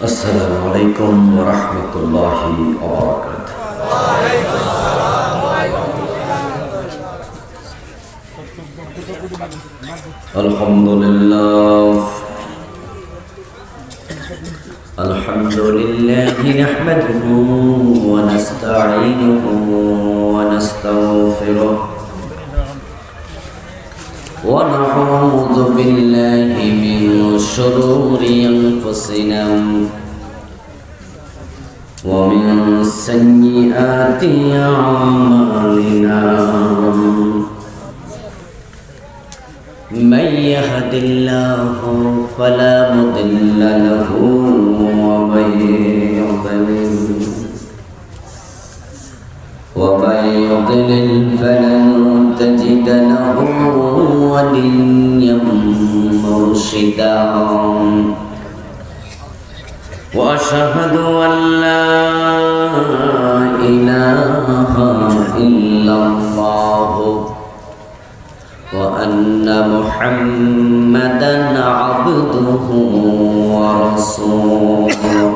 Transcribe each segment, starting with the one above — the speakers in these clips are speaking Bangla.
السلام عليكم ورحمة الله وبركاته. الحمد لله نحمده ونستعينه ونستغفره ونعوذ بالله من شرور أنفسنا ومن سيئات أعمالنا من يهد الله فلا مضل له ومن يضلل فلن تجد له وليا مرشدا وأشهد أن لا إله إلا الله وأن محمدا عبده ورسوله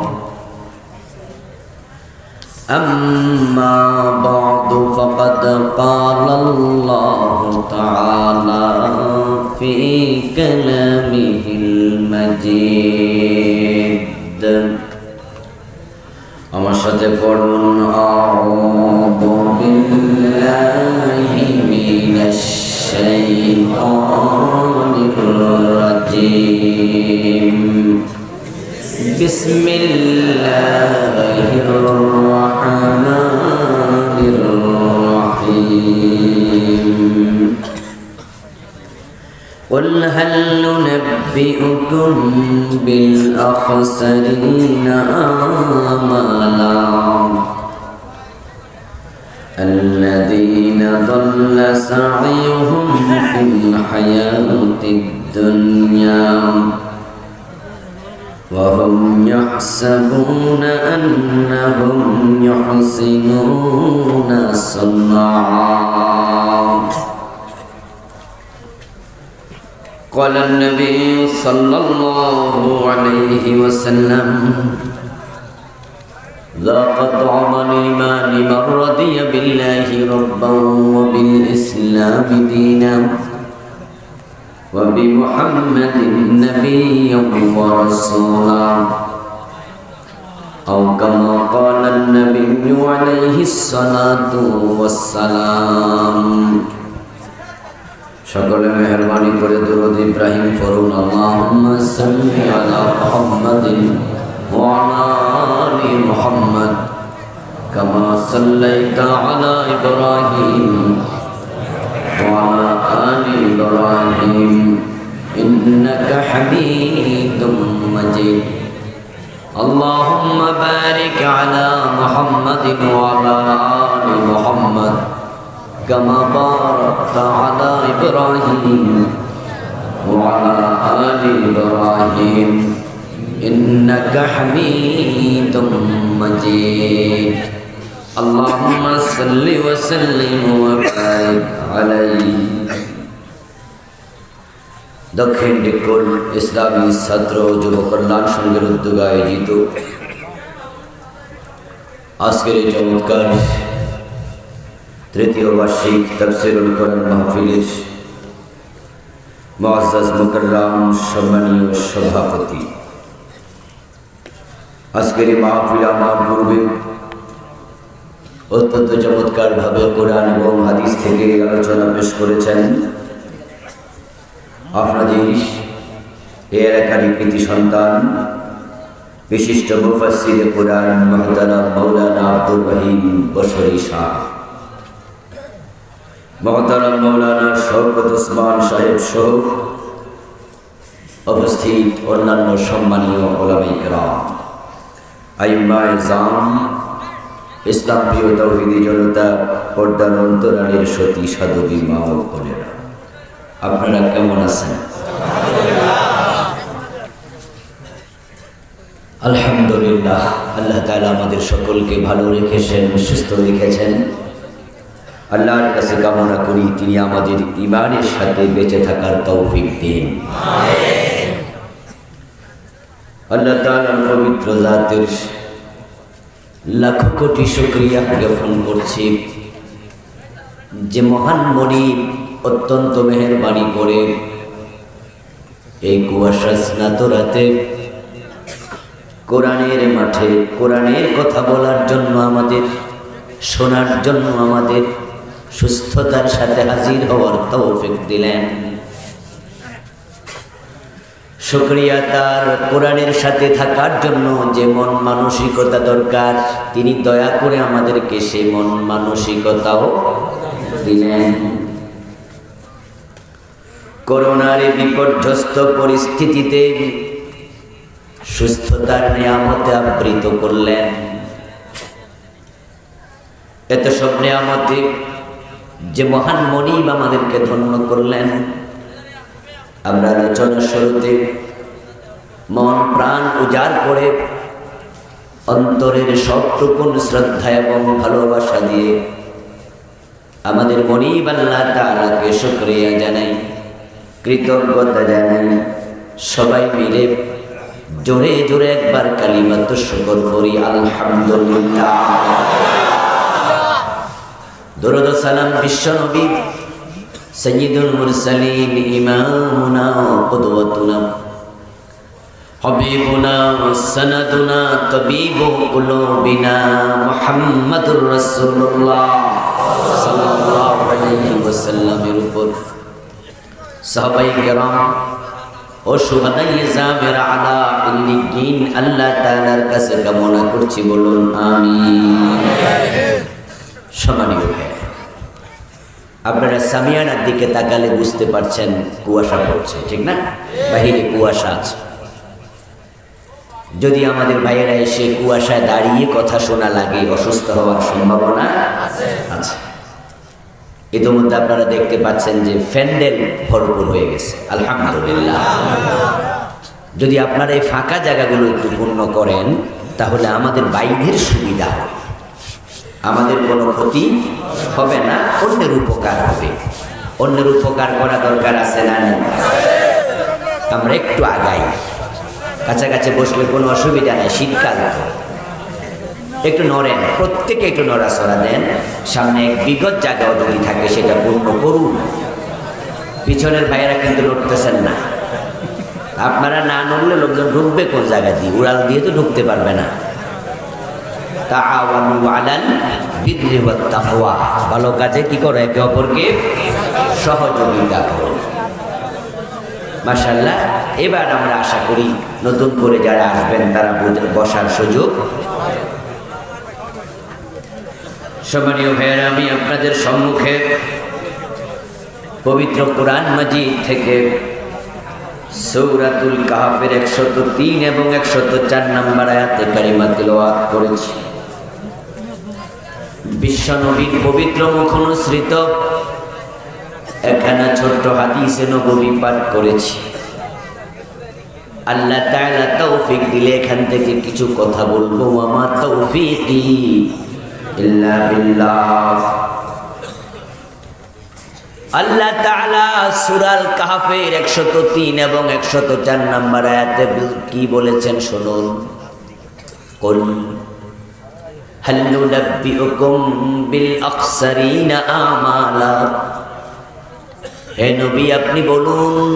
أما بعد فقد قال الله تعالى في كلامه المجيد আমার সাথে পড়ুন আউযু বিল্লাহি মিনাশ শাইতানির রাজীম বিসমিল্লাহির রাহমানির রহিম قل هل ننبئكم بالأخسرين أعمالا الذين ضل سعيهم في الحياة الدنيا وهم يحسبون أنهم يحسنون صنعا قال النبي صلى الله عليه وسلم ذاق طعم الإيمان من رضي بالله ربا وبالإسلام دينا وبمحمد نبيا ورسولا أو كما قال النبي عليه الصلاة والسلام সকলে মেহেরবানি করে দুরূদ ইব্রাহিম পড়ুন আল্লাহুম্মা সাল্লি আলা মুহাম্মাদিন ওয়া আলা আলি মুহাম্মাদ কামা সাল্লাইতা আলা ইব্রাহিম ওয়া আলা আলি ইব্রাহিম ইন্নাকা হামিদুম মাজিদ আল্লাহুম্মা বারিক আলা মুহাম্মাদিন ওয়া আলা আলি মুহাম্মাদ كما باركت على إبراهيم وعلى آل إبراهيم إنك حميد مجيد اللهم صل وسلم وبارك عليه দক্ষিণ ডিক্কল ইসলামী ছাত্র ও যুব কল্যাণ সংঘের উদ্যোগে আয়োজিত আজকের এই চমৎকার তৃতীয় বার্ষিক তাফসীরুল কোরআন মাহফিলের মুআজ্জাজ মুকাররম সম্মানীয় সভাপতি, আজকের এই মাহফিল আমার পূর্বে অত্যন্ত চমৎকারভাবে কোরআন এবং হাদিস থেকে আলোচনা পেশ করেছেন আপনাদের এই এলাকারই কৃতি সন্তান বিশিষ্ট মুফাসসিরে কোরআন মুহতারাম মাওলানা আব্দুর রহিম বশরী সাহেব, মহতারাম মাওলানা শওকত ওসমান সাহেব সহ উপস্থিত অন্যান্য সম্মানীয় উলামায়ে কেরাম, আইম্মায়ে জাম, ইসলাম প্রিয় তাওহীদি জনতা, পর্দার অন্তরালের সতী সাধবী মা ও বোনেরা, আপনারা কেমন আছেন? আলহামদুলিল্লাহ, আল্লাহ তাআলা আমাদের সকলকে ভালো রেখেছেন, সুস্থ রেখেছেন। আল্লাহর কাছে কামনা করি তিনি আমাদের ঈমানের সাথে বেঁচে থাকার তৌফিক দিন। আল্লাহ তাআলার পবিত্র জাতের লাখ কোটি শুকরিয়া জ্ঞাপন করছি যে মহান মনিব অত্যন্ত মেহেরবানি করে এই কুয়াশা স্নাত রাতে কোরআনের মাঠে কোরআনের কথা বলার জন্য আমাদের, শোনার জন্য আমাদের সুস্থতার সাথে হাজির হওয়ার তৌফিক দিলেন। শুকরিয়া তার কোরআনের সাথে থাকার জন্য যে মন মানসিকতা দরকার, তিনি দয়া করে আমাদেরকে সেই মন মানসিকতাও দিলেন। করোনার বিপর্যস্ত পরিস্থিতিতে সুস্থতার নিয়ামতে আবৃত করলেন। এত সব নিয়ামতে যে মহান মনিব আমাদেরকে ধন্য করলেন। আমরা আলোচনা শুরুতে মন প্রাণ উজাড় করে অন্তরের সবটুকুন শ্রদ্ধা এবং ভালোবাসা দিয়ে আমাদের মনিব আল্লাহ তাআলাকে শুকরিয়া জানাই, কৃতজ্ঞতা জানাই। সবাই মিলে জোরে জোরে একবার কালিমাত শুকর করি, আলহামদুলিল্লাহ। দরুদ ও সালাম বিশ্ব নবী সৈয়দুল মুরসালিন ইমামুনা কুদওয়াতুনা হাবিবুনা সানাদুনা তাবিবু কুলুবিনা মুহাম্মাদুর রাসূলুল্লাহ সাল্লাল্লাহু আলাইহি ওয়াসাল্লামের উপর, সাহাবায়ে কেরাম ও শুহাদায়ে জামির আলা ইল্লিয়িন আল্লাহ তাআলার কাছে কামনা করছি, বলুন আমিন। সম্মানীয় ভাই, আপনারা সামিয়ানার দিকে তাকালে বুঝতে পারছেন কুয়াশা পড়ছে, ঠিক না? বাহিরে কুয়াশা আছে। যদি আমাদের ভাইয়েরা এসে কুয়াশায় দাঁড়িয়ে কথা শোনা লাগে, অসুস্থ হওয়ার সম্ভাবনা আছে। ইতিমধ্যে আপনারা দেখতে পাচ্ছেন যে প্যান্ডেল ভরপুর হয়ে গেছে, আলহামদুলিল্লাহ। যদি আপনারা এই ফাঁকা জায়গাগুলো একটু পূর্ণ করেন তাহলে আমাদের বাইরের সুবিধা হবে, আমাদের কোনো ক্ষতি হবে না, অন্যের উপকার হবে। অন্যের উপকার করা দরকার আছে না? আমরা একটু আগাই, কাছাকাছি বসলে কোনো অসুবিধা নেই। শীতকাল, একটু নড়েন, প্রত্যেকে একটু নড়াচড়া দেন। সামনে এক বিগত জায়গাও যদি থাকে সেটা পূর্ণ করুন। পিছনের ভাইয়েরা কিন্তু নড়তেছেন না। আপনারা না নড়লে লোকজন ঢুকবে কোন জায়গা দিয়ে? উড়াল দিয়ে তো ঢুকতে পারবে না। তাআওয়ানু আলাল বিররি ওয়াত তাকওয়া, ভালো কাজে কি করো? একে অপরকে সহযোগিতা করো। মাশাআল্লাহ। এবার আমরা আশা করি নতুন করে যারা আসবেন তারা বসার সুযোগ। সম্মানীয় ভাইয়েরা, আমি আপনাদের সম্মুখে পবিত্র কোরআন মাজিদ থেকে সূরাতুল কাহফের 103 এবং 104 নম্বর আয়াতে কারিমা তিলাওয়াত করেছি। বিশ্বনবীর পবিত্র মুখ অনুসৃত একখানা ছোট্ট হাদিসে নববী পাঠ করেছি। আল্লাহ তাআলা তৌফিক দিলে এখান থেকে কিছু কথা বলবো। আমার তৌফিকি ইল্লা বিল্লাহ। আল্লাহ তাআলা সূরা কাহফের 103 এবং 104 নম্বর আয়াতে কি বলেছেন শুনুন। কুল হাল নুনাব্বিউকুম বিল আখসারিনা আমালা, হে নবী আপনি বলুন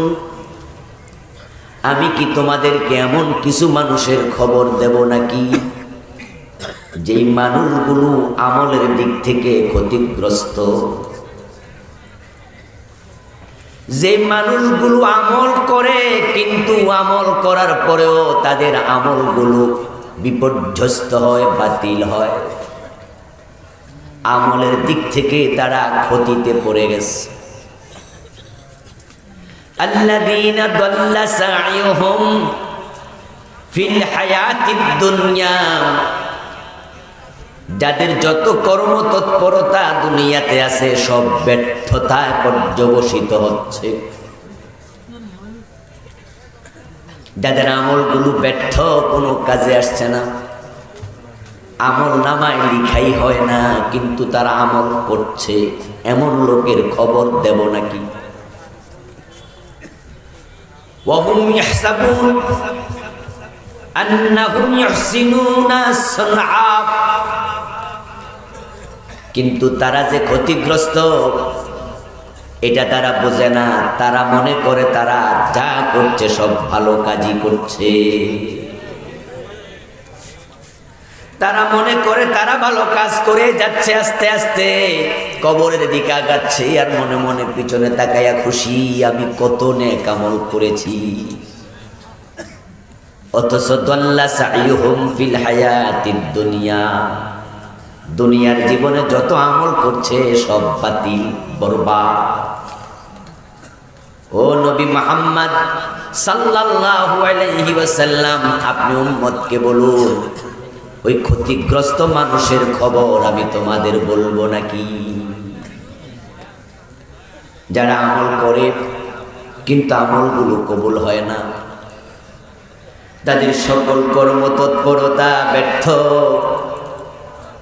আমি কি তোমাদেরকে এমন কিছু মানুষের খবর দেব নাকি যেই মানুষগুলো আমলের দিক থেকে ক্ষতিগ্রস্ত, যে মানুষগুলো আমল করে কিন্তু আমল করার পরেও তাদের আমলগুলো বিপর্যস্ত হয়, বাতিল হয়, আমলের দিক থেকে তারা ক্ষতিতে পড়ে গেছে। আল্লাযীনা দাল্লা সা'য়ুহুম ফিল হায়াতিদ দুনিয়া, যাদের যত কর্মতৎপরতা দুনিয়াতে আছে সব ব্যর্থতায় পর্যবসিত হচ্ছে। যাদের আমলগুলো ব্যর্থ, কোনো কাজে আসছে না, আমল নামায় লিখাই হয় না, কিন্তু তারা আমল করছে, এমন লোকের খবর দেব নাকি? ওয়াহুম ইয়াহসাবুন আন্নাহুম ইহসিনুনা সুনআ, কিন্তু তারা যে ক্ষতিগ্রস্ত এটা তারা বোঝে না। তারা মনে করে তারা যা করছে সব ভালো কাজই করছে। তারা মনে করে তারা ভালো কাজ করে যাচ্ছে, আস্তে আস্তে কবরের দিকে আগাচ্ছে, আর মনে মনে পিছনে তাকাইয়া খুশি আমি কত নেক আমল করেছি। অথচ দাল্লা সাইয়ুহুম ফিল হায়াতিদ দুনিয়া, দুনিয়ার জীবনে যত আমল করছে সব বাতিল, বরবাদ। ও নবী মুহাম্মদ সাল্লাল্লাহু আলাইহি ওয়াসাল্লাম, আপনি উম্মতকে বলুন ওই ক্ষতিগ্রস্ত মানুষের খবর আমি তোমাদের বলবো নাকি? যারা আমল করে কিন্তু আমলগুলো কবুল হয় না, তাদের সকল কর্মতৎপরতা ব্যর্থ,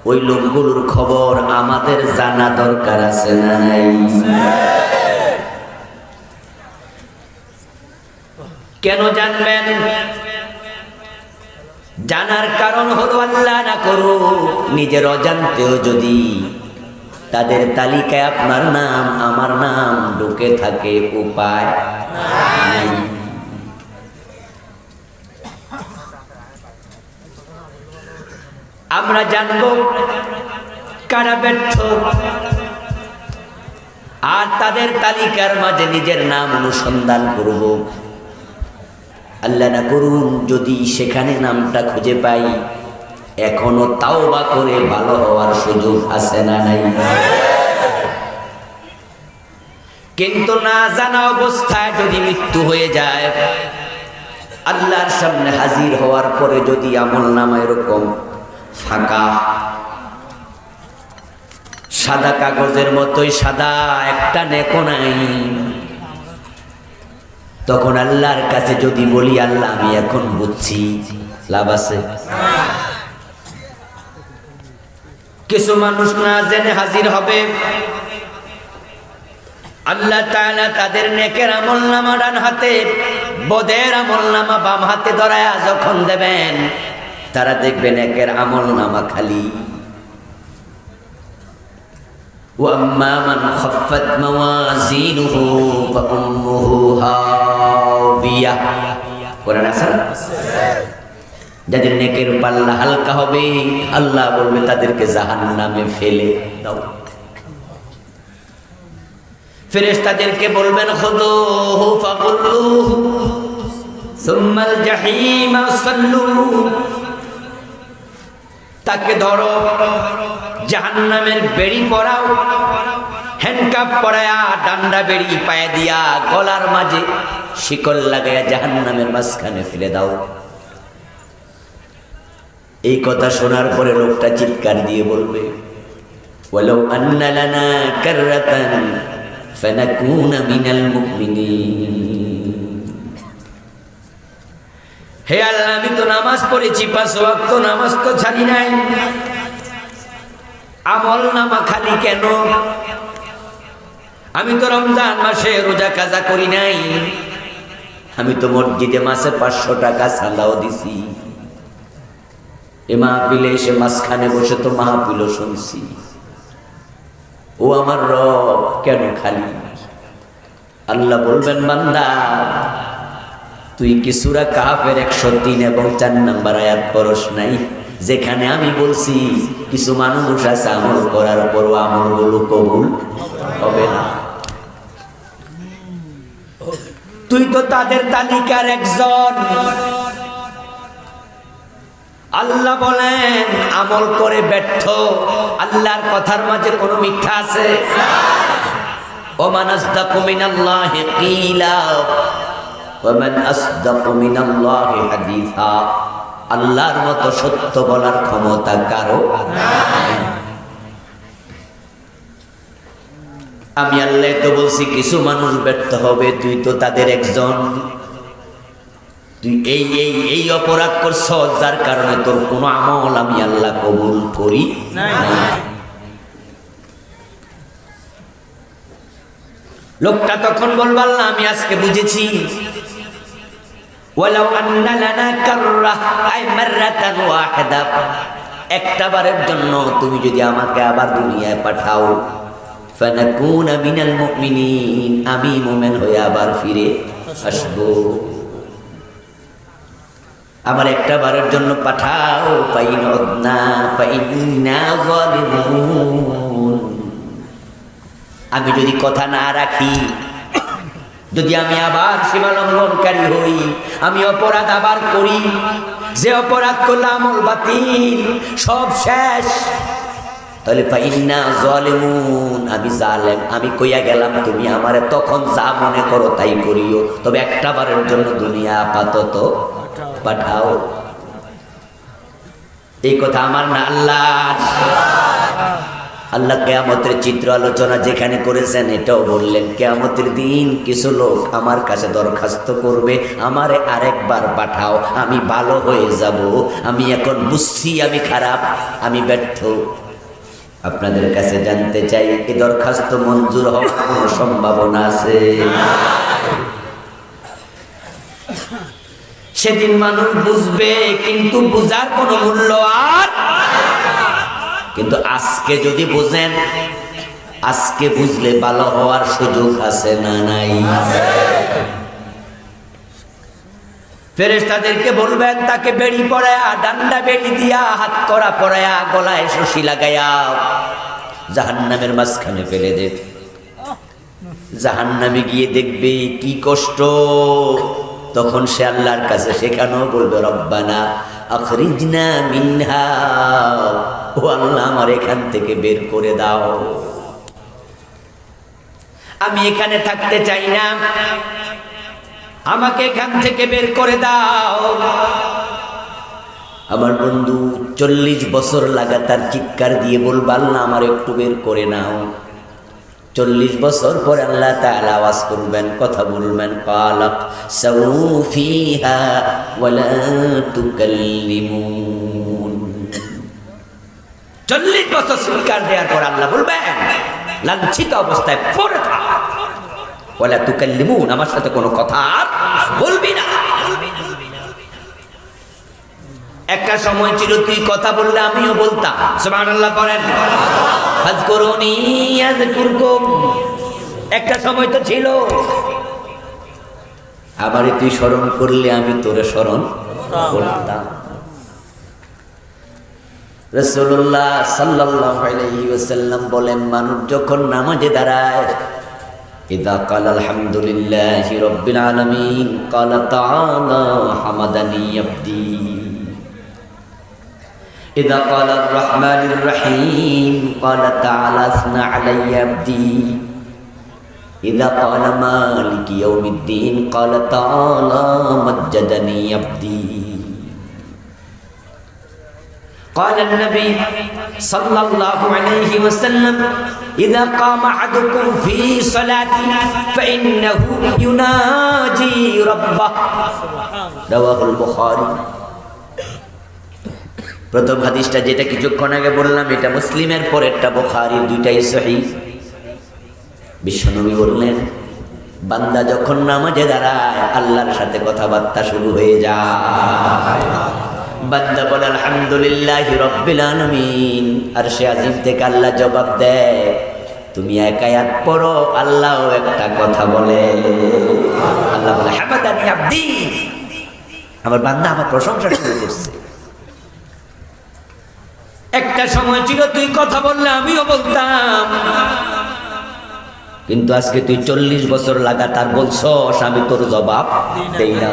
ওই লোকগুলোর খবর আমাদের জানা দরকার আছে না নাই? কেন জানবেন? জানার কারণ হলো আল্লাহ না করুক নিজের অজান্তেও যদি তাদের তালিকায় আপনার নাম আমার নাম ঢুকে থাকে, উপায় নাই। আমরা জানবো কারা ব্যর্থ, আর তাদের তালিকার মাঝে নিজের নাম অনুসন্ধান করব। আল্লাহ না করুন যদি সেখানে নামটা খুঁজে পাই, এখনো তাওবা করে ভালো হওয়ার সুযোগ আছে না নাই? কিন্তু না জানা অবস্থায় যদি মৃত্যু হয়ে যায়, আল্লাহর সামনে হাজির হওয়ার পরে যদি আমল নামা এরকম ফাঁকা, সাদা কাগজের মতোই সাদা, একটা নেকো নাই, তখন আল্লাহর কাছে যদি বলি আল্লাহ আমি এখন বুঝছি, লাভ আছে? কিছু মানুষ না জেনে হাজির হবে, আল্লাহ তাআলা তাদের নেকের আমলনামা ডান হাতে, বদের আমলনামা বাম হাতে ধরায়া যখন দেবেন, তারা দেখবেন নেকের আমলনামা খালি। وَأَمَّا مَنْ خَفَّتْ مَوَازِينُهُ فَأُمُّهُ هَاوِيَةٌ, কোরআন আছে না? যাদের নেকের পাল্লা হালকা হবে আল্লাহ বলবে তাদেরকে জাহান্নামে ফেলে দাও। ফেরেশতাদেরকে বলবেন খুযুহু ফাগুল্লুহু সুম্মাল জাহিমা সাল্লুহু, তাকে ধরো, জাহান্নামের বেড়ি পরাও, হ্যান্ডকাপ পরায়া, ডান্ডা বেড়ি পায়ে দিয়া, গলার মাঝে শিকল লাগাইয়া জাহান্নামের মাঝখানে ফেলে দাও। এই কথা শোনার পরে লোকটা চিৎকার দিয়ে বলবে ওয়ালাউ আন্না লানা কাররাতান ফানাকুনা মিনাল মুমিনিন, হে আল্লাহ আমি তো নামাজ পড়েছি, 5 ওয়াক্ত নামাজ তো ছাড়ি নাই, আমল নামা খালি কেন? আমি তো রমজান মাসে রোজা কাজা করি নাই, আমি তো মসজিদে মাসে 500 টাকা চাঁদাও দিছি, এ মাহফিলে এসে মাঝখানে বসে তো মাহফিলও শুনছি, ও আমার রব কেন খালি? আল্লাহ বলবেন বান্দা তুই কি সূরা কাহফের 103 এবং 4 নম্বর আয়াত পড়স নাই, যেখানে আমি বলছি কিছু মানুষ আছে আমল করার পরও আমলগুলো কবুল হবে না। তুই তো তাদের তালিকার একজন। আল্লাহ বলেন আমল করে ব্যর্থ, আল্লাহর কথার মাঝে কোনো মিথ্যা আছে? ওমান আসদাকু মিনাল্লাহি কিলা ওয়ামান আসদাকু মিনাল্লাহি হাদিসা, আল্লাহর মতো সত্য বলার ক্ষমতা কারো নাই। আমি আল্লাহ তো বলছি কিছু মানুষ ব্যর্থ হবে, তুই তো তাদের একজন। তুই এই অপরাধ করছ যার কারণে তোর কোনো আমল আমি আল্লাহ কবুল করি নাই। লোকটা তখন বলবে আল্লাহ আমি আজকে বুঝেছি ওয়ালাউ আন্না লানা কাররাহ আই মাররাতান ওয়াহিদা, একটা বারের জন্য তুমি যদি আমাকে আবার দুনিয়ায় পাঠাও, ফানাকুনা মিনাল মুমিনিন, আমি মুমিন হয়ে আবার ফিরে আসবো। আমার একটা বারের জন্য পাঠাও, ফাইন উদনা ফাইন্না যালিমুন। আমি যদি কথা না রাখি, যদি আমি আবার সীমা লঙ্ঘনকারী হই, আমি অপরাধ আবার করি, যে অপরাধ করলে আমল বাতিল, সব শেষ, তাহলে ফাইন্না যালিমুন, আমি জালেম, আমি কইয়া গেলাম তুমি আমারে তখন যা মনে করো তাই করিও, তবে একটা বারের জন্য দুনিয়া আপাতত পাঠাও। এই কথা আমার না আল্লাহর। আল্লাহ কিয়ামতের চিত্র আলোচনা যেখানে করেছেন এটাও বললেন, কিয়ামতের দিন কিছু লোক আমার কাছে দরখাস্ত করবে, আমারে আরেকবার পাঠাও, আমি ভালো হয়ে যাব, আমি এখন বুঝছি আমি খারাপ, আমি ব্যর্থ। আপনাদের কাছে জানতে চাই, এই দরখাস্ত মঞ্জুর হওয়ার কোনো সম্ভাবনা আছে? সেদিন মানুষ বুঝবে, কিন্তু বুঝার কোনো মূল্য আর। কিন্তু আজকে যদি বুঝেন, আজকে বুঝলে ভালো হওয়ার সুযোগ আছে না নাই? ফেরেশতাদেরকে বলবেন তাকে বেড়ি পরায়া, ডান্ডা বেড়ি দিয়া, হাত করা পরায়া, গলায় শশি লাগাইয়া জাহান্নামের মাঝখানে ফেলে দে। জাহান্নামে গিয়ে দেখবে কি কষ্ট, তখন সে আল্লাহর কাছে সেখানেও বলবে, রব্বানা আখরিজনা মিনহা, ও আল্লাহ আমার এখান থেকে বের করে দাও, আমি এখানে থাকতে চাই না, আমাকে এখান থেকে বের করে দাও। আমার বন্ধু 40 বছর লাগাতার চিৎকার দিয়ে বলবে, আল্লাহ আমার একটু বের করে নাও। 40 বছর পরে আল্লাহ তাআলা আওয়াজ করবেন, কথা বলবেন, কালাক সাউফিহা ওয়ালা তুকাল্লিমুন। 40 বছর চিৎকার দেওয়ার পর আল্লাহ বলবেন, লাঞ্ছিত অবস্থায় পড়ে থাক, ওয়ালা তুকাল্লিমুন, আমার সাথে কোনো কথা আর বলবি না। একটা সময় ছিল তুই কথা বললে আমিও বলতাম, সুবহানাল্লাহ করেন, ফাযকুরুনি আযকুরকুম, একটা সময় তো ছিল, আমারে তুই স্মরণ করলে আমি তোরে স্মরণ করতাম। রাসূলুল্লাহ সাল্লাল্লাহু আলাইহি ওয়াসাল্লাম বলেন, মানুষ যখন নামাজে দাঁড়ায়, ইযা ক্বালা আলহামদুলিল্লাহি রাব্বিল আলামিন ক্বালা তাআলা হামাদানি আবদি, إذا قال الرحمن الرحيم قال تعالى أثنى علي عبدي، إذا قال مالك يوم الدين قال تعالى مجدني عبدي. قال النبي صلى الله عليه وسلم إذا قام أحدكم في صلاته فإنه يناجي ربه، رواه البخاري. প্রথম হাদিসটা যেটা কিছুক্ষণ আগে বললাম, এটা মুসলিমের পরেরটা বুখারী, দুইটাই সহিহ। বিশ্বনবী বললেন, বান্দা যখন নামাজে দাঁড়ায় আল্লাহর সাথে কথাবার্তা শুরু হয়ে যায়, বান্দা বলে আলহামদুলিল্লাহি রাব্বিল আলামিন, আর সে আজিম থেকে আল্লাহ জবাব দেয়, তুমি এক আয়াত পড়ো, আল্লাহও একটা কথা বলে। আল্লাহ বলে, হামাদানি আবদি, আমার বান্দা আমার প্রশংসা শুরু করছে। একটা সময় ছিল তুই কথা বললে আমিও বলতাম, কিন্তু আজকে তুই 40 বছর লাগাতার বলছস, আমি তোর জবাব দেই না।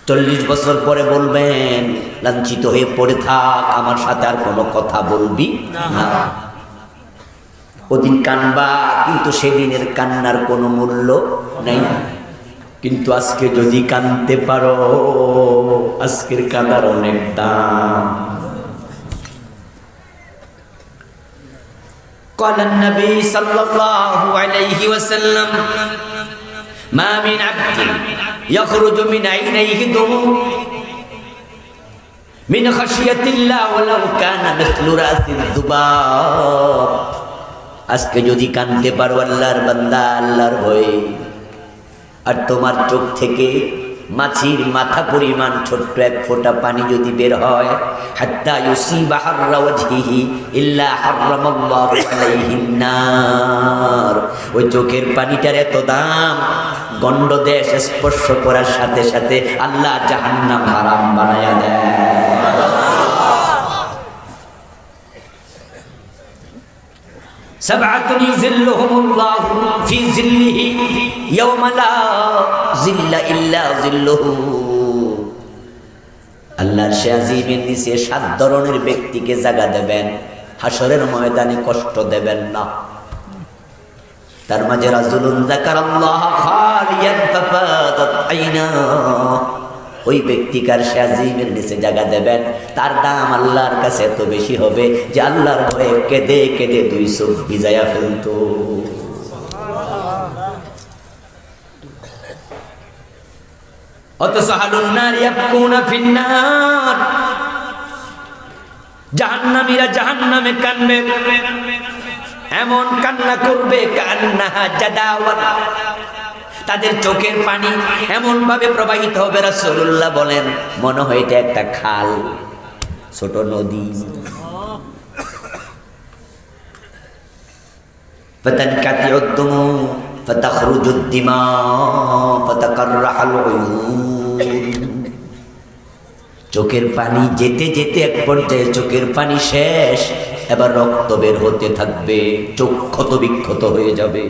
40 বছর পরে বলবেন, লাঞ্ছিত হয়ে পড়ে থাক, আমার সাথে আর কোনো কথা বলবি না। ওদিন কানবা, কিন্তু সেদিনের কান্নার কোনো মূল্য নাই। কিন্তু আজকে যদি কানতে পারো, আজকের কান্নার অনেক দাম। قال النبي صلى الله عليه وسلم ما من عبد يخرج من عينيه دموع من خشية الله ولو كان مثل رأس الذباب। আজকে যদি কানতে পারো আল্লাহর বান্দা, আল্লাহর ভয়ে, আর তোমার চোখ থেকে মাছির মাথা পরিমাণ ছোট্ট এক ফোঁটা পানি যদি বের হয়, হাত্তা ইউসিবা হাররা ওয়াজহিহি ইল্লা হারামাল্লাহু আলাইহিন নার, ওই চোখের পানিটার এত দাম, গণ্ডদেশ স্পর্শ করার সাথে সাথে আল্লাহ জাহান্নাম হারাম বানায়া দেয়। সাবআতুন ইযিল্লুহুমুল্লাহু ফি যিল্লিহি ইয়াওমা লা যিল্লা ইল্লা যিল্লুহু, আল্লাহর শাজিমের নিচে 7 ধরনের ব্যক্তিকে জায়গা দেবেন, হাসরের ময়দানে কষ্ট দেবেন না। তার মাঝে রাজুলুন যাকারাল্লাহ খালিয়ান ফাফাদাত আইনা, ওই ব্যক্তিকার শাজিমের নিচে জায়গা দেবেন, তার দাম আল্লাহর কাছে এত বেশি হবে যে আল্লাহর ভয়ে কেঁদে কেঁদে 2 চোখ ভিজাইয়া ফেলতো। অতসাহালুন নার ইয়াবকুনা ফিন্নার, জাহান্নামীরা জাহান্নামে কাঁদবে, এমন কান্না করবে কান্নাহা জাদাওয়াত, তাদের চোখের পানি এমন ভাবে প্রবাহিত হবে, রাসূলুল্লাহ বলেন মনে হয় এটা একটা খাল, ছোট নদী। ফাতানকাতিউদ দুমু ফাতাখরুজুদ দিমা ফাতাকাররাহাল উয়ুন, চোখের পানি যেতে যেতে এক পর্যায়ে চোখের পানি শেষ, এবার রক্ত বের হতে থাকবে, চোখ ক্ষত বিক্ষত হয়ে যাবে।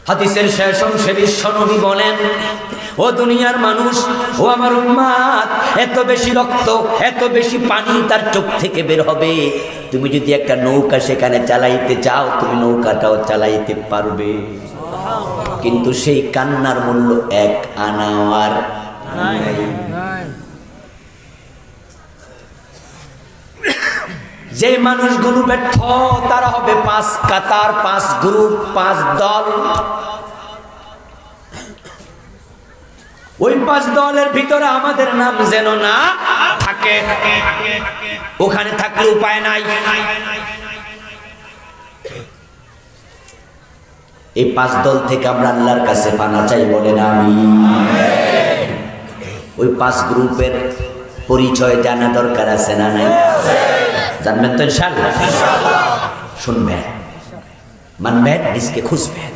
হাদিসের শেষ অংশে বিশ্বনবী বলেন, ও দুনিয়ার মানুষ, ও আমার উম্মাত, এত বেশি রক্ত এত বেশি পানি তার চোখ থেকে বের হবে, তুমি যদি একটা নৌকা সেখানে চালাইতে চাও তুমি নৌকাটাও চালাইতে পারবে, কিন্তু সেই কান্নার মূল্য 1 আনাও আর নাই। যে মানুষগুলো ব্যর্থ তারা হবে 5 কাতার, 5 গ্রুপ, 5 দল। ওই 5 দলের ভিতরে আমাদের নাম যেন না থাকে, ওখানে থাকলে উপায় নাই। এই 5 দল থেকে আমরা আল্লাহর কাছে পানা চাই, বলেন আমিন। ওই 5 গ্রুপের পরিচয় জানা দরকার আছে না নাই? জানবেন তো ইনশাআল্লাহ? শুনবেন, মানবেন, নিজকে খুঁজবেন,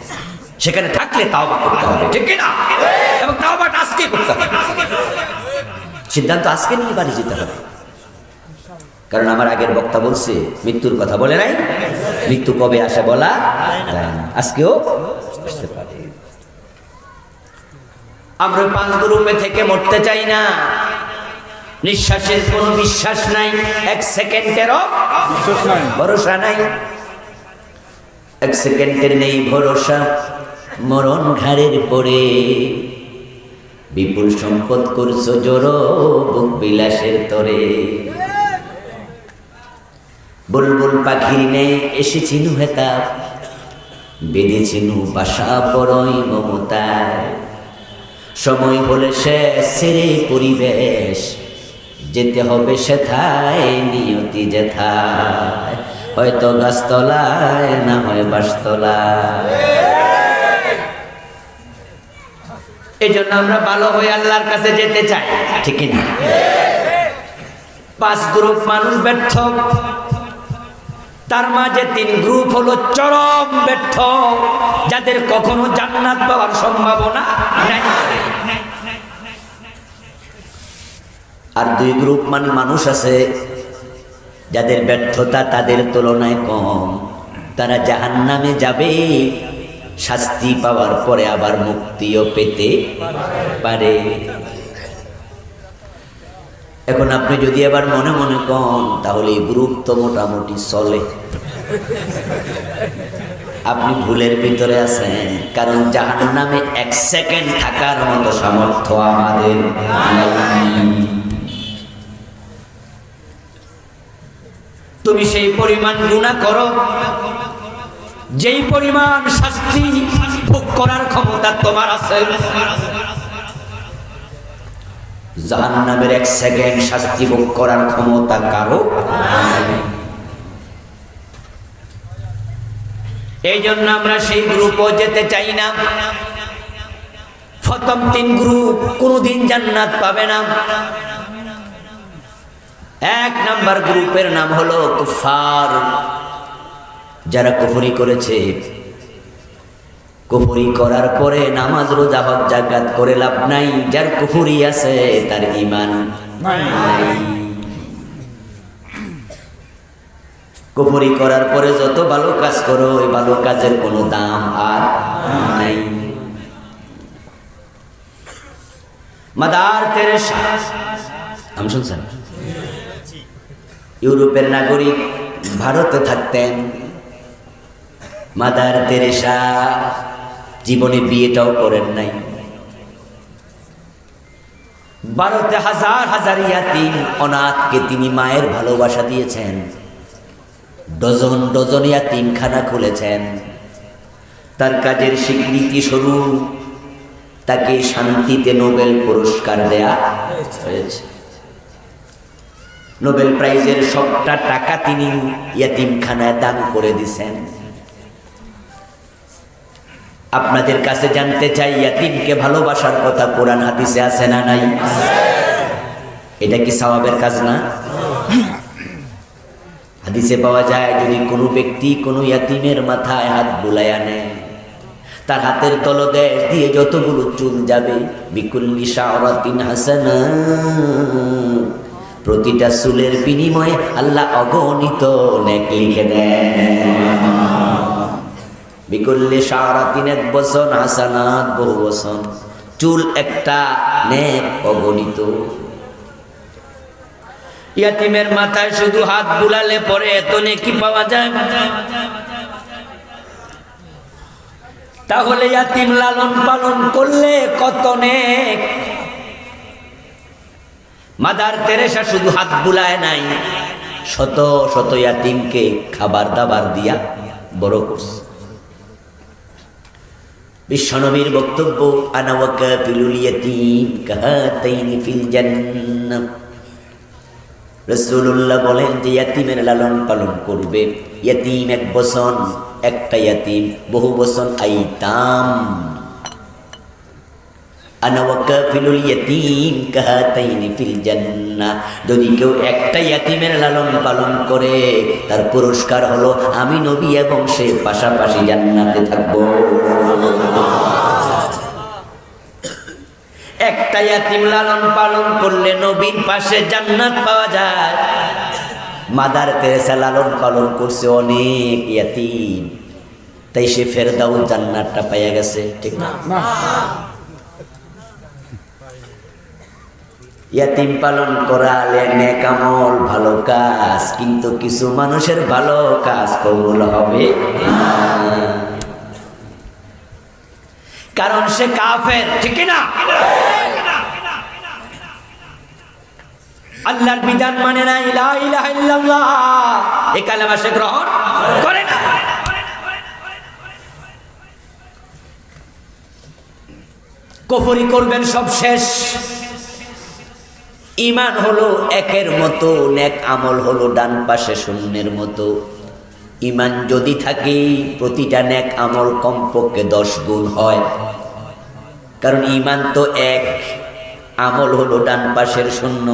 সেখানে থাকলে তাওবা করতে হবে, ঠিক কি না? এবং তাওবাটা আজকে করতে হবে, সিদ্ধান্ত আজকে নিয়ে বাড়ি যেতে হবে। কারণ আমার আগের বক্তা বলছে মৃত্যুর কথা বলে নাই, মৃত্যু কবে আসে বলা যায় না, আজকেও আসতে পারে। আমরা 5 গ্রুপে থেকে মরতে চাই না। নিঃশ্বাসের কোনো বিশ্বাস নাই, 1 সেকেন্ডেরও ভরসা নাই, 1 সেকেন্ডের নেই ভরসা। মরণ ঘাড়ের পরে, বিপুল সম্পদ করছো জোড়ো বুক বিলাসের তরে, বুলবুল পাখির নেই এসেছিনু হেতা, বেঁধেছিনু বাসা বড়ই মমতায়, সময় হলে শেষ ছেড়ে পরিবেশ, যেতে হবে সেথায় নিয়তি যেথায়, হয়তো গাছতলায় না হয় বাসতলায়। এই জন্য আমরা ভালো হয়ে আল্লাহর কাছে যেতে চাই, ঠিক না? 5 গ্রুপ মানুষ ব্যর্থ, তার মাঝে 3 গ্রুপ হলো চরম ব্যর্থ, যাদের কখনো জান্নাত পাওয়ার সম্ভাবনা নাই। আর 2 গ্রুপ মানুষ আছে যাদের ব্যর্থতা তাদের তুলনায় কম, তারা জাহান্নামে যাবে, শাস্তি পাওয়ার পরে আবার মুক্তিও পেতে পারে। এখন আপনি যদি আবার মনে মনে কন তাহলে এই গ্রুপ তো মোটামুটি চলে, আপনি ভুলের ভিতরে আছেন, কারণ জাহান্নামে 1 সেকেন্ড থাকার মতো সামর্থ্য আমাদের নাই। তুমি সেই পরিমাণ গুনাহ করো যেই পরিমাণ শাস্তি ভোগ করার ক্ষমতা তোমার আছে। জাহান্নামের 1 সেকেন্ড শাস্তি ভোগ করার ক্ষমতা কারো নাই। এই জন্য আমরা সেই গ্রুপও যেতে চাই না। প্রথম 3 গ্রুপ কোনদিন জান্নাত পাবে না। 1 নাম্বার গ্রুপের নাম হলো কুফার, যারা কুফরি করেছে। কুফরি করার পরে নামাজ রোজা হজ যাকাত করে লাভ নাই। যার কুফরি আছে তার ঈমান নাই। কুফরি করার পরে যত ভালো কাজ করো, ওই ভালো কাজের কোনো দাম আর নাই। মাদার তেরেসা নাম শুনছেন? ইউরোপের নাগরিক, ভারতে থাকতেন। মাদার তেরেসা জীবনে বিয়েটাও করেন নাই। ভারতে হাজার হাজার ইয়াতীম অনাথকে তিনি মায়ের ভালোবাসা দিয়েছেন। ডজন ডজন ইয়াতীমখানা খুলেছেন। তার কাজের স্বীকৃতি স্বরূপ তাকে শান্তিতে নোবেল পুরস্কার দেয়া হয়েছে। নোবেল প্রাইজের সবটা টাকা তিনি ইয়াতীমখানায় দান করে দিয়েছেন। আপনাদের কাছে জানতে চাই, ইয়াতীমকে ভালোবাসার কথা কোরআন হাদিসে আছে না নাই? এটা কি সওয়াবের কাজ না? হাদিসে পাওয়া যায়, যদি কোনো ব্যক্তি কোনো ইয়াতীমের মাথায় হাত বুলাইয়া নেয়, তার হাতের তলদেশ দিয়ে যতগুলো চুল যাবে, বিকুল্লি শাওরাতিন হাসানা, প্রতিটা চুলের বিনিময়ে আল্লাহ অগণিত নেক লিখে দেন। বিকুল্লি শাওরাতিন 1 বছর, হাসানাত বহু বছর, চুল একটা, নেক অগণিত। ইয়াতীমের মাথায় শুধু হাত বুলালে পরে এত নেকি পাওয়া যায়? তাহলে ইয়াতীম লালন পালন করলে কত নেক। মাদার তেরেসা শুধু হাত বুলায় নাই, শত শত ইয়াতীমকে খাবার দাবার দিয়া বড় করছে। বিশ্বনবীর বক্তব্য, আনা ওয়া কাফিলুল ইয়াতীম কাহাতাইনি ফিল জান্নাহ। রাসূলুল্লাহ বলেন যে ইয়াতীমের লালন পালন করবে, ইয়াতীম 1 বছর, একটা ইয়াতীম বহু বছর আইতাম। আনা ওয়া কাফিলুল ইয়াতীম কাহাতাইনি ফিল জান্নাহ। যদি কেউ একটা ইয়াতীমের লালন পালন করে, তার পুরস্কার হলো আমি নবী এবং সে পাশাপাশি জান্নাতে থাকবো। একটা ইয়াতীম লালন পালন করলে নবীর পাশে জান্নাত পাওয়া যায়। মাদার তেরেসা লালন পালন করছে অনেক ইয়াতীম, তাই সে ফেরদাউস জান্নাতটা পাইয়া গেছে, ঠিক না? ইয়াতীম পালন করা নেক আমল, ভালো কাজ, কিন্তু কিছু মানুষের ভালো কাজ কবুল হবে না, কারণ সে কাফের, ঠিক না? আল্লাহর বিধান মানে না, লা ইলাহা ইল্লাল্লাহ, এই কালেমা সে গ্রহণ করে না। কুফরি করবেন, সব শেষ। ঈমান হলো 1-এর মতো, নেক আমল হলো ডান পাশে শূন্যের মতো। ঈমান যদি থাকে, প্রতিটা নেক আমল কমপক্ষে 10 গুণ হয়, কারণ ঈমান তো 1, আমল হলো ডান পাশের শূন্য,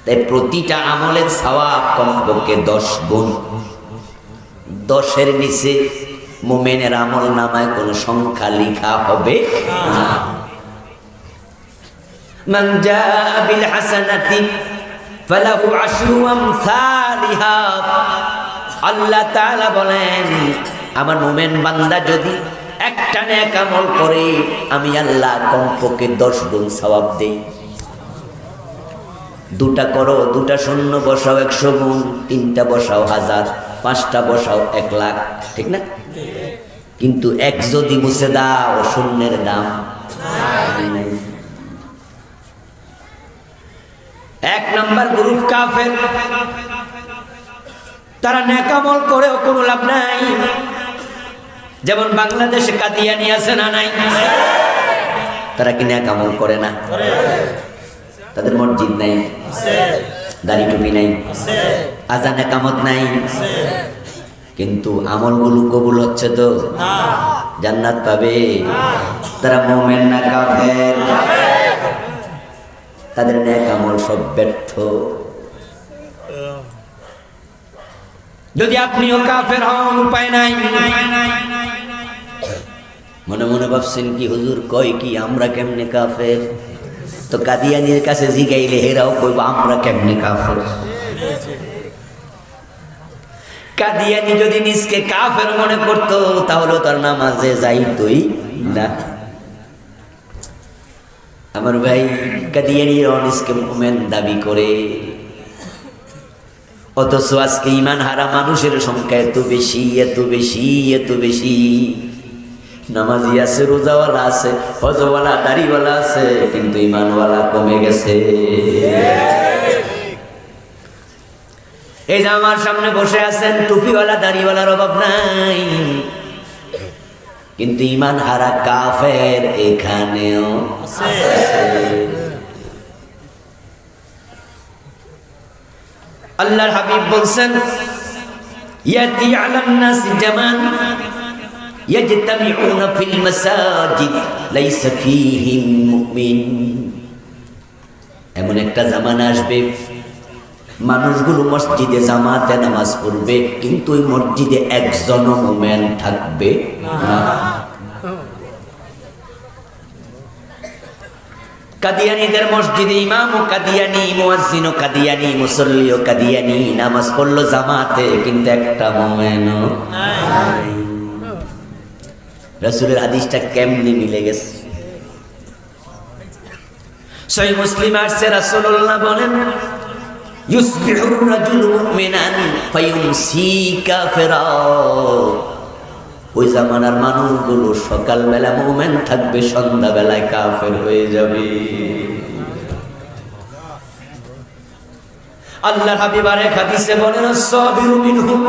তাই প্রতিটা আমলের সওয়াব কমপক্ষে 10 গুণ। 10-এর নিচে মুমিনের আমল নামায় কোনো সংখ্যা লেখা হবে না। মান জাআ বিল হাসানাতি ফালাহু আশরু আমসালিহা। আল্লাহ তাআলা বলেন, আমার মুমিন বান্দা যদি একটা নেক আমল করে, আমি আল্লাহ কমপক্ষে 10 গুণ সওয়াব দেই। 2টা করো, 2টা শূন্য বসাও 100 গুণ, 3টা বসাও 1000, 5টা বসাও 1 লাখ, ঠিক না? কিন্তু 1 যদি মুছে দাও, শূন্যের দাম নাই। 1 নাম্বার গ্রুপ কাফের, তারা নেক আমল করেও কোনো লাভ নাই। যেমন বাংলাদেশে কাদিয়ানি আছে না নাই? তারা কি নেক আমল করে না? তাদের মসজিদ নাই, দাড়ি টুপি নাই, আজান একামত নাই, কিন্তু আমলগুলো কবুল হচ্ছে তো? জান্নাত পাবে? তারা মুমিন না কাফের? তাদের নেক আমল সব ব্যর্থ। যদি আপনিও কাফের হন, উপায় নাই। মনে মনে ভাবছেন কি হুজুর কয় কি আমরা কেমনে কাফের? তো কাদিয়ানির কাছে জিগাইলে হেরাও কইব আমরা কেমনে কাফের। কাদিয়ানি যদি নিজকে কাফের মনে করতো তাহলে তার নামাজে যাইতই না। আমার ভাই কাদিয়ানিরা নিজকে মুমিন দাবি করে, অথচ আজকে ঈমান হারা মানুষের সংখ্যা এত বেশি, এত বেশি, এত বেশি। নামাজি আছে, রোজাওয়ালা আছে, হজওয়ালা, দাড়িওয়ালা আছে, কিন্তু ঈমানওয়ালা কমে গেছে। এই যে আমার সামনে বসে আছেন টুপিওয়ালা, দাড়িওয়ালার অভাব নাই, কিন্তু ঈমান হারা কাফের এখানেও আছে। আল্লাহর হাবিব বলছেন ইয়াতি আলান নাস জামান ইয়াজতামিউনা ফিল মাসাজিদ লাইসা ফীহিম মুমিন। এমন একটা জামানা আসবে মানুষগুলো মসজিদে জামাতে নামাজ পড়বে, কিন্তু ওই মসজিদে একজনও মুমিন থাকবে না। কাদিয়ানীদের মসজিদে ইমামও কাদিয়ানি, মুয়াজ্জিনও কাদিয়ানি, মুসল্লিও কাদিয়ানি, নামাজ পড়লো জামাতে, কিন্তু একটা মুমিনও নাই। রাসূলের হাদিসটা কেমনে মিলে গেছে? সহিহ মুসলিম আসছে, রাসূলুল্লাহ বলেন ইউসবিহুর রাজুলু মুমিনান ফায়ুমসি কাফিরা। ওই জামানার মানুষগুলো সকালবেলা মুমিন থাকবে, সন্ধ্যাবেলায় কাফের হয়ে যাবে। আল্লাহর হাবিব আরেক হাদিসে বলেন আস-সাবিরু মিনহুম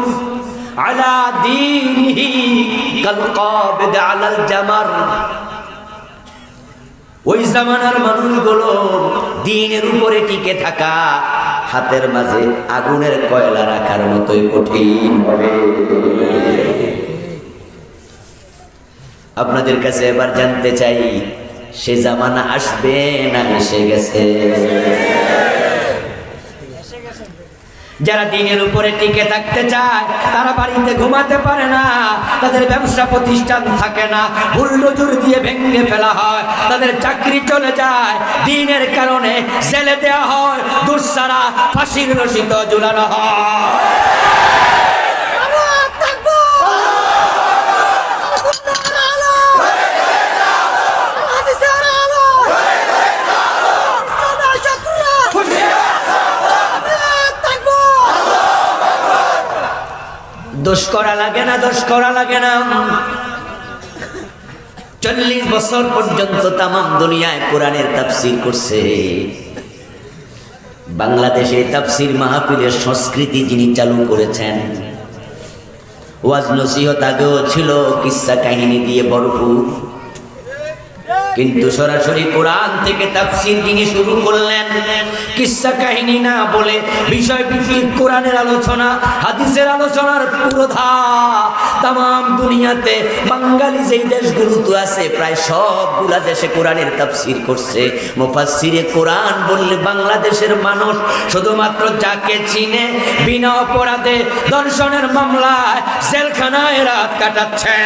আলা দীনিহি কাল কাবিদ আলাল জামার। ওই জামানার মানুষগুলো দ্বীনের উপরে টিকে থাকা হাতের মাঝে আগুনের কয়লা রাখার মতোই কঠিন হবে। আপনাদের কাছে এবার জানতে চাই, সে জামানা আসবে না এসে গেছে? যারা দিনের উপরে টিকে থাকতে চায় তারা বাড়িতে ঘুমাতে পারে না, তাদের ব্যবসা প্রতিষ্ঠান থাকে না, বুলডোজার দিয়ে ভেঙে ফেলা হয়, তাদের চাকরি চলে যায়, দিনের কারণে জেলে দেওয়া হয়, দুঃসারা ফাঁসির রশিতে ঝুলানো হয়। দোষ করা লাগে না, দোষ করা লাগে না। 40 বছর পর্যন্ত তামাম দুনিয়ায় কোরআনের তাফসীর করছে। বাংলাদেশে তাফসীর মাহফিলের সংস্কৃতি যিনি চালু করেছেন, ওয়াজ নসিহত আগেও ছিল কিসসা কাহিনী দিয়ে ভরপুর, কিন্তু সরাসরি কোরআন থেকে তাফসীর যিনি শুরু করলেন, কিসসা কাহিনী না বলে বিষয় ভিত্তিক কোরআনের আলোচনা, হাদিসের আলোচনার পুরোধা তামাম দুনিয়াতে বাঙালি যেই দেশগুলোতে আছে প্রায় সবগুলা দেশে কোরআনের তাফসীর করছে। মুফাসসিরে কোরআন বললে বাংলাদেশের মানুষ শুধুমাত্র যাকে চিনে বিনা অপরাধে দর্শনের মামলায় জেলখানায় রাত কাটাচ্ছে।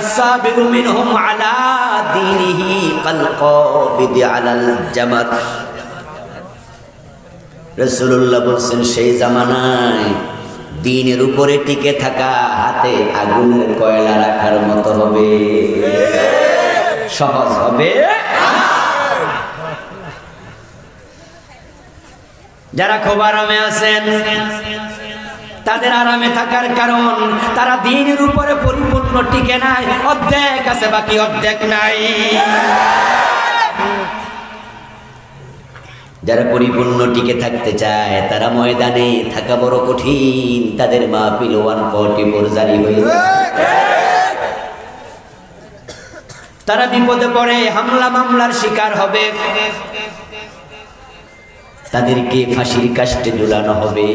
الصابر منهم على دينه كالقابض على الجمر। রাসূলুল্লাহ বলেন সেই জামানায় দ্বীনের উপরে টিকে থাকা হাতে আগুনের কয়লা রাখার মতো হবে, সহজ হবে। যারা খুব আরামে আছেন তাদের আরামে থাকার কারণ তারা দ্বীনের উপরে পরিপূর্ণ টিকে নাই, অর্ধেক আছে বাকি অর্ধেক নাই। যারা পরিপূর্ণ টিকে থাকতে চায় তারা ময়দানে থাকা বড় কঠিন, তাদের মাহফিল 144 জারি হয়ে তারা বিপদে পড়ে হামলা মামলার শিকার হবে, তাদেরকে ফাঁসির কাস্টে ঝুলানো হবে।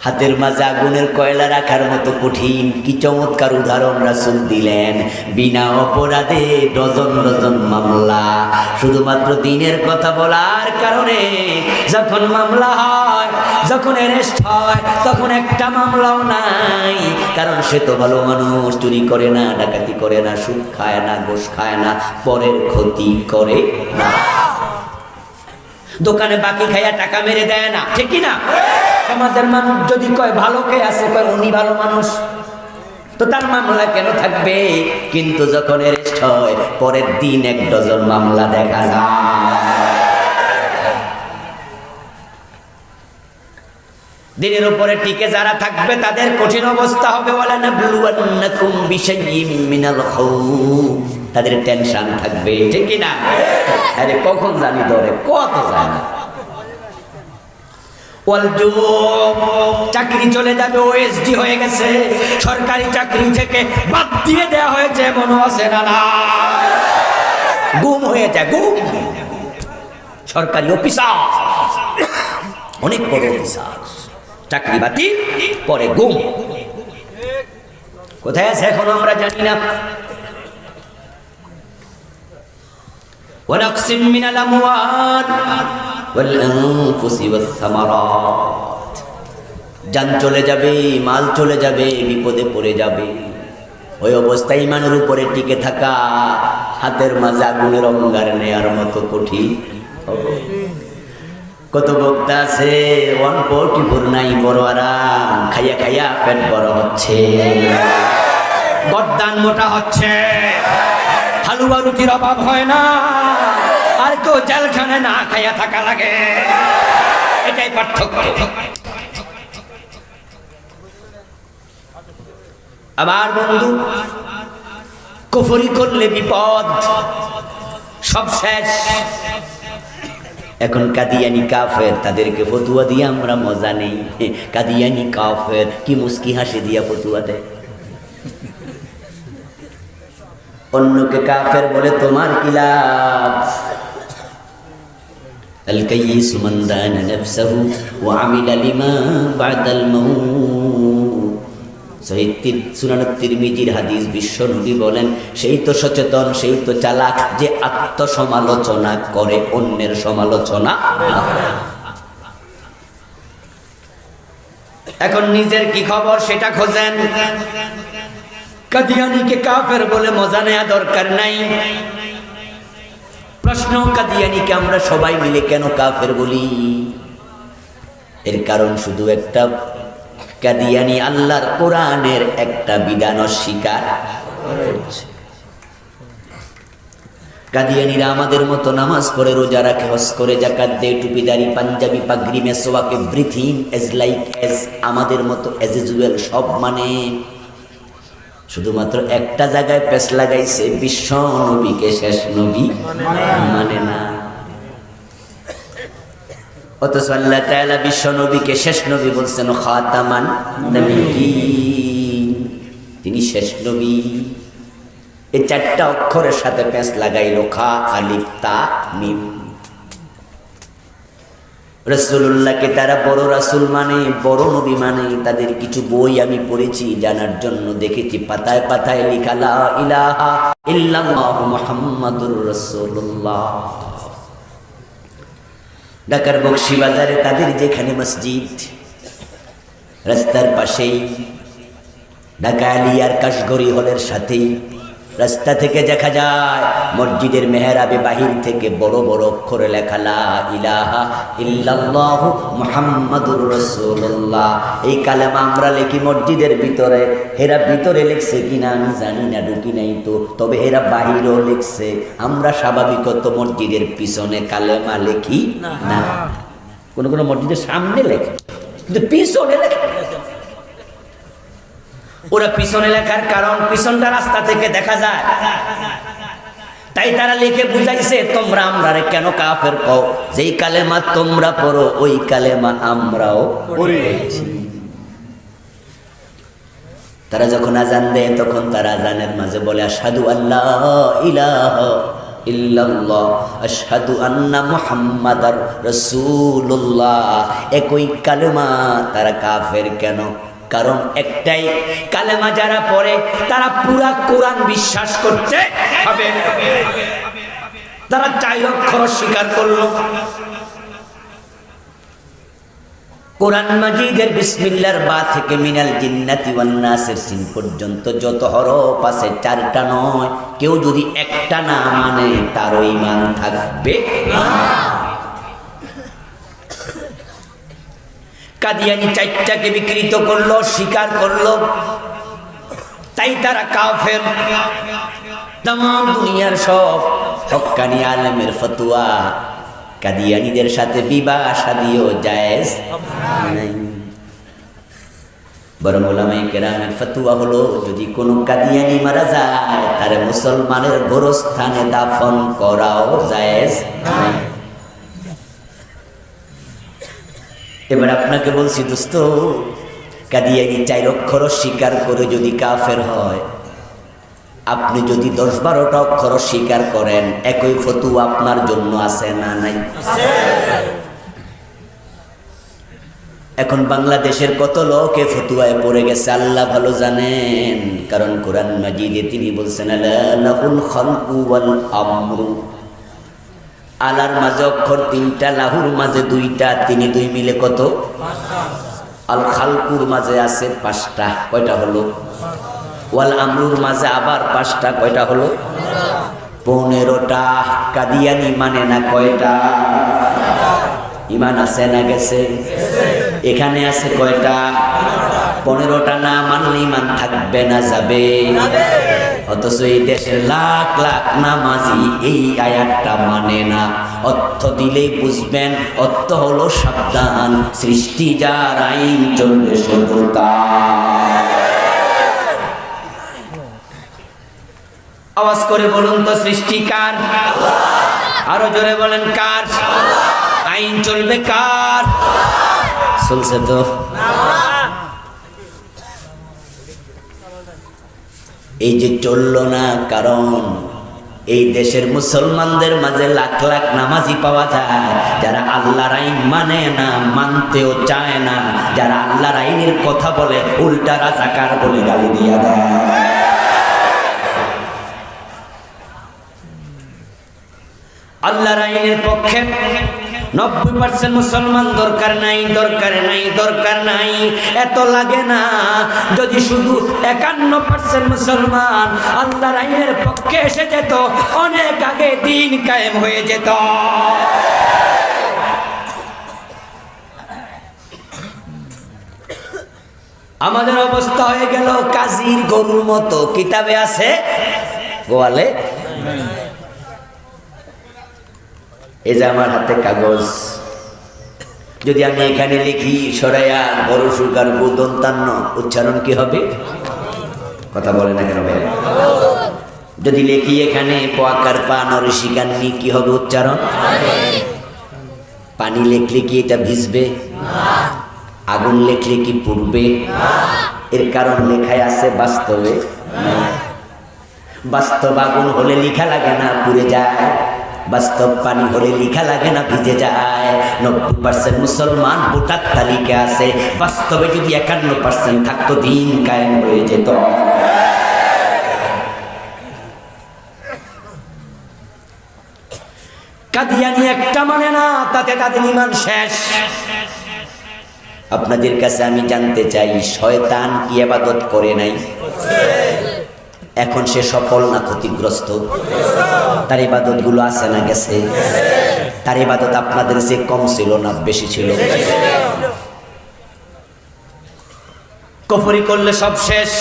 হাতের মাঝে আগুনের কয়লা রাখার মতো কঠিন। কি চমৎকার উদাহরণ রাসূল দিলেন। বিনা অপরাধে ডজন ডজন মামলা, শুধুমাত্র দিনের কথা বলার কারণে যখন মামলা হয়, যখন অ্যারেস্ট হয়, তখন একটা মামলাও নাই। কারণ সে তো ভালো মানুষ, চুরি করে না, ডাকাতি করে না, সুদ খায় না, ঘুষ খায় না, পরের ক্ষতি করে না, দোকানে বাকি খাইয়া টাকা মেরে দেয় না, ঠিক কি না? সমাজের মানুষ যদি কয় ভালো কে আছে, কয় উনি ভালো মানুষ, তো তার মামলা কেন থাকবে? কিন্তু যখন অ্যারেস্ট হয় পরের দিন এক ডজন মামলা দেখা যায়। দিনের উপরে টিকে যারা থাকবে তাদের কঠিন অবস্থা হবে। ওয়ালা নাবলুওয়ান্নাকুম বিশাইয়্যিম মিনাল খাউফ, তাদের টেনশন থাকবে, ঠিক কি না? আরে কখন জানি ধরে, কত জানি। চাকরি চলে যাবে, ওএসডি হয়ে গেছে, সরকারি চাকরি থেকে বাদ দিয়ে দেওয়া হয়েছে, মনে আছে না? না, গুম হয়ে যায়, গুম। সরকারি অফিসার, অনেক বড় অফিসার, চাকরি বাতিল, পরে গুম। কোথায় আছে এখন আমরা জানি না। ওয়ানাকসিম মিনাল আমওয়াল ওয়াল আনফুসি ওয়াস সামারাত, জান চলে যাবে, মাল চলে যাবে, বিপদে পড়ে যাবে। ওই অবস্থায় ইমানের উপরে টিকে থাকা হাতের মাঝে আগুনের অঙ্গার নেয়ার মতো কঠিন হবে। কত বক্তা আছে 144 নাই, বড় আরাম, খাইয়া খাইয়া পেট বড় হচ্ছে, গর্দান মোটা হচ্ছে, হালুয়া রুটির অভাব হয় না, আর কেউ জেলখানে না খাইয়া থাকা লাগে। এটাই পার্থক্য। আবার বন্ধু, কুফরি করলে বিপদ, সব শেষ। এখন কাদিয়ানি কাফের, তাদেরকে ফতুয়া দিয়ে আমরা মজা নেই। কাদিয়ানি কাফের কি মুস্কি হাসি দিয়া ফতুয়া দেয়। অন্যকে কাফের বলে তোমার কি লাভ? আল কাইয়িসু মান দানা নাফসাহু ওয়া আমিলা লিমা বাদাল মাউত। সহিহ সুনান তিরমিজির হাদিস, বিশ্ব নবী বলেন, সেই তো সচেতন, সেই তো চালাক যে আত্মসমালোচনা করে, অন্যের সমালোচনা না। এখন নিজের কি খবর সেটা খোঁজেন। কাদিয়ানিকে কাফের বলে মজা নেওয়া দরকার নাই। প্রশ্ন, কাদিয়ানিকে আমরা সবাই মিলে কেন কাফের বলি? এর কারণ শুধু একটা, কাদিয়ানি আল্লাহর কোরআনের একটা বিধান অস্বীকার করছে। কাদিয়ানিরা আমাদের মতো নামাজ পড়ে, রোজা রাখে, হজ করে, যাকাত দেয়, টুপিদারি, পাঞ্জাবি, পাগড়ি, মেসওয়াক, এভরিথিং এজ লাইক এজ আমাদের মতো এজ ইউজুয়াল সব মানে। শুধুমাত্র একটা জায়গায় পেশ লাগাইছে, বিশ্ব নবীকে শেষ নবী মানে না। অথচ আল্লাহ তাআলা বিশ্ব নবীকে শেষ নবী বলছেন, খাতামান নবিয়্যিন, তিনি শেষ নবী। এই চারটা অক্ষরের সাথে পেশ লাগাইল, খা, আলিফ, তা, মিম। রাসূলুল্লাহকে তারা বড় রাসূল মানে, বড় নবী মানে। তাদের কিছু বই আমি পড়েছি, জানার জন্য দেখেছি, পাতায় পাতায় লেখা লা ইলাহা ইল্লাল্লাহু মুহাম্মাদুর রাসূলুল্লাহ। ঢাকার বকশীবাজারে তাদের যেখানে মসজিদ, রাস্তার পাশেই, ঢাকা আলিয়ার কাশগড়ি হলের সাথেই, রাস্তা থেকে দেখা যায় মসজিদের মেহরাবে বাহির থেকে বড় বড় অক্ষরে লেখা লা ইলাহা ইল্লাল্লাহু মুহাম্মাদুর রাসূলুল্লাহ। এই কালেমা আমরা লিখি মসজিদের ভিতরে, এরা ভিতরে লিখছে কিনা আমি জানি না, ঢুকি নাই তো, তবে এরা বাহিরেও লিখছে। আমরা স্বাভাবিকত মসজিদের পিছনে কালেমা লিখি না, কোন কোন মসজিদের সামনে লেখে, কিন্তু পিছনে লেখে। ওরা পিছনে লেখার কারণ, পিছনটা রাস্তা থেকে দেখা যায়, তাই তারা লিখে বুঝাইছে তোমরা আমরারে কেন কাফের কও, যেই কালেমা তোমরা পড়ো ওই কালেমা আমরাও পড়েছি। তারা যখন আজান দেয় তখন তারা আজানের মাঝে বলে আশহাদু আল্লা ইলাহা ইল্লাল্লাহ আশহাদু আন্না মুহাম্মাদার রাসূলুল্লাহ। একই কালেমা। তারা কাফের কেন? কারণ একটাই, কালেমা যারা পড়ে তারা পুরা কোরআন বিশ্বাস করতে হবে। তারা 4 অক্ষর স্বীকার করলো। কোরআন মাজিদের বিসমিল্লাহর বা থেকে মিনাল জিন্নাতি ওয়ান নাসের সিন পর্যন্ত যত হরফ আছে 4টা নয়। কেউ যদি একটা না মানে তারও ঈমান থাকবে না। কাদিয়ানি 4টাকে বিকৃত করলো, স্বীকার করলো, তাই তারা কাফের। तमाम দুনিয়ার সব হক্কানি আলেমের ফতোয়া কাদিয়ানীদের সাথে বিবাহ শাদীও জায়েজ নাই। বরং উলামায়ে কেরামের ফতোয়া হলো যদি কোনো কাদিয়ানী মারা যায় তারে মুসলমানের গোরস্থানে দাফন করাও জায়েজ নাই। এবার আপনাকে বলছি দোস্ত, কাদিয়ানী 4 অক্ষর স্বীকার করে যদি কাফের হয়, আপনি যদি 10-12টা অক্ষর স্বীকার করেন, একই ফতোয়া আপনার জন্য আছে না নাই? এখন বাংলাদেশের কত লোক এ ফতোয়ায় পড়ে গেছে আল্লাহ ভালো জানেন। কারণ কোরআন মাজিদে তিনি বলছেন লাহুল খালকু ওয়াল আমরু। আলার মাঝে অক্ষর 3টা, লাহুর মাঝে 2টা, 3 2 মিলে কত? 5টা। আল খালকুর মাঝে আছে 5টা, কয়টা হলো? ওয়াল আমরুর মাঝে আবার 5টা, কয়টা হলো? 15টা। কাদিয়ানি মানে না কয়টা? ঈমান আছে না গেছে? এখানে আছে কয়টা? 15টা। না মানলে ঈমান থাকবে না যাবে? অথচ এই দেশের লাখ লাখ নামাজি এই আয়াতটা মানে না। অর্থ দিলেই বুঝবেন, অর্থ হলো সাবধান, সৃষ্টি যার আইন চলবে শুধু তার। আওয়াজ করে বলুন তো সৃষ্টি কার? আরো জোরে বলেন কার? আইন চলবে কার? চলছে তো। এই যে চলল না, কারণ এই দেশের মুসলমানদের মাঝে লাখ লাখ নামাজি পাওয়া যায় যারা আল্লাহর আইন মানে না, মানতেও চায় না, যারা আল্লাহর আইনের কথা বলে উল্টা রাজাকার বলে গালি দিয়া দেয়। আল্লাহর আইনের পক্ষে 90% মুসলমান দরকার নাই, দরকার নাই, দরকার নাই, এত লাগে না। যদি শুধু 51% মুসলমান আল্লাহর আইনের পক্ষে এসে যেত, অনেক আগে দিন কায়েম হয়ে যেত। আমাদের অবস্থা হয়ে গেল কাজীর গরুর মতো। কিতাবে আছে, গোয়ালে। এই যে আমার হাতে কাগজ, যদি আমি এখানে লিখি সরাইয়া বড় সুগার দন্তান্ন, উচ্চারণ কি হবে? কথা বলে না কেন ভাই? যদি লিখি এখানে পোয়াকার পা নরসিকান্নি, কি হবে উচ্চারণ? পানি লিখলে কি এটা ভিজবে? আগুন লিখলে কি পুড়বে? এর কারণ লেখায় আছে, বাস্তবে বাস্তব আগুন হলে লেখা লাগে না, পুড়ে যায়। বাস্তব পানি হলে লেখা লাগে না, ভিজে যায়। 90% মুসলমান ভোটার তালিকা আছে, বাস্তবে যদি 51% থাকতো দিন কায়েম হয়ে যেত। কাদিয়ানি একটা মানে না, তাতে তাদের ঈমান শেষ। আপনাদের কাছে আমি জানতে চাই, শয়তান কি ইবাদত করে নাই? এখন সে সফল না ক্ষতিগ্রস্ত? তার ইবাদত গুলো আছে না গেছে? তার ইবাদত আপনাদের যে কম ছিল না বেশি ছিল? কুফরি করলে সব শেষ।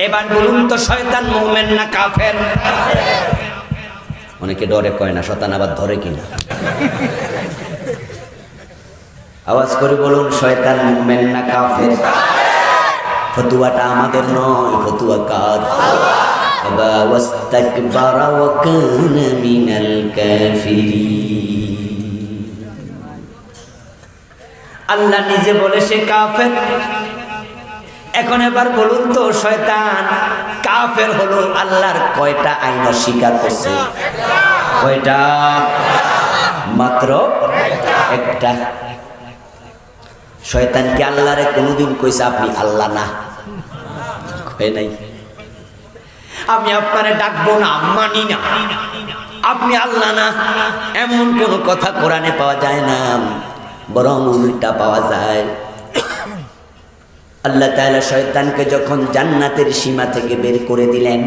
এবার বলুন তো শয়তান মুমিন না কাফের? অনেকে ডরে কয় না, শয়তান আবার ধরে কিনা? আওয়াজ করে বলুন, শয়তান মুমিন না কাফের? ফতুয়াটা আমাদের নয়, ফতুয়া কার? আবা ওয়াস্তাকবারা ওয়া কানা মিনাল কাফিরিন। আল্লাহ নিজে বলে সে কাফের। এখন এবার বলুন তো শয়তান কাফের হলো আল্লাহর কয়টা আইন অস্বীকার করছে? কয়টা? মাত্র একটা। শয়তান কি আল্লাহরে কোনোদিন কইছে আপনি আল্লাহ না? কয় নাই। আমি আপনারে ডাকবো না, মানি না, আপনি আল্লাহ না, এমন কোন কথা কোরআনে পাওয়া যায় না, বরং উল্টা পাওয়া যায়। আল্লাহ তাআলা শয়তানকে যখন জান্নাতের সীমা থেকে বের করে দিলেন,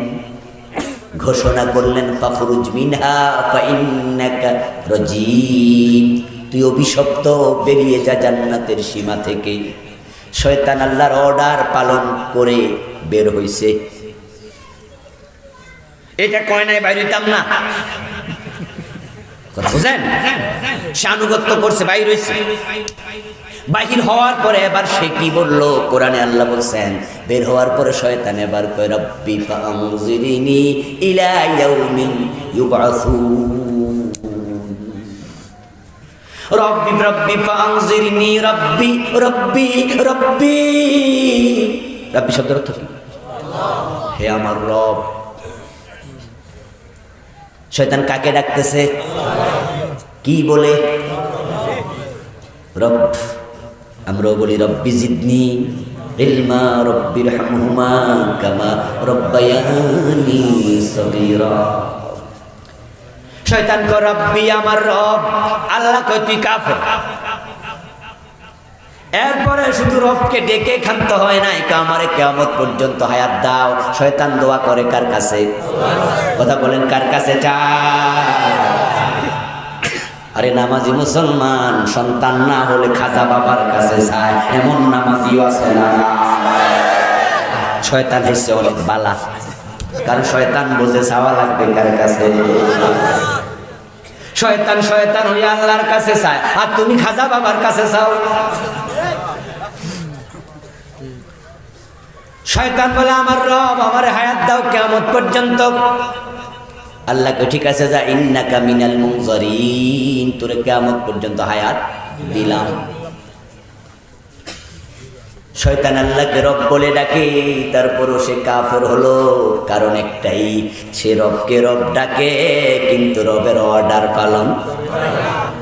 ঘোষণা করলেন ফাখরুজ মিনহা ফাইন্নাকা রাজিম, তুই অভিশপ্ত, বেরিয়ে যা জান্নাতের সীমা থেকে। শয়তান আল্লাহর অর্ডার পালন করে বের হইছে। এটা কয় নাই বাইরে হইতাম না, বুঝেন? সে আনুগত্য করছে, বাইর হইছে। বাহির হওয়ার পরে এবার সে কি বললো? কোরআনে আল্লাহ বলছেন বের হওয়ার পরে শয়তান এবার কয় রব্বি ফাআনজিরনি ইলা ইয়াউমিন ইউবআসুন, রব্বি রব্বি ফাআনজিরনি, রব্বি রব্বি রব্বি। রব্বি শব্দের অর্থ কি? হে আমার রব। শয়তান কাকে ডাকতেছে? কি বলে? রব। আমরাও বলি রব্বি জিদনি ইলমা, রব্বিরহামহুমা কামা রব্বায়ানি সগীরা। শয়তান কয় রব্বি আমার রব, আল্লাহ কয় তুই কাফের। এরপরে শুধু রবকে ডেকে ক্ষান্ত হয় নাই, আমারে কিয়ামত পর্যন্ত হায়াত দাও। শয়তান দোয়া করে কার কাছে? কথা বলেন, কার কাছে চায়? আরে নামাজি মুসলমান সন্তান না হলে খাজা বাবার কাছে চায়, এমন নামাজিও আছে না? শয়তান হচ্ছে অনেক বালা, কারণ শয়তান বোঝে চাওয়া লাগবে কার কাছে। শয়তান শয়তান হইয়া আল্লাহর কাছে চায়, আর তুমি খাজা বাবার কাছে চাও। শয়তান বলে আমার রব আমারে হায়াত দাও কিয়ামত পর্যন্ত। আল্লাহকে ঠিক আছে যা, ইন্নাকা মিনাল মুনজারিন, তোরে কিয়ামত পর্যন্ত হায়াত দিলাম। শয়তান আল্লাহকে রব বলে ডাকে, তারপরও সে কাফের হলো। কারণ একটাই, সে রবকে রব ডাকে কিন্তু রবের অর্ডার পালন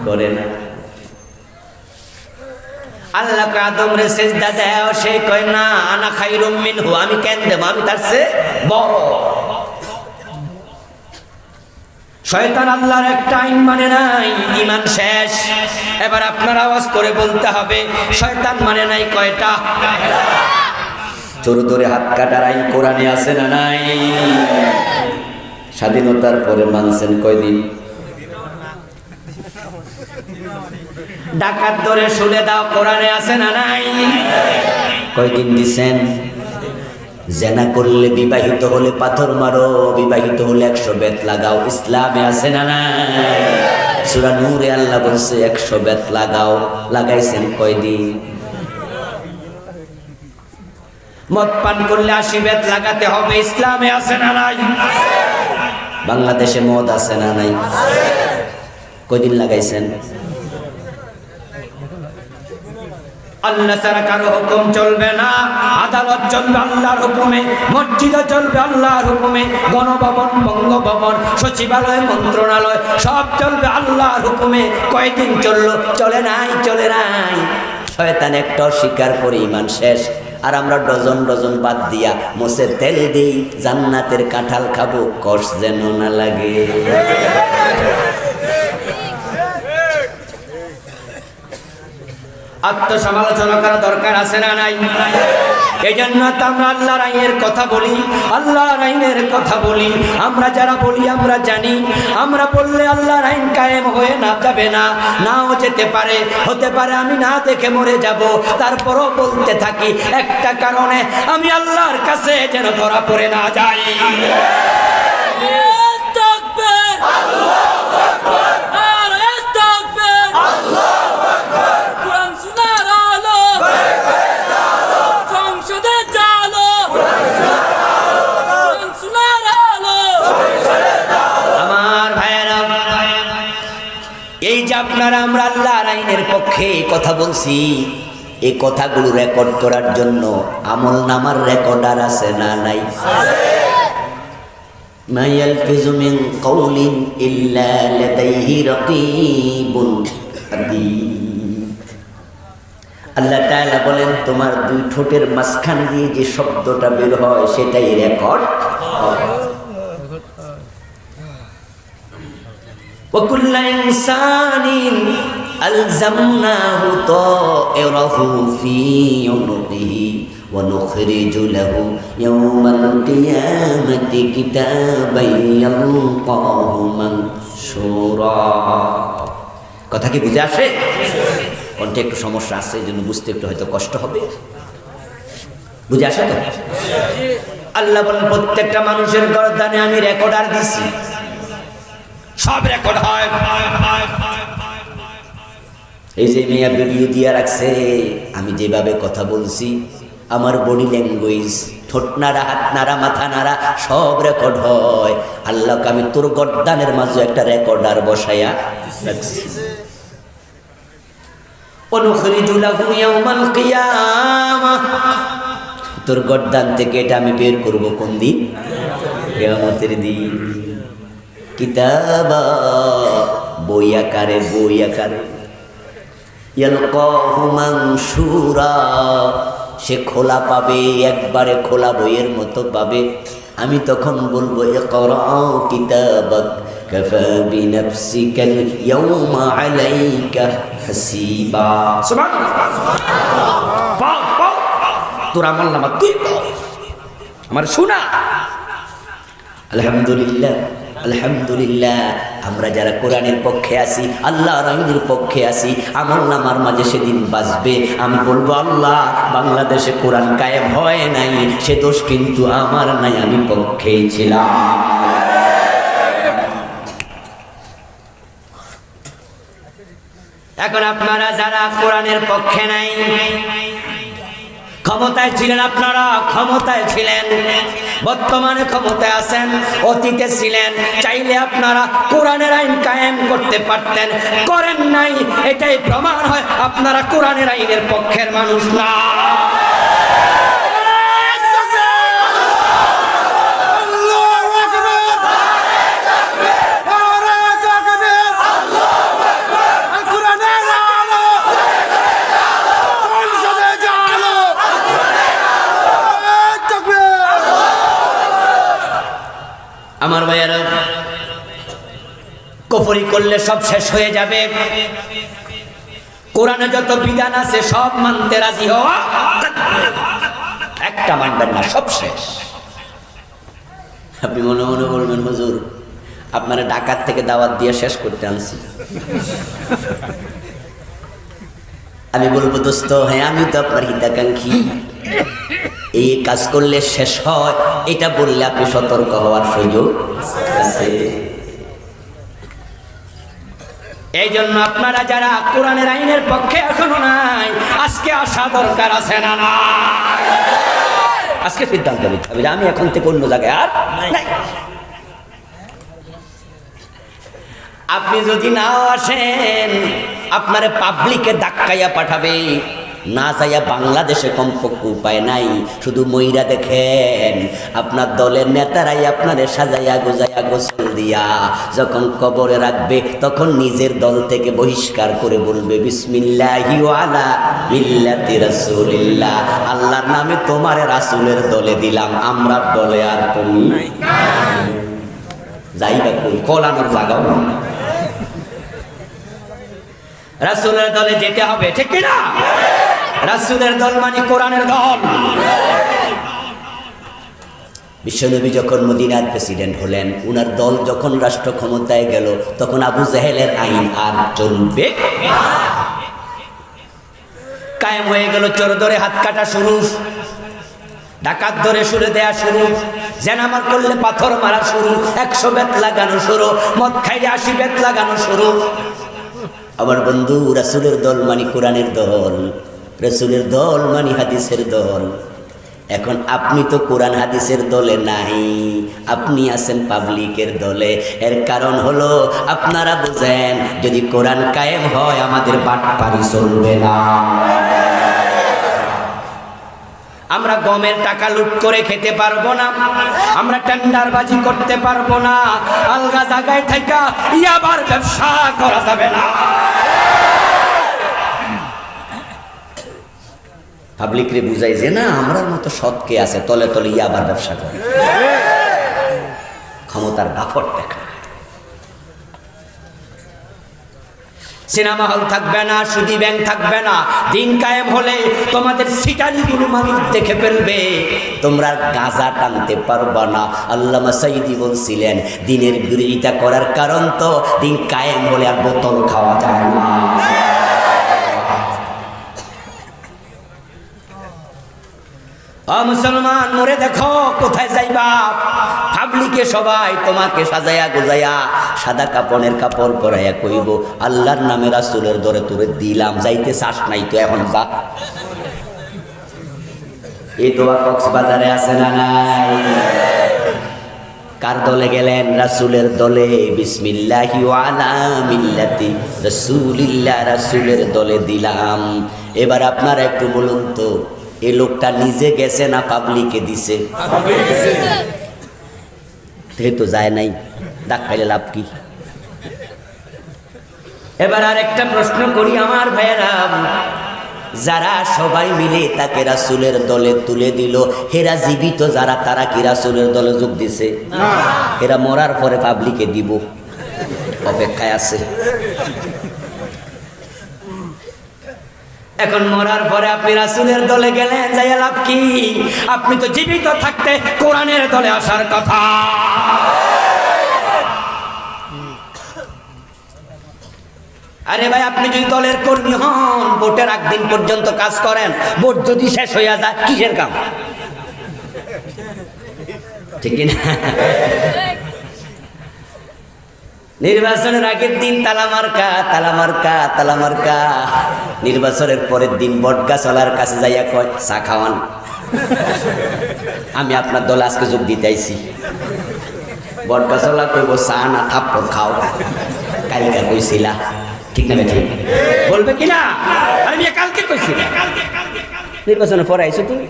করে না। আল্লাহকে আদম রে সিজদা দাও, সে কয় না আনা খায়রুম মিনহু, আমি কেন দেব, আমি তার চেয়ে বড়। শয়তান আল্লাহর একটা আইন মানে নাই, ঈমান শেষ। এবার আপনার আওয়াজ করে বলতে হবে শয়তান মানে নাই কয়টা? চোর ধরে হাত কাটার আইন কোরআনে আছে না নাই? স্বাধীনতার পরে মানছেন কয়দিন? ডাকাত ধরে শুলে দাও কোরআনে আছে না নাই? কয়দিন দিছেন? জেনা করলে, বিবাহিত হলে পাথর মারো, বিবাহিত হলে 100 বেত লাগাও, ইসলামে আছে না নাই? সূরা নূরে আল্লাহ বলছে 100 বেত লাগাও, লাগাইছেন কয়দিন? মদ পান করলে 80 বেত লাগাতে হবে, ইসলামে আছে না নাই? বাংলাদেশে মদ আছে না নাই? কয়দিন লাগাইছেন? আল্লাহ ছাড়া কারো হুকুম চলবে না, আদালত চলবে আল্লাহর হুকুমে, মসজিদ চলবে আল্লাহর হুকুমে, গণভবন, বঙ্গভবন, সচিবালয়, মন্ত্রণালয় সব চলবে আল্লাহর হুকুমে। কয়দিন চললো? চলে নাই, চলে নাই। শয়তান একটা স্বীকার করে ঈমান শেষ। আর আমরা ডজন ডজন বাদ দিয়া মোষের তেল দিই, জান্নাতের কাঁঠাল খাবো, কষ্ট যেন না লাগে। আত্মসমালোচনা করা দরকার আছে না নাই? এই জন্য তো আমরা আল্লাহর আইনের কথা বলি, আল্লাহর আইনের কথা বলি। আমরা যারা বলি আমরা জানি, আমরা বললে আল্লাহর আইন কায়েম হয়ে না যাবে না, নাও যেতে পারে, হতে পারে আমি না দেখে মরে যাব। তারপরও বলতে থাকি একটা কারণে, আমি আল্লাহর কাছে যেন ধরা পড়ে না যাই। এই যে আপনারা আমরা আল্লাহর আইনের পক্ষে কথা বলছি, এই কথাগুলো রেকর্ড করার জন্য আমল নামার রেকর্ডার আছে না নাই? মা ইয়ালফিজু মিন কাউলিন ইল্লা লাদাইহি রাকীবুন আতীদ। আল্লাহ তাআলা বলেন তোমার দুই ঠোঁটের মাঝখান দিয়ে যে শব্দটা বের হয় সেটাই রেকর্ড হয়। وكل إنسان ألزمناه طائره في عنقه ونخرج له يوم القيامة كتابا يلقاه منشورا। কথা কি বুঝে আসে? কোনটা একটু সমস্যা আছে, এই জন্য বুঝতে একটু হয়তো কষ্ট হবে। বুঝে আসে তো? আল্লাহ বলেন প্রত্যেকটা মানুষের গর্দানে আমি রেকর্ডার দিছি, সব রেকর্ড হয়। এই যে মেয়া ভিডিও দিয়ে রাখছে, আমি যেভাবে কথা বলছি, আমার বডি ল্যাঙ্গুয়েজ, ঠোঁট নাড়া, হাত নাড়া, মাথা নাড়া, সব রেকর্ড হয়। আল্লাহকে আমি তোর গর্দানের মাঝে একটা রেকর্ডার বসাইয়া রাখছি। অনুখরিজু লাহু ইয়াউমাল কিয়ামাহ, তোর গর্দান থেকে এটা আমি বের করব কোন দিন? কিয়ামতের দিন। কিতাবা, বই আকারে, বই আকারে। ইয়ালকাহু মানশুরা, সে খোলা পাবে, একবারে খোলা বইয়ের মতো পাবে। আমি তখন বলবো ইকরা কিতাবাক কাফা বিনাফসিকাল ইয়াউমা আলাইকা হাসিবা। সুবহানাল্লাহ। তোর আমল নামা তুই আমার শোনা। আলহামদুলিল্লাহ, আলহামদুলিল্লাহ। আমরা যারা কোরআনের পক্ষে আছি, আল্লাহর আইনের পক্ষে আছি, আমল নামার মাঝে সেদিন বাঁচবে। আমি বলবো আল্লাহ, বাংলাদেশে কোরআন কায়েম হয় নাই, সে দোষ কিন্তু আমার নাই, আমি পক্ষেই ছিলাম। এখন আপনারা যারা কোরআনের পক্ষে নাই, ক্ষমতায় ছিলেন, আপনারা ক্ষমতায় ছিলেন, বর্তমানে ক্ষমতায় আছেন, অতীতে ছিলেন, চাইলে আপনারা কোরআনের আইন কায়েম করতে পারতেন, করেন নাই। এটাই প্রমাণ হয় আপনারা কোরআনের আইনের পক্ষের মানুষ না। আমার ভাইয়েরা, কুফরি করলে সব শেষ হয়ে যাবে। কোরআনে যত বিধান আছে সব মানতে রাজি হওয়া, একটা মানবেন না, সব শেষ। আপনি মনে মনে বলবেন হুজুর আপনারা ডাকাত থেকে দাওয়াত দিয়ে শেষ করতে আনছি। আমি বলবো দোস্ত, হ্যাঁ আমি তো আপনার হিতাকাঙ্ক্ষী, এই কাজ করলে শেষ হয়, এটা বললে আপনি সতর্ক হওয়ার সুযোগ আছে। এই জন্য আপনারা যারা কোরআনের আইনের পক্ষে এখনো নাই, আজকে আসা দরকার আছে না? না, আজকে সিদ্ধান্ত নিতে হবে যে আমি এখন থেকে অন্য জায়গায় আর নাই। আপনি যদি নাও আসেন, আপনারে পাবলিকে ধাক্কাইয়া পাঠাবে, না যাইয়া বাংলাদেশে কমপক্ষে উপায় নাই। শুধু মইরা দেখেন, আপনার দলের নেতারাই আপনারে সাজাইয়া গুজাইয়া গোসল দিয়া যখন কবরে রাখবে, তখন নিজের দল থেকে বহিষ্কার করে বলবে বিসমিল্লাহি ওয়া আলা মিল্লাতি রাসূলিল্লাহ, আল্লাহর নামে তোমার রাসূলের দলে দিলাম, আমরা দলে আর তুমি যাইবা কই? কলানোর জায়গাও না। রাসূলের দলে যেতে হবে, ঠিক কি না? রাসূলের দল মানে কোরআনের দল। বিশ্বনবী যখন মদিনার প্রেসিডেন্ট হলেন, উনার দল যখন রাষ্ট্র ক্ষমতায় গেল, তখন আবু জাহেলের আইন আর চলবে না। কায়েম হয়ে গেল চোর ধরে হাত কাটা শুরু, ডাকাত ধরে সুরে দেয়া শুরু, জেনামার করলে পাথর মারা শুরু, 100 বেত লাগানো শুরু, মদ খাইলে 80 বেত লাগানো শুরু। আমার বন্ধু, রাসূলের দল মানে কোরআনের দল, রাসূলের দল মানে হাদিসের দল। এখন আপনি তো কোরআন হাদিসের দলে নাই, আপনি আছেন পাবলিকের দলে। এর কারণ হলো আপনারা বুঝেন, যদি কোরআন কায়েম হয় আমাদের বাটপারি চলবে না। আমরা গমের টাকা লুট করে খেতে পারবো না, আমরা টেন্ডারবাজি করতে পারবো না, আলগা জায়গায় থেকে ইয়াবার ব্যবসা করা যাবে না। পাবলিকরে বুঝাই যে না, আমরা মতো সৎ কে আছে, তলে তলে ইয়াবার ব্যবসা করে, ক্ষমতার দাপট দেখা। সিনেমা হল থাকবে না, সুদী ব্যাংক থাকবে না। দিন কায়েম হলে তোমাদের সিটারিগুলো মানুষ দেখে ফেলবে, তোমরা গাঁজা টানতে পারবা না। আল্লামা সাইদি বলছিলেন, দিনের বিরোধিতা করার কারণ তো দিন কায়েম হলে আর বোতল খাওয়া যায় না। মুসলমান, মরে দেখো কোথায় যাইবা। পাবলিকে সবাই তোমাকে সাজাইয়া গোজাইয়া সাদা কাপড়ের কাপড় পরাইয়া কইব, আল্লাহর নামে রাসূলের দরে তোরে দিলাম, যাইতে চাস নাই তো এখন যা। এই দোয়া কক্সবাজারে আছে না নাই? কার দলে গেলেন? রাসূলের দলে। বিসমিল্লাহি ওয়া আলা মিল্লাতি রাসূলিল্লাহ, রাসূলের দলে দিলাম। এবার আপনারা একটু বলুন তো, এই লোকটা নিজে গেছে না পাবলিকে দিছে? তো যায় নাই, ডাক্তারে লাভ কি? এবার আর একটা প্রশ্ন করি আমার ভাইয়েরা, যারা সবাই মিলে তাকে রাসূলের দলে তুলে দিল, হেরা জীবিত যারা, তারা কি রাসূলের দলে যোগ দিছে? এরা মরার পরে পাবলিকে দিব, অপেক্ষায় আছে। এখন মরার পরে আপনি রাসূলের দলে গেলেন, যাইয়া লাভ কি? আপনি তো জীবিত থাকতে কোরআনের দলে আসার কথা। আরে ভাই, আপনি যদি দলের কর্মী হন, ভোটের একদিন পর্যন্ত কাজ করেন, ভোট যদি শেষ হইয়া যায়, কিসের কাম? ঠিক না? নির্বাচনের আগের দিন তালামার্কা তালামার্কা তালামার্কা, নির্বাচনের পরের দিন বটগাছওয়ালার কাছে যাইয়া কয়, চা খাওয়ান, আমি আপনার দলে আজকে যোগ দিতে আইছি। বটগাছওয়ালা কইব, চা না থাপ্পড় খাও, কালকে কইছিলা। ঠিক না? ঠিক বলবে কিনা? আমি কালকে কইছিলাম, নির্বাচনের পরে আইছো তুমি।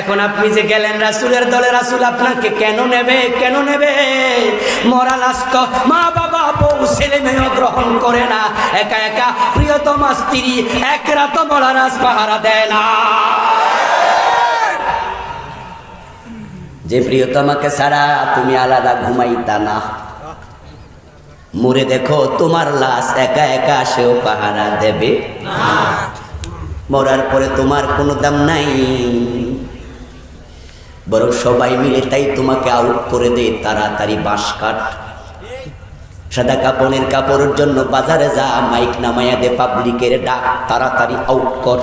এখন আপনি যে গেলেন রাসূলের দলে, রাসূল আপনাকে কেন নেবে? কেন নেবে? মরা লাশ তো মা বাবা বউ ছেলে মেয়ে গ্রহণ করে না, একা একা প্রিয়তমা স্ত্রী এক রাত মরা লাশ পাহারা দেয় না। যে প্রিয়তমাকে ছাড়া তুমি আলাদা ঘুমাইতা না, মরে দেখো তোমার লাশ একা একা সেও পাহারা দেবে না। মরার পরে তোমার কোনো দাম নাই, বরং সবাই মিলে তাই তোমাকে আউট করে দেয়, তাড়াতাড়ি বাঁশ কাট। সাদা কাপড়ের কাপড়ের জন্য বাজারে যা, মাইক নামাইয়া দে, পাবলিকের ডাক, তাড়াতাড়ি আউট কর।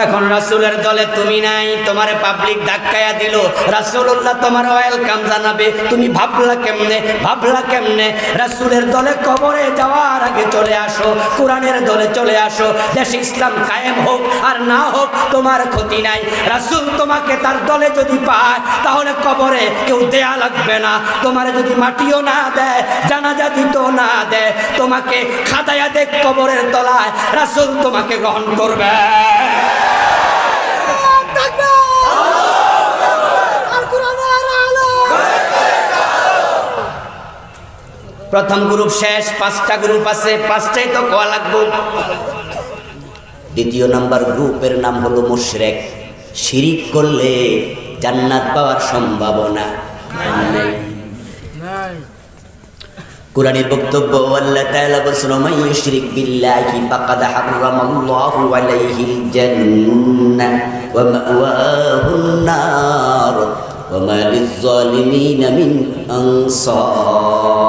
এখন রাসূলের দলে তুমি নাই, তোমারে পাবলিক ধাক্কায়া দিল, রাসূলুল্লাহ তোমার ওয়েলকাম জানাবে, তুমি ভাবলা কেমনে? ভাবলা কেমনে? রাসূলের দলে কবরে যাওয়ার আগে চলে আসো, কোরআনের দলে চলে আসো। দেশে ইসলাম কায়েম হোক আর না হোক তোমার ক্ষতি নাই। রাসূল তোমাকে তার দলে যদি পায়, তাহলে কবরে কেউ দেয়া লাগবে না। তোমার যদি মাটিও না দেয়, জানাজা দিত না দেয়, তোমাকে খাদায়া দেখ কবরের তলায়, রাসূল তোমাকে গ্রহণ করবে। প্রথম গ্রুপ শেষ, 5টা গ্রুপ আছে, 5টাই তো কোয়া লাগবে। দ্বিতীয় নাম্বার গ্রুপের নাম হলো মুশরিক। শিরিক করলে জান্নাত পাওয়ার সম্ভাবনা নাই। কোরআনের বক্তব্য, আল্লাহ তাআলা বলেছেন, মান ইউশরিক বিল্লাহি ফাকাদ হারামাল্লাহু আলাইহিল জান্নাহ ওয়া মাওয়াহুন নার ওয়া মা লিয-যালিমিনা মিন আনসার।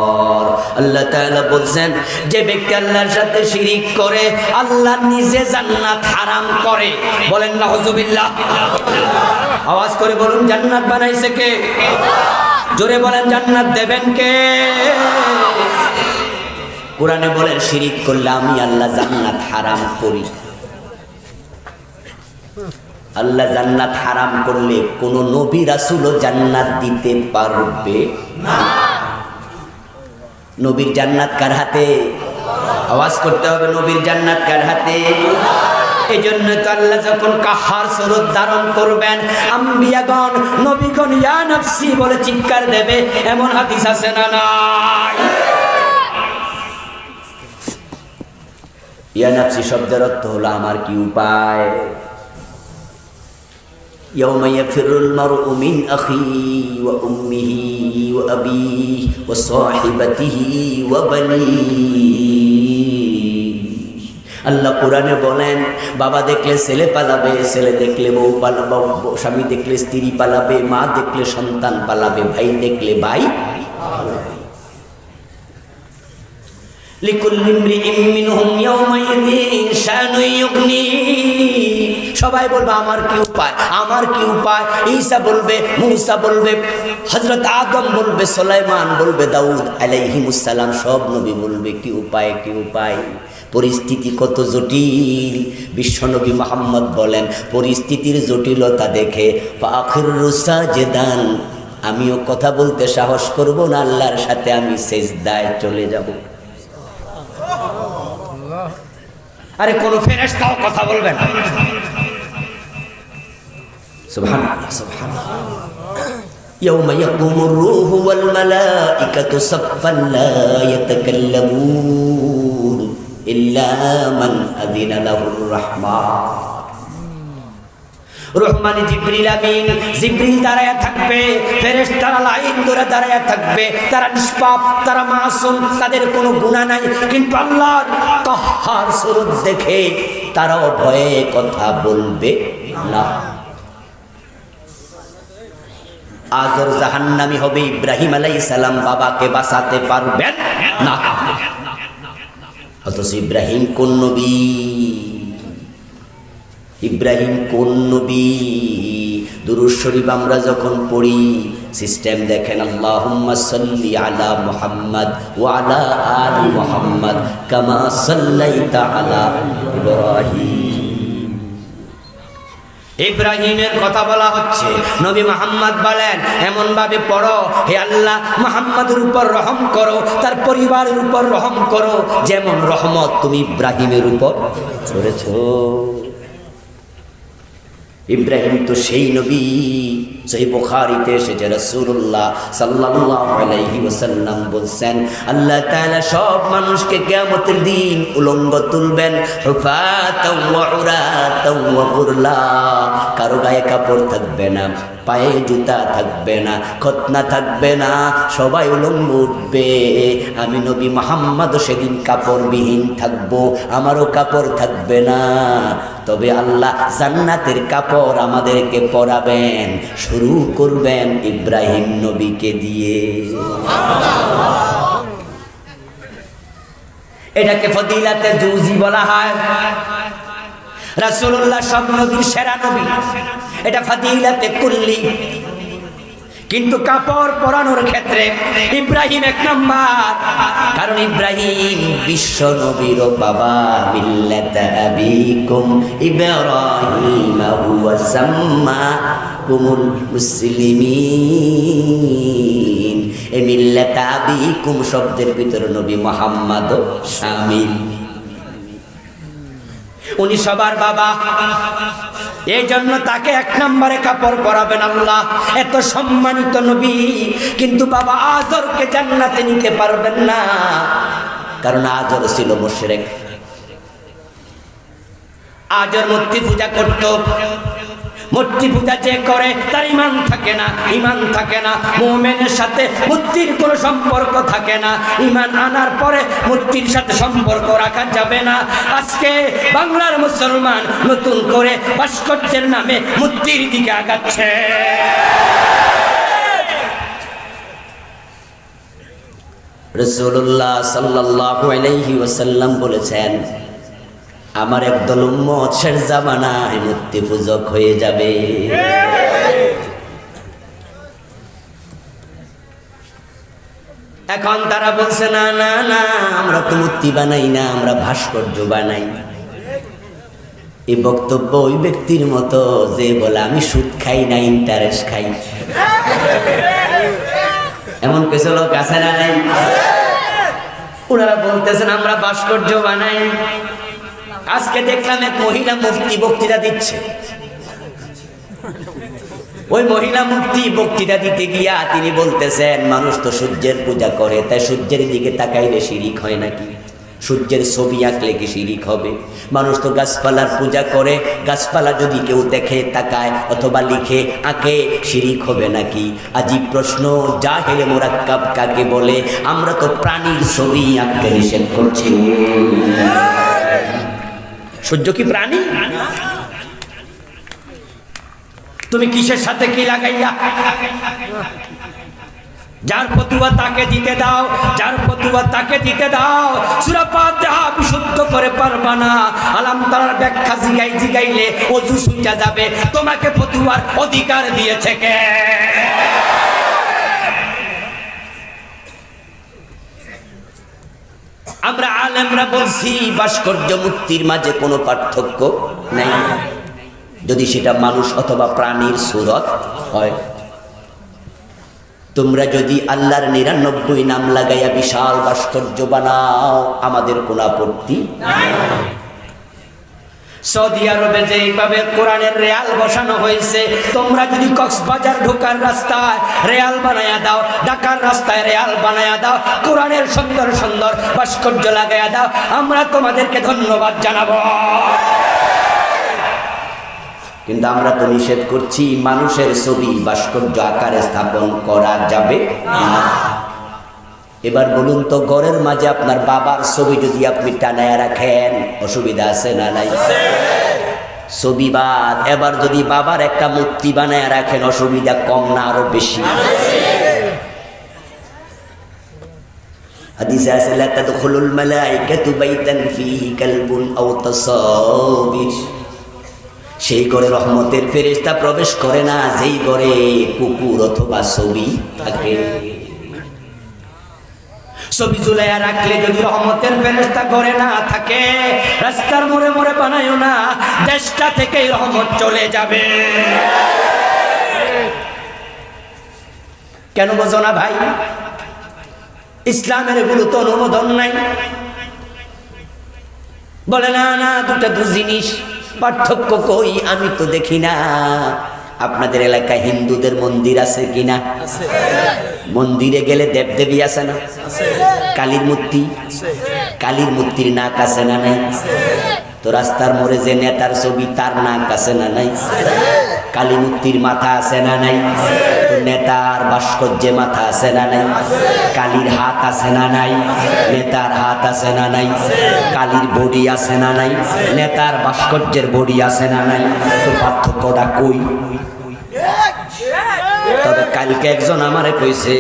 আল্লাহ তাআলা বলেন, যে ব্যক্তি আল্লাহর সাথে শিরিক করে, আল্লাহ নিজে জান্নাত হারাম করে। বলেন নাউযুবিল্লাহ। আওয়াজ করে বলুন, জান্নাত বানাইছে কে? জোরে বলেন, জান্নাত দেবেন কে? কোরআনে বলেন শিরিক করলে আমি আল্লাহ জান্নাত হারাম করি। আল্লাহ জান্নাত হারাম করলে কোন নবী রাসূলও জান্নাত দিতে পারবে না। নবীর জান্নাত কার হাতে? আওয়াজ করতে হবে, নবীর জান্নাত কার হাতে? এই জন্য তো আল্লাহ যখন কাহার স্বরূপ ধারণ করবেন, আম্বিয়াগণ নবীগণ ইয়া নফসি বলে চিৎকার দেবে, এমন হাদিস আছে না নাই? ইয়া নফসি শব্দের অর্থ হলো আমার কি উপায়। ইয়াউমা ইয়াফিরুল মারউ মিন আখিহি ওয়া উম্মিহি ওয়া আবিহি ওয়া সাহিবাতিহি ওয়া বানিহি। আল্লাহ কোরআনে বলেন, বাবা দেখলে ছেলে পালাবে, ছেলে দেখলে বউ পালাবে, স্বামী দেখলে স্ত্রী পালাবে, মা দেখলে সন্তান পালাবে, ভাই দেখলে ভাই পালাবে। লিকুল্লি ইমরিইম মিনহুম ইয়াওমাইযিন শানুন ইউগনি। সবাই বলবে আমার কি উপায়, আমার কি উপায়। ঈসা বলবে, মূসা বলবে, হযরত আদম বলবে, সুলাইমান বলবে, দাউদ আলাইহিমুস সালাম, সব নবী বলবে কি উপায়, কি উপায়। পরিস্থিতি কত জটিল। বিশ্বনবী মুহাম্মদ বলেন, পরিস্থিতির জটিলতা দেখে ফাখিরু সাজদান, আমিও কথা বলতে সাহস করব না, আল্লাহর সাথে আমি সিজদায় চলে যাব। আরে কোন ফেরেশতাও কথা বলবে না। সুবহানাল্লাহ, সুবহানাল্লাহ। ইয়াউমা ইয়াকুমুর রূহু ওয়াল মালাইকাতু সাফফান লা ইয়াতাকাল্লামুন ইল্লা মান আযিনা লাহুর রাহমান। রহমানি জিবরিল আমিন, জিবরিল দাঁড়ায়া থাকবে, ফেরেশতারা লাইন ধরে দাঁড়ায়া থাকবে। তারা নিষ্পাপ, তারা মাসুম, তাদের কোনো গুনাহ নাই, কিন্তু আল্লাহর কাহ্হার স্বরূপ দেখে তারাও ভয়ে কথা বলবে না। আজর জাহান্নামী হবে, ইব্রাহিম আলাইহিস সালাম বাবাকে বাঁচাতে পারবেন না। অথচ ইব্রাহিম কোন নবী? ইব্রাহিম কোন নবী? দুরূদ শরীফ আমরা যখন পড়ি, সিস্টেম দেখেন, আল্লাহুম্মা সাল্লি আলা মুহাম্মাদ ওয়া আলা আলি মুহাম্মাদ কামা সাল্লাইতা আলা ইব্রাহিম। ইব্রাহিমের কথা বলা হচ্ছে, নবী মুহাম্মদ বলেন এমন ভাবে পড়ো, হে আল্লাহ মুহাম্মাদের উপর রহম করো, তার পরিবারের উপর রহম করো, যেমন রহমত তুমি ইব্রাহিমের উপর করেছো। ইব্রাহিম তো সেই নবী, সহিহ বুখারীতে এসেছে, রাসূলুল্লাহ সাল্লাল্লাহু আলাইহি ওয়াসাল্লাম বলছেন, আল্লাহ তাআলা সব মানুষকে কিয়ামতের দিন উলঙ্গ তুলবেন, হুফাতাও ওয়া উরাতাও ওয়া গুরলা। কারো গায়ে কাপড় থাকবে না, পায়ে জুতা থাকবে না, খতনা থাকবে না, সবাই উলঙ্গ উঠবে। আমি নবী মুহাম্মদ সেদিন কাপড়বিহীন থাকবো, আমারও কাপড় থাকবে না। তবে আল্লাহ জান্নাতের কাপড় আমাদেরকে পরাবেন। শুরু করবেন ইব্রাহিম নবীকে দিয়ে। এটাকে ফজিলাতে জুজি বলা হয়। রাসূলুল্লাহ সব নবীর সেরা নবী, এটা ফজিলাতে কুল্লি। কিন্তু কাপড় পরানোর ক্ষেত্রে ইব্রাহিম এক নাম্বার, কারণ ইব্রাহিম বিশ্ব নবীর বাবা। মিল্লাতা আবিকুম ইব্রাহিম হুয়া সাম্মাকুমুল মুসলিমিন। এই মিল্লাতা আবিকুম শব্দের ভিতরে নবী মুহাম্মদ শামিল। উনি সবার বাবা, এই জন্য তাকে এক নম্বরে কাপড় পরাবেন আল্লাহ। এত সম্মানিত নবী, কিন্তু বাবা আজরকে জান্নাতে নিতে পারবেন না, কারণ আজর ছিল মুশরিক। আজর মূর্তি পূজা করত। মূর্তি পূজা যে করে তার ঈমান থাকে না, ঈমান থাকে না। মুমিনের সাথে মূর্তির কোনো সম্পর্ক থাকে না। ঈমান আনার পরে মূর্তির সাথে সম্পর্ক রাখা যাবে না। আজকে বাংলার মুসলমান নতুন করে ভাস্কর্যের নামে মূর্তির দিকে আগাচ্ছে। রাসূলুল্লাহ সাল্লাল্লাহু আলাইহি ওয়াসাল্লাম বলেছেন, আমার একদল উম্মত শেষ জামানায় মূর্তি পূজক হয়ে যাবে। এখন তারা বলছে না না না, আমরা তো মূর্তি বানাই না, আমরা ভাস্কর্য বানাই। এই বক্তব্য ওই ব্যক্তির মতো যে বলে আমি সুদ খাই না, ইন্টারেস্ট খাই। এমন কিছু লোক আছে না নাই? ওনারা বলতেছেন আমরা ভাস্কর্য বানাই। আজকে দেখলাম এক মহিলা মুফতি বক্তৃতা দিচ্ছে। ওই মহিলা মুফতি বক্তৃতা দিতে গিয়া তিনি বলতেছেন মানুষ তো সূর্যের পূজা করে, তাই সূর্যের দিকে তাকাইলে শিরিক হয় নাকি? সূর্যের ছবি আঁকলে কি শিরিক হবে? মানুষ তো গাছপালার পূজা করে, গাছপালা যদি কেউ দেখে তাকায় অথবা লিখে আঁকে শিরিক হবে নাকি? আজীব প্রশ্ন। জাহেলে মুরাক্কাব কাকে বলে? আমরা তো প্রাণীর ছবি আঁকতে নিষেধ করছি। সূর্য কি প্রাণী? তুমি কিসের সাথে কি লাগাইয়া? যার ফতুয়া তাকে দিতে দাও, যার ফতুয়া তাকে দিতে দাও। সূরা ফাতিহা বিশুদ্ধ করে পারবা না, আলাম তারার ব্যাখ্যা জিগাইলে ওযু ছুটে যাবে। তোমাকে ফতুয়ার অধিকার দিয়েছে কে? আমরা আলেমরা বলছি ভাস্কর্য মূর্তির মাঝে কোনো পার্থক্য নাই, যদি সেটা মানুষ অথবা প্রাণীর সুরত হয়। তোমরা যদি আল্লাহর 99 নাম লাগাইয়া বিশাল ভাস্কর্য বানাও, আমাদের কোনো আপত্তি নাই। সৌদি আরবে যেভাবে কোরআনের রেয়াল বসানো হয়েছে, তোমরা যদি কক্সবাজার ঢোকার রাস্তায় রেয়াল বানায়া দাও, ঢাকার রাস্তায় রেয়াল বানায়া দাও, কোরআনের সুন্দর সুন্দর ভাস্কর্য লাগাইয়া দাও, আমরা তোমাদেরকে ধন্যবাদ জানাবো। কিন্তু আমরা তো নিষেধ করছি মানুষের ছবি ভাস্কর্য আকারে স্থাপন করা যাবে না। এবার বলুন তো, ঘরের মাঝে আপনার বাবার ছবি যদি আপনি টানায়া রাখেন অসুবিধা আছে না নাই? ছবি বাদ, এবার যদি বাবার একটা মূর্তি বানায়া রাখেন অসুবিধা কম না আরো বেশি? হাদিসে আছে লা তাদখুলুল মালাইকাতু বাইতান ফীহি কালবুন আও তাসাবির। সেই ঘরে রহমতের ফেরেশতা প্রবেশ করে না যেই ঘরে কুকুর অথবা ছবি থাকে। ছবি ঝুলাইয়া রাখলে যদি রহমতের ফেরেশতা ঘরে না থাকে, রাস্তার মোড়ে মোড়ে বানায়ও না, দেশটা থেকেই রহমত চলে যাবে। কেন বোঝো না ভাই? ইসলামের এগুলো তো অনুমোদন নাই। বলে না না, দুটা দু জিনিস, পার্থক্য কই? আমি তো দেখি না। আপনাদের এলাকায় হিন্দুদের মন্দির আছে কিনা? মন্দিরে গেলে দেবদেবী আছে না? কালীর মূর্তি, কালীর মূর্তির নাক আছে না নাই? তো রাস্তার মোড়ে যে নেতার ছবি তার নাক আছে না নাই? কালী মূর্তির মাথা আছে না নাই? তো নেতার ভাস্কর্যে মাথা আছে না নাই? কালীর হাত আছে না নাই? নেতার হাত আছে না নাই? কালীর বডি আছে না নাই? নেতার ভাস্কর্যের বডি আছে না নাই? তো পার্থক্যটা কই? তবে কালকে একজন আমারে কইছে,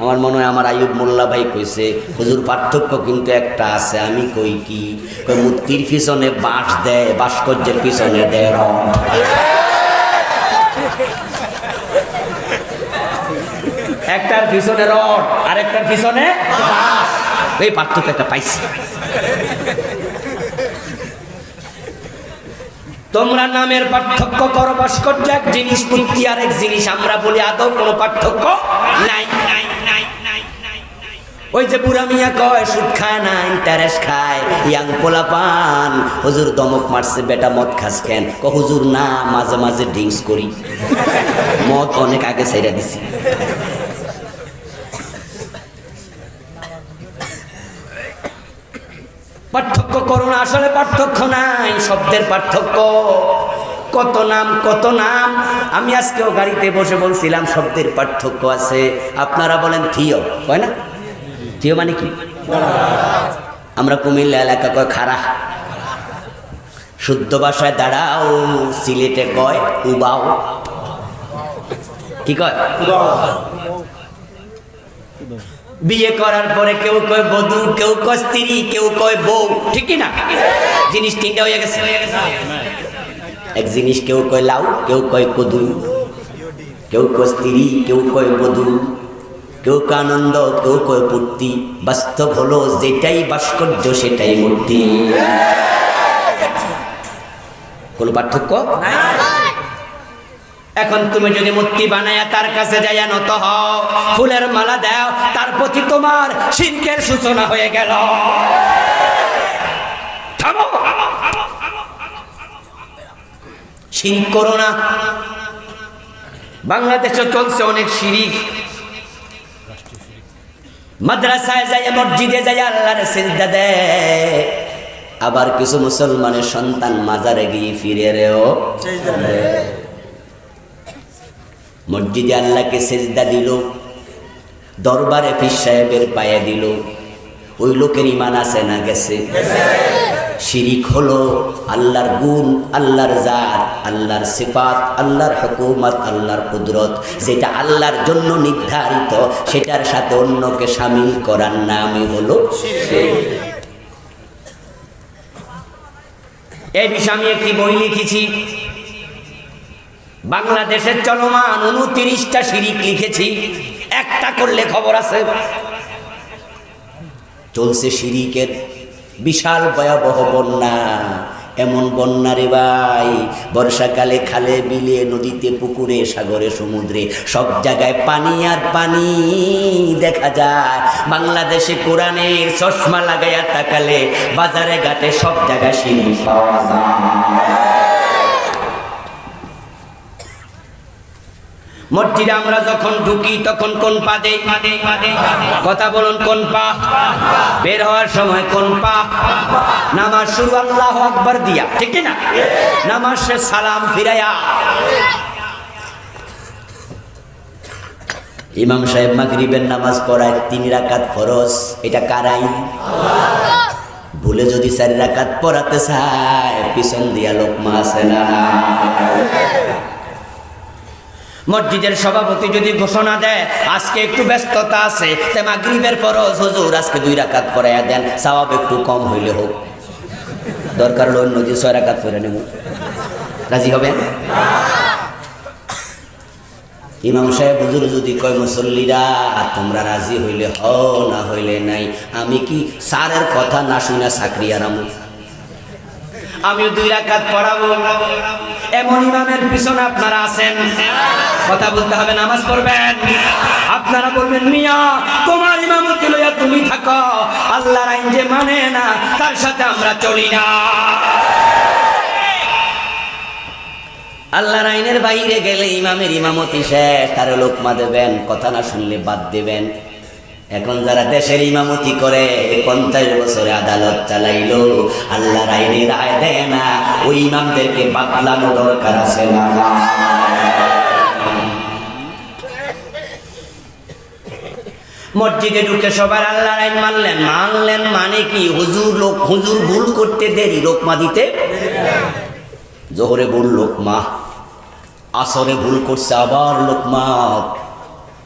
আমার মনে হয় আমার আইয়ুব মোল্লা ভাই কইছে, হুজুর পার্থক্য কিন্তু একটা আছে। আমি কই কি? কই মূর্তির পিছনে বাঁশ দেয়, ভাস্কর্যের পিছনে দেয় রং। একটার পিছনে রড আর একটার পিছনে বাঁশ, এই পার্থক্য একটা পাইছি। তোমরা নামের পার্থক্য করো, ভাস্কর্য এক জিনিস, মূর্তি আর এক জিনিস। আমরা বলি আদৌ কোনো পার্থক্য নাই। ওই যে বুড়া মিয়া কয় সুদ খায় না, ইন্টারেস্ট খায়। ইয়াং পোলা পান, হুজুর দমক মারছে, বেটা মদ খাস কেন? ক হুজুর না, মাঝে মাঝে ড্রিঙ্কস করি, মদ অনেক আগে ছাইড়া দিছি। পার্থক্য করো না, আসলে পার্থক্য নাই, শব্দের পার্থক্য। কত নাম কত নাম। আমি আজকেও গাড়িতে বসে বলছিলাম শব্দের পার্থক্য আছে। আপনারা বলেন থিও, কয় না? থিও মানে কি? আমরা কুমিল্লা এলাকা কয় খারা, শুদ্ধ ভাষায় দাঁড়াও, সিলেটে কয় উবাও। কি কয়? বিয়ে করার পরে কেউ কয় বধূ, কেউ কয় স্ত্রী, কেউ কয় বউ, ঠিক না? জিনিস তিনটা হয়ে গেছে। এক জিনিস কেউ কয় লাউ, কেউ কয় কদু, কেউ কয় স্ত্রী, কেউ কয় বধূ। কেউ আনন্দ, কেউ কয় পূর্তি। বাস্তব হলো যেটাই ভাস্কর্য সেটাই মূর্তি। কোনো পার্থক্য? এখন তুমি যদি মূর্তি বানায়া তার কাছে যাইয়া নত হও, ফুলের মালা দাও, তার প্রতি তোমার শিরকের সূচনা হয়ে গেল। থামো, শিরক করো না। বাংলাদেশে চলছে অনেক শিরিক। মাদ্রাসায় যাইয়া, মসজিদে যাইয়া আল্লাহর সিজদা দেয়, আবার কিছু মুসলমানের সন্তান মাজারে গিয়ে ফিরে রেও মসজিদে আল্লাহকে সিজদা দিল, দরবারে পীর সাহেবের পায়ে দিল। ওই লোকের ঈমান আছে না গেছে? শিরিক হলো আল্লাহর গুণ, আল্লাহর জাত, আল্লাহর সিফাত, আল্লাহর হুকুমত, আল্লাহর কুদরত, যেটা আল্লাহর জন্য নির্ধারিত সেটার সাথে অন্যকে শামিল করার নামই হলো শিরক। এই বিষয়ে আমি একটি বই লিখেছি। বাংলাদেশের চলমান 29টা শিরিক লিখেছি। একটা করলে খবর আছে। চলছে শিরিকের বিশাল ভয়াবহ বন্যা। এমন বন্যা রে ভাই, বর্ষাকালে খালে বিলে নদীতে পুকুরে সাগরে সমুদ্রে সব জায়গায় পানি আর পানি দেখা যায়। বাংলাদেশে কোরআনের চশমা লাগাইয়া তাকালে বাজারে ঘাটে সব জায়গায় শিরিক পাওয়া যায়। মসজিদে আমরা যখন ঢুকি তখন কোন পা দেই? কথা বলুন, কোন পা? বের হওয়ার সময় কোন পা? নামাজ শুরু আল্লাহু আকবার দিয়া, ঠিক না? নামাজ শেষ সালাম ফিরাইয়া। ইমাম সাহেব মাগরিবের নামাজ পড়ায় 3 রাকাত ফরজ। এটা কার আইন? ভুলে যদি 4 রাকাত পড়াতে চায়, পিছন দিয়া লোকমা আছে না? মসজিদের সভাপতি যদি ঘোষণা দেয় আজকে একটু ব্যস্ততা আছে, তাই মাগরিবের ফরজ হুজুর আজকে 2 রাকাত পড়াইয়া দেন, সওয়াব একটু কম হইলে হোক, দরকার হলো অন্য যে 6 রাকাত পড়ে নেব। রাজি হবেন? ইমাম সাহেব হুজুর যদি কয় মুসল্লিরা তোমরা রাজি হইলে হও, না হইলে নাই, আমি কি স্যারের কথা না শুনে চাকরি আরামু? আমিও 2 রাকাত পড়াবো। এমন ইমামের পিছনে আপনারা আছেন, কথা বলতে হবে, নামাজ পড়বেন। আপনারা বলবেন মিয়া তোমার ইমামতি লইয়া তুমি থাকো, আল্লাহর আইন যে মানে না তার সাথে আমরা চলি না। আল্লাহর আইনের বাইরে গেলে ইমামের ইমামতি শেষ, তার লোকমা দেবেন, কথা না শুনলে বাদ দেবেন। এখন যারা দেশের ইমামতি করে 50 বছরে আদালত চালাইলো, আল্লাহর আইনে রায় দেয় না, ওই ইমামদেরকে বাতলানো দরকার আছে না? মসজিদে ঢুকে সবার আল্লাহর আইন মানলেন মানে কি? হুজুর ভুল করতে দেরি, লোকমা দিতে। জোহরে ভুল লোকমা, আসরে ভুল করছে আবার লোকমা,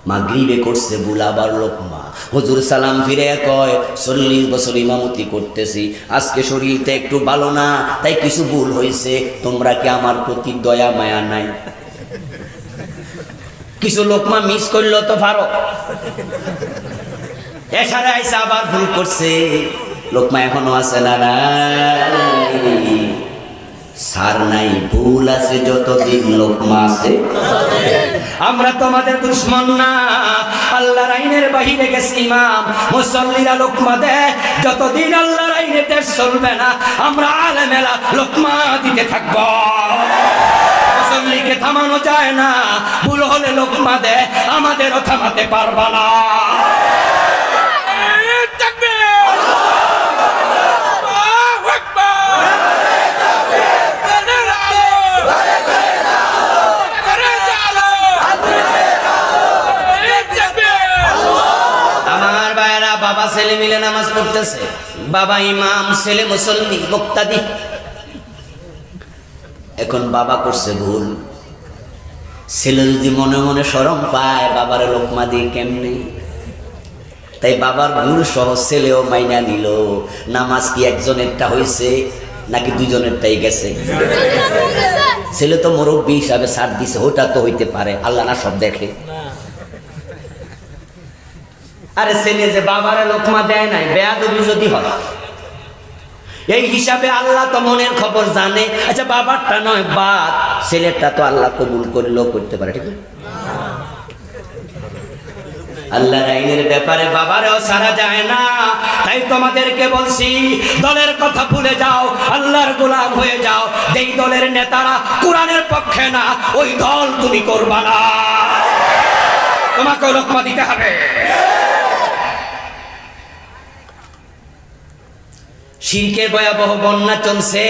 মাগরিবে করছে ভুল আবার লোকমা। হুজুর সালাম ফিরে কয় 40 বছর ইমামতি করতেছি, আজকে শরীরটা একটু ভালো না, তাই কিছু ভুল হয়েছে, তোমরা কি আমার প্রতি দয়া মায়া নাই? কিছু লোকমা মিস করলো তো পারো, এছাড়া আইসা আবার ভুল করছে, লোকমা এখনো আছে না? সার নাই, ভুল আছে যতদিন লোকমা আছে। আমরা তোমাদের দুশ্মন না, আল্লাহর আইনের বাহিরে গেছি ইমাম, মুসল্লিরা লোকমা দেয়, যতদিন আল্লাহর আইনে দেশ চলবে না আমরা আলেমেলা লোকমা দিতে থাকবো। মুসল্লিকে থামানো যায় না, ভুল হলে লোকমা দেয়, আমাদেরও থামাতে পারবা না। বাবা ছেলে মিলে নামাজ পড়তেছে, বাবা ইমাম, ছেলে মুসল্লি মুক্তাদি। এখন বাবা করছে ভুল, ছেলে যদি মনে মনে শরম পায় বাবার লোকমা দিয়ে কেমনে? তাই বাবার ভুল সহ ছেলেও মাইনা নিল। নামাজ কি একজনেরটা হয়েছে নাকি দুজনেরটাই গেছে? ছেলে তো মুরব্বী হিসাবে ছাড় দিছে, ওটা তো হইতে পারে, আল্লাহ না সব দেখে। আরে ছেলে যে বাবারে লোকমা দেয় নাই, বেয়াদবি যদি হয়, এই হিসাবে আল্লাহ তো মনের খবর জানে। আচ্ছা বাবারটা নয় বাদ, ছেলেরটা তো আল্লাহ কবুল করলেও করতে পারে, ঠিক না? আল্লাহর আইনের ব্যাপারে বাবারেও সারা যায় না। তাই তোমাদেরকে বলছি, দলের কথা ভুলে যাও, আল্লাহর গোলাম হয়ে যাও। যেই দলের নেতারা কোরআনের পক্ষে না, ওই দল তুমি করবা না, তোমাকে লোকমা দিতে হবে। শিরকের ভয়াবহ বন্যা চলছে।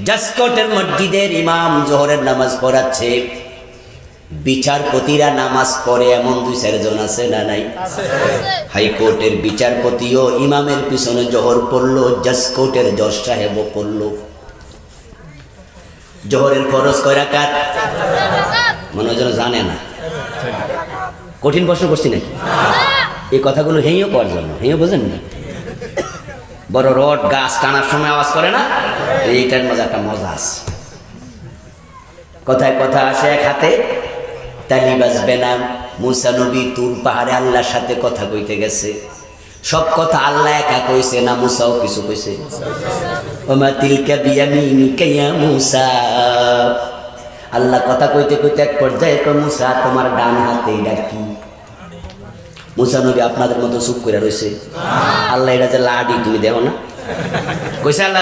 জাসকোটের মসজিদের ইমাম জোহরের নামাজ পড়াচ্ছে, বিচারপতিরা নামাজ পড়ে এমন 2-4 জন আছে না নাই? হাইকোর্টের বিচারপতিও ইমামের পিছনে জোহর পড়লো, জাসকোটের জজ সাহেবও পড়লো। জোহরের ফরজ কয় রাকাত? মনে হয় যেন জানে না। কঠিন প্রশ্ন করছি নাকি? এই কথাগুলো হেঁও করার জন্য, হেঁও বোঝেন না? বড় রড গাছ টানার সময় আওয়াজ করে না, এইটার মজা একটা মজা আছে। কথায় কথা আসে, এক হাতে তালি বাজবে না। মুসা নবী তুর পাহাড়ে আল্লাহর সাথে কথা কইতে গেছে, সব কথা আল্লাহ একা কইছে না, মুসাও কিছু কইছে। ওমা তিলকা বিয়ামিনিকা ইয়া মুসা, আল্লাহ কথা কইতে কইতে এক পর্যায়ে কয়, মুসা তোমার ডান হাতে এটা কি? মুসা নবী আপনাদের মতো চুপ করে রয়েছে। আল্লাহ এটা যে লাডি, তুমি দেখো না, কইছে আল্লাহ।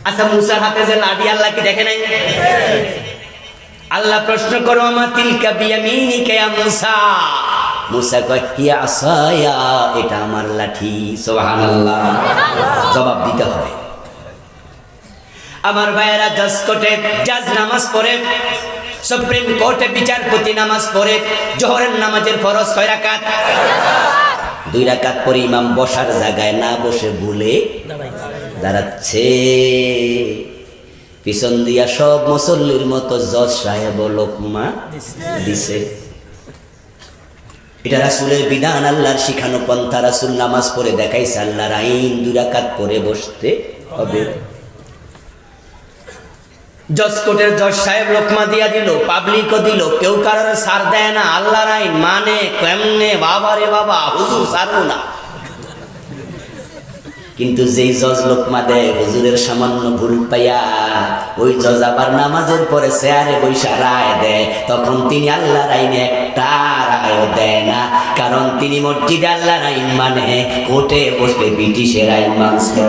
আচ্ছা মুসার হাতে যে লাডি, আল্লাহ কি দেখে নাই? আল্লাহ প্রশ্ন করো, আমার তিলকা বিয়ামিনিকা ইয়া মুসা। মুসা কয় হিয়া আসায়া, এটা আমার লাঠি। সুবহানাল্লাহ, জবাব দিতে হবে। আমার ভাইয়েরা, জাজ কোর্টে জাজ নামাজ পড়ে, সুপ্রিম কোর্টে বিচারপতি নামাজ পড়ে। জোহরের নামাজের ফরজ কয় রাকাত? 2 রাকাত পরে ইমাম বসার জায়গায় না বসে ভুলে দাঁড়াচ্ছে। পিছন দিয়া সব মুসল্লির মতো জজ সাহেব লোকমা দিছে। এটা রাসূলের বিধান, আল্লাহর শিখানো পন্থা। রাসূল নামাজ পড়ে দেখাইছে, আল্লাহর আইন। 2 রাকাত পরে বসতে হবে। জজ কোর্টের জজ সাহেব লোকমা দিয়া দিল, পাবলিকও দিল, কেউ কারোর সার দেয় না। আল্লাহর আইন মানে কেমনে? বাবা রে বাবা, হুজুর সারবো না। কিন্তু যেই জজ লোকমা দেয়, হুজুরের সামান্য ভুল পাইয়া ওই জজ আবার নামাজের পরে চেয়ারে বৈশা রায় দেয়, তখন তিনি আল্লাহর আইনে একটা রায়ও দেয় না, কারণ তিনি মসজিদে আল্লাহর আইন মানে, কোর্টে বসে ব্রিটিশের আইন মানছে।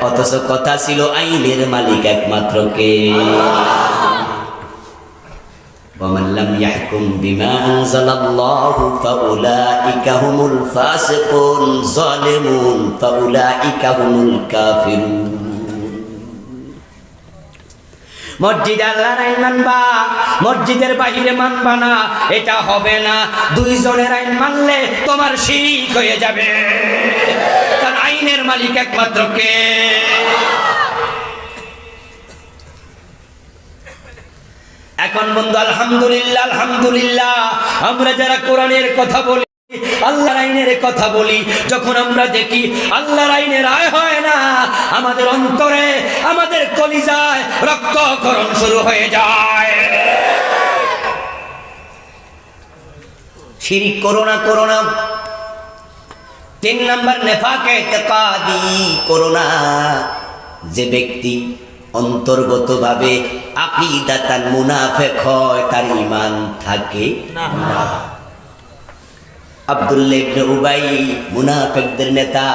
অথচ কথা ছিল আইনের মালিক একমাত্র কে? ومن لم يحكم بما أنزل الله فأولئك هم الفاسقون ظالمون فأولئك هم الكافرون। মসজিদ আল্লাহর আইন মানবা, মসজিদের বাইরে মানবা না, এটা হবে না। 2 জনের আইন মানলে তোমার শিরক হয়ে যাবে, কারণ আইনের মালিক একমাত্র কে? এখন বন্ধু, আলহামদুলিল্লাহ আলহামদুলিল্লাহ, আমরা যারা কোরআনের কথা বলি, আল্লাহর আইনের কথা বলি, যখন আমরা দেখি আল্লাহর আইনের আয় হয় না, আমাদের অন্তরে, আমাদের কলিজায় রক্তক্ষরণ শুরু হয়ে যায়। শিরক করো না, করো না। 3 নম্বর নেফাকে ইতিকাদি করো না। যে ব্যক্তি অন্তর্গতভাবে আকীদাতান মুনাফিক হয়, তার ঈমান থাকে না। আব্দুল্লাহ ইবনে উবাই মুনাফিকদের নেতা,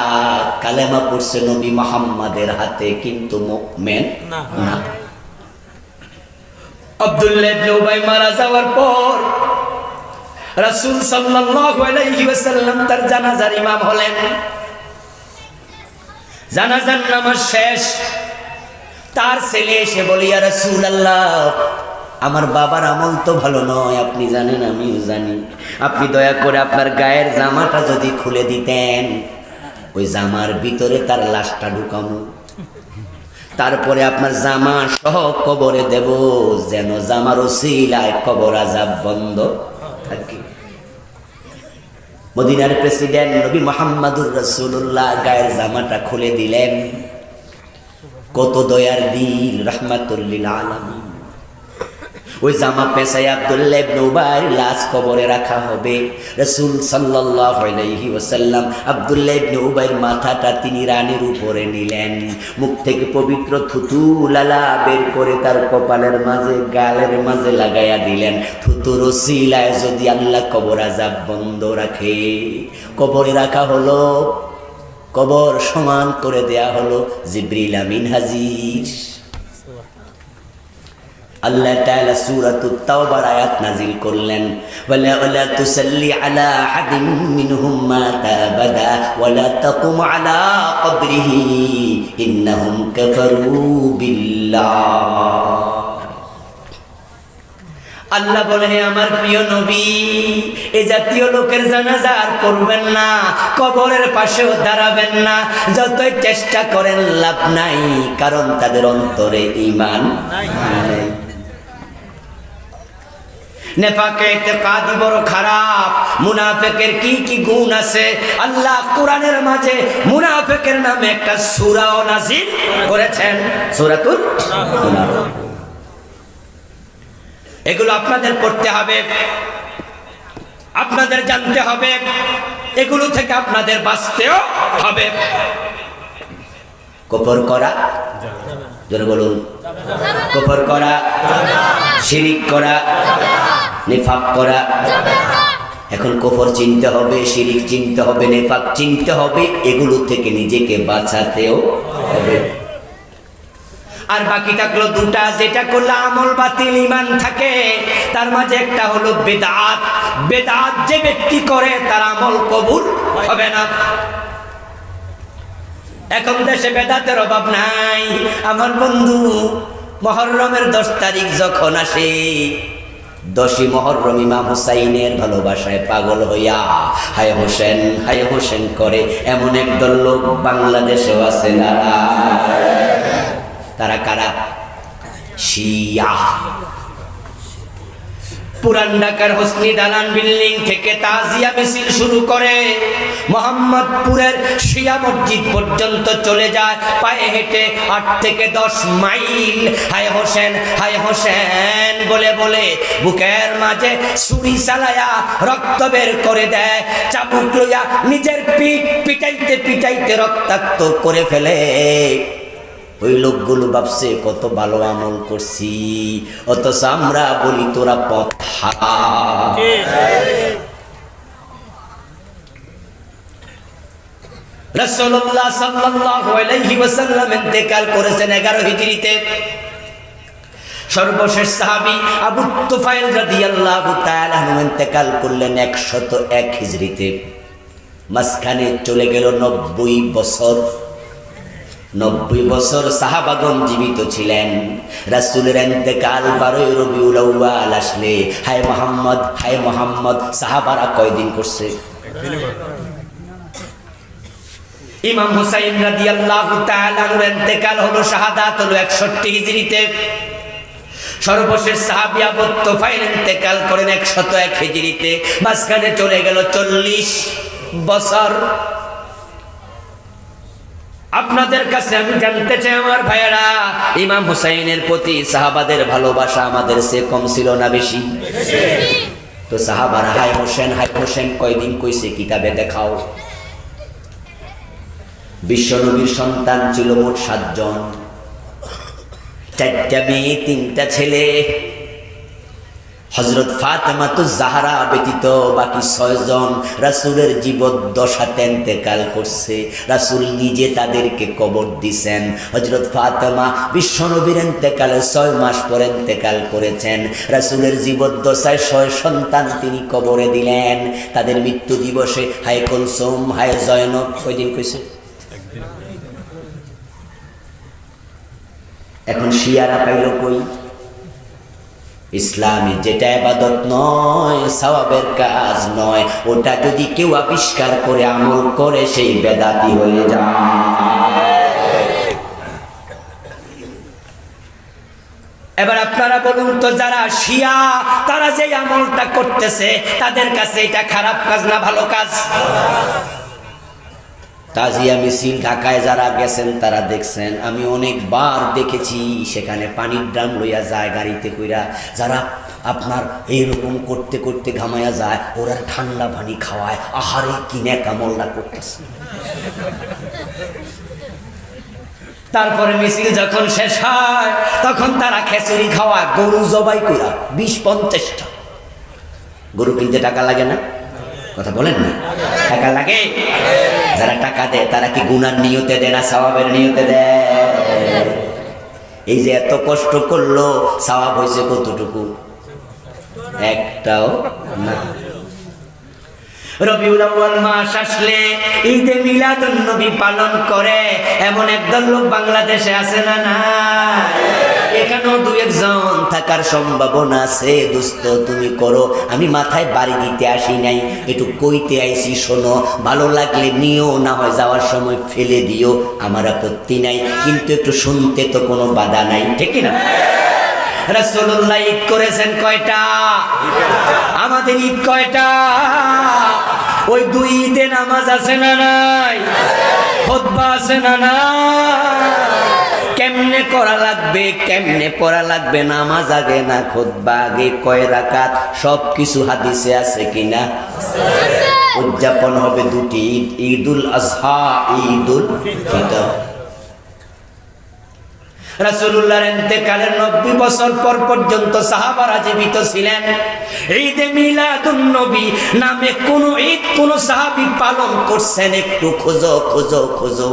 কালেমা পড়ছে নবী মুহাম্মাদের হাতে, কিন্তু মুমিন না। আব্দুল্লাহ ইবনে উবাই মারা যাওয়ার পর রাসূল সাল্লাল্লাহু আলাইহি ওয়াসাল্লাম তার জানাজার ইমাম হলেন। জানাজার নামাজ শেষ, তার ছেলে এসে বলে, ইয়া রাসূলুল্লাহ, আমার বাবার আমল তো ভালো নয়, আপনি জানেন, আমিও জানি। আপনি দয়া করে আপনার গায়ের জামাটা যদি খুলে দিতেন, ওই জামার ভিতরে তার লাশটা ঢুকামু, তারপরে আপনার জামা সহ কবরে দেব, যেন জামার ওসিলায় কবর আযাব বন্ধ থাকে। মদিনার প্রেসিডেন্ট নবী মুহাম্মদুর রাসূলুল্লাহ গায়ের জামাটা খুলে দিলেন। কত দয়ার দিল, রাহমাতুল লিল আলামিন। ওই জামা পেঁচাই আব্দুল্লাহ ইবনে উবাইর লাশ কবরে রাখা হবে। রাসূল সাল্লাল্লাহু আলাইহি ওয়াসাল্লাম আব্দুল্লাহ ইবনে উবাইর মাথাটা তিনি রানের উপরে নিলেন, মুখ থেকে পবিত্র থুতু লালা বের করে তার কপালের মাঝে গালের মাঝে লাগাইয়া দিলেন। থুতুর ওসিলায় যদি আল্লাহ কবর আযাব বন্ধ রাখে, কবরে রাখা হলো, কবর সমান করে দেয়া হলো। জিবরিল আমিন হাজির। আল্লাহ তাআলা সূরাতুত তাওবার আয়াত নাযিল করলেন, ওয়ালা তুসাল্লি আলা আহাদিন মিনহুম মাতা আবাদা ওয়ালা তাকুম আলা কবরিহি ইন্নাহুম কাফারু বিল্লাহ। আল্লাহ বলে, হে আমার প্রিয় নবী, এই জাতীয় লোকের জানাজা আর করবেন না, কবরের পাশেও দাঁড়াবেন না। যতই চেষ্টা করেন লাভ নাই, কারণ তাদের অন্তরে ঈমান নাই। নেফাকে ইতিকাদি বড় খারাপ। মুনাফিকের কি কি গুণ আছে আল্লাহ কোরআনের মাঝে মুনাফিকের নামে একটা সূরাও নাযিল করেছেন, সূরাতুল মুনাফিক। এগুলো আপনাদের পড়তে হবে, আপনাদের জানতে হবে, এগুলো থেকে আপনাদের বাঁচতেও হবে। কুফর করা, জোরে বলুন, কুফর করা, শিরিক করা, নিফাক করা। এখন কুফর চিনতে হবে, শিরিক চিনতে হবে, নিফাক চিনতে হবে, এগুলো থেকে নিজেকে বাঁচাতেও হবে। আর বাকি থাকলো দুটা, যেটা করলে আমল বাতিল ঈমান থাকে। তার মাঝে একটা হলো বেদাত। বেদাত যে ব্যক্তি করে তার আমল কবুল হবে না। এখন দেশে বেদাতের অভাব নাই। আমার বন্ধু, মুহররমের 10 তারিখ যখন আসে, 10ই মুহররম ইমাম হুসাইনের ভালোবাসায় পাগল হইয়া হায় হোসেন হায় হোসেন করে এমন একদল লোক বাংলাদেশেও আছে না। তারা কারা? শিয়া। পুরান ঢাকার হোসনি দালান বিল্ডিং থেকে তাজিয়া মিছিল শুরু করে মোহাম্মদপুরের শিয়া মসজিদ পর্যন্ত চলে যায় পায়ে হেঁটে 8 থেকে 10 মাইল। হায় হোসেন হায় হোসেন বলে বলে বুকের মাঝে ছুরি চালায়া রক্ত বের করে দেয়। চাবুক লইয়া নিজের পিঠ পিটাইতে পিটাইতে রক্তাক্ত করে ফেলে। ওই লোকগুলো ভাবছে কত ভালো আমল করছি, অথচ আমরা বলি তোরা পথ হারা। রাসূলুল্লাহ সাল্লাল্লাহু আলাইহি ওয়াসাল্লাম ইন্তেকাল করেছেন 11 হিজরিতে। সর্বশেষ সাহাবী আবু তুফাইল রাদিয়াল্লাহু তাআলা আনহু ইন্তেকাল করলেন 101 হিজরিতে। মাঝখানে চলে গেল 90 বছর। 90 বছর সাহাবাগণ জীবিত ছিলেন। রাসূলের ইন্তেকাল 12 রবিউল আউয়াল আসলে হায় মোহাম্মদ হায় মোহাম্মদ সাহাবারা কয়দিন করছে? ইমাম হুসাইন রাদিয়াল্লাহু তাআলা আনহুর ইন্তেকাল হলো, শাহাদাত হলো 61 হিজরিতে। সর্বশেষ সাহাবী আবু তুফাইল ইন্তেকাল করেন 101 হিজরিতে। মাঝখানে চলে গেল 40 বছর। আপনাদের কাছে আমি জানতে চাই আমার ভাইয়েরা, ইমাম হুসাইনের প্রতি সাহাবাদের ভালোবাসা আমাদের চেয়ে কম ছিল না বেশি? তো সাহাবারা হায় হোসেন কয়দিন কইছে কিতাবে দেখাও। বিশ্বনবীর সন্তান ছিল মোট 7 জন, 4টা মেয়ে 3টা ছেলে। হযরত ফাতেমাতুজ জাহরা ব্যতীত বাকি 6 জন রাসূলের জীবদ্দশাতে ইন্তেকাল করছে। রাসূল নিজে তাদেরকে কবর দিয়েছেন। হযরত ফাতেমা বিশ্বনবীর ইন্তেকালের 6 মাস পরে ইন্তেকাল করেছেন। রাসূলের জীবদ্দশায় 6 সন্তান তিনি কবরে দিলেন। তাদের মৃত্যু দিবসে হায় কুলসুম হায় জয়নব কয়দিন কইছে? এখন শিয়ারা পাইল কই? ইসলামে যেটা ইবাদত নয়, সওয়াবের কাজ নয়, ওটা যদি কেউ আবিষ্কার করে আমল করে সেই বেদাতি হয়ে যায়। এবার আপনারা বলুন তো, যারা শিয়া তারা যে আমলটা করতেছে তাদের কাছে এটা খারাপ কাজ না ভালো কাজ? তাজিয়া মিছিল ঢাকায় যারা গেছেন তারা দেখছেন, আমি অনেকবার দেখেছি সেখানে পানির ড্রাম লইয়া যায় গাড়িতে কইরা, যারা আপনার এইরকম করতে করতে ঘামাইয়া যায়, ওরা ঠান্ডা পানি খাওয়ায়। আহারে কিনে কামলটা করতেছে। তারপরে মিছিল যখন শেষ হয় তখন তারা খেচুড়ি খাওয়া, গরু জবাই কইরা 20-50টা। গরু কিনতে টাকা লাগে না? কথা বলেন না, টাকা লাগে? যারা টাকা দেয় তারা কি গুনার নিয়তে দেয় না সওয়াবের নিয়তে দেয়? এই যে এত কষ্ট করলো, সওয়াব হয়েছে কতটুকু? একটাও না। রবিউল আউয়াল মাস আসলে ঈদে মিলাদুন নবী পালন করে এমন একদল লোক বাংলাদেশে আছে না? না, এখানেও দু একজন থাকার সম্ভাবনা আছে। দোস্ত তুমি করো, আমি মাথায় বাড়ি দিতে আসি নাই, একটু কইতে আইছি। শোনো, ভালো লাগলে নিও, না হয় যাওয়ার সময় ফেলে দিও, আমার আপত্তি নাই, কিন্তু একটু শুনতে তো কোনো বাধা নাই, ঠিক না? রাসূলুল্লাহ ঈদ করেছেন কয়টা? আমাদের ঈদ কয়টা? ওই দুই ঈদে নামাজ আছে না নাই? খুতবা আছে না নাই? কেমনে করা লাগবে, কেমনে পড়া লাগবে? নামাজ আগে না খুতবা আগে? কয় রাকাত? সব কিছু হাদিসে আছে কিনা? উদযাপন হবে দুটি ঈদ, ঈদুল আজহা, ঈদুল ফিতর। রাসূলুল্লাহর ইন্তেকালের 90 বছর পর পর্যন্ত সাহাবারা জীবিত ছিলেন। ঈদে মিলাদুন নবী নামে কোন ঈদ কোন সাহাবী পালন করছেন? একটু খোঁজো খোঁজো খোঁজো,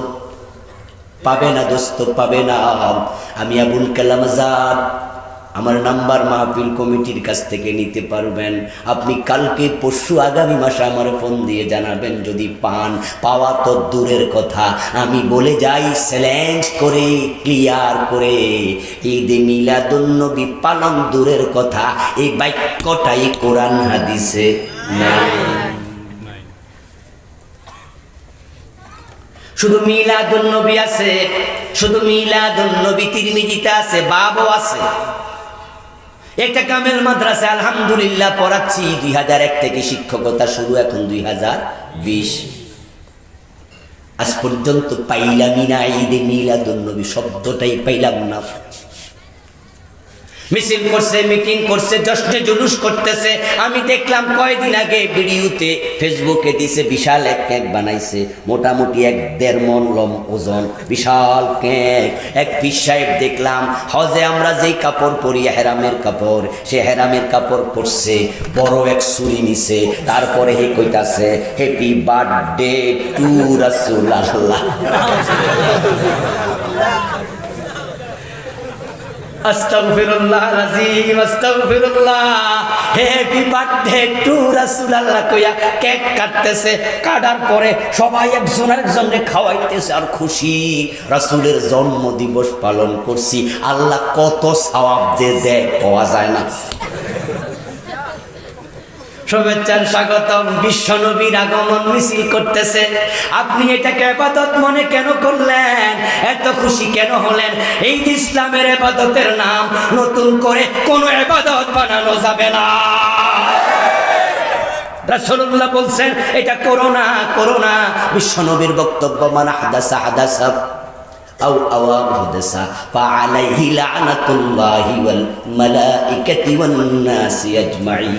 পাবে না দোস্ত, পাবে না। আমি আবুল কালাম আজাদ, আমার নাম্বার মাহফিল কমিটির কাছ থেকে নিতে পারবেন। আপনি কালকে পরশু আগামী মাসে আমার ফোন দিয়ে জানাবেন যদি পান। পাওয়া তো দূরের কথা, আমি বলে যাই চ্যালেঞ্জ করে, ক্লিয়ার করে, ঈদে মিলাদুন নবী পালন দূরের কথা, এই বাক্যটাই কোরআন হাদিসে নাই। শুধু মিলাদুন নবী আছে, শুধু মিলাদুন নবী তিরমিজিতে আছে, বাবও আছে। একটা কামেল মাদ্রাসা আলহামদুলিল্লাহ পড়াচ্ছি, 2001 থেকে শিক্ষকতা শুরু, এখন 2020। আজ পর্যন্ত পাইলামই না ঈদে মিলাদুন নবী শব্দটাই পাইলাম না। মিছিল করছে, মিটিং করছে, জশ্নে জুলুস করতেছে। আমি দেখলাম কয়দিন আগে ভিডিওতে ফেসবুকে দিছে, বিশাল এক কেক বানাইছে, মোটামুটি 1-1.5 মণ ওজন, বিশাল কেক। এক পীর সাহেব দেখলাম হজে আমরা যেই কাপড় পরি, হেরামের কাপড়, সে হেরামের কাপড় পরছে, বড় এক ছুরি নিছে, তারপরে হে কইতাছে হ্যাপি বার্থডে টু রাসূলুল্লাহ। আস্তাগফিরুল্লাহ আযীম, আস্তাগফিরুল্লাহ। হ্যাপি বার্থডে টু রাসূলুল্লাহ কইয়া কেক কাটতেছে, কাটার পরে সবাই একজন আরেকজনকে খাওয়াইতেছে আর খুশি। রাসূলের জন্মদিবস পালন করছি, আল্লাহ কত সওয়াব যে দেয় পাওয়া যায় না। শুভেচ্ছার স্বাগতম, বিশ্বনবীর আগমন মিছিল করতেছে। আপনি এটাকে ইবাদত মনে কেন করলেন? এত খুশি কেন হলেন? এই ইসলামের ইবাদতের নাম নতুন করে কোন ইবাদত বানানো যাবে না। রাসূলুল্লাহ বলছেন এটা করো না, করো না। বিশ্বনবীর বক্তব্য, মান হাদাসা হাদাসা আও আওয়া মুহদাসা ফাআলাইহি লানাতুল্লাহি ওয়াল মালাইকাতি ওয়ান নাসি আজমাইন।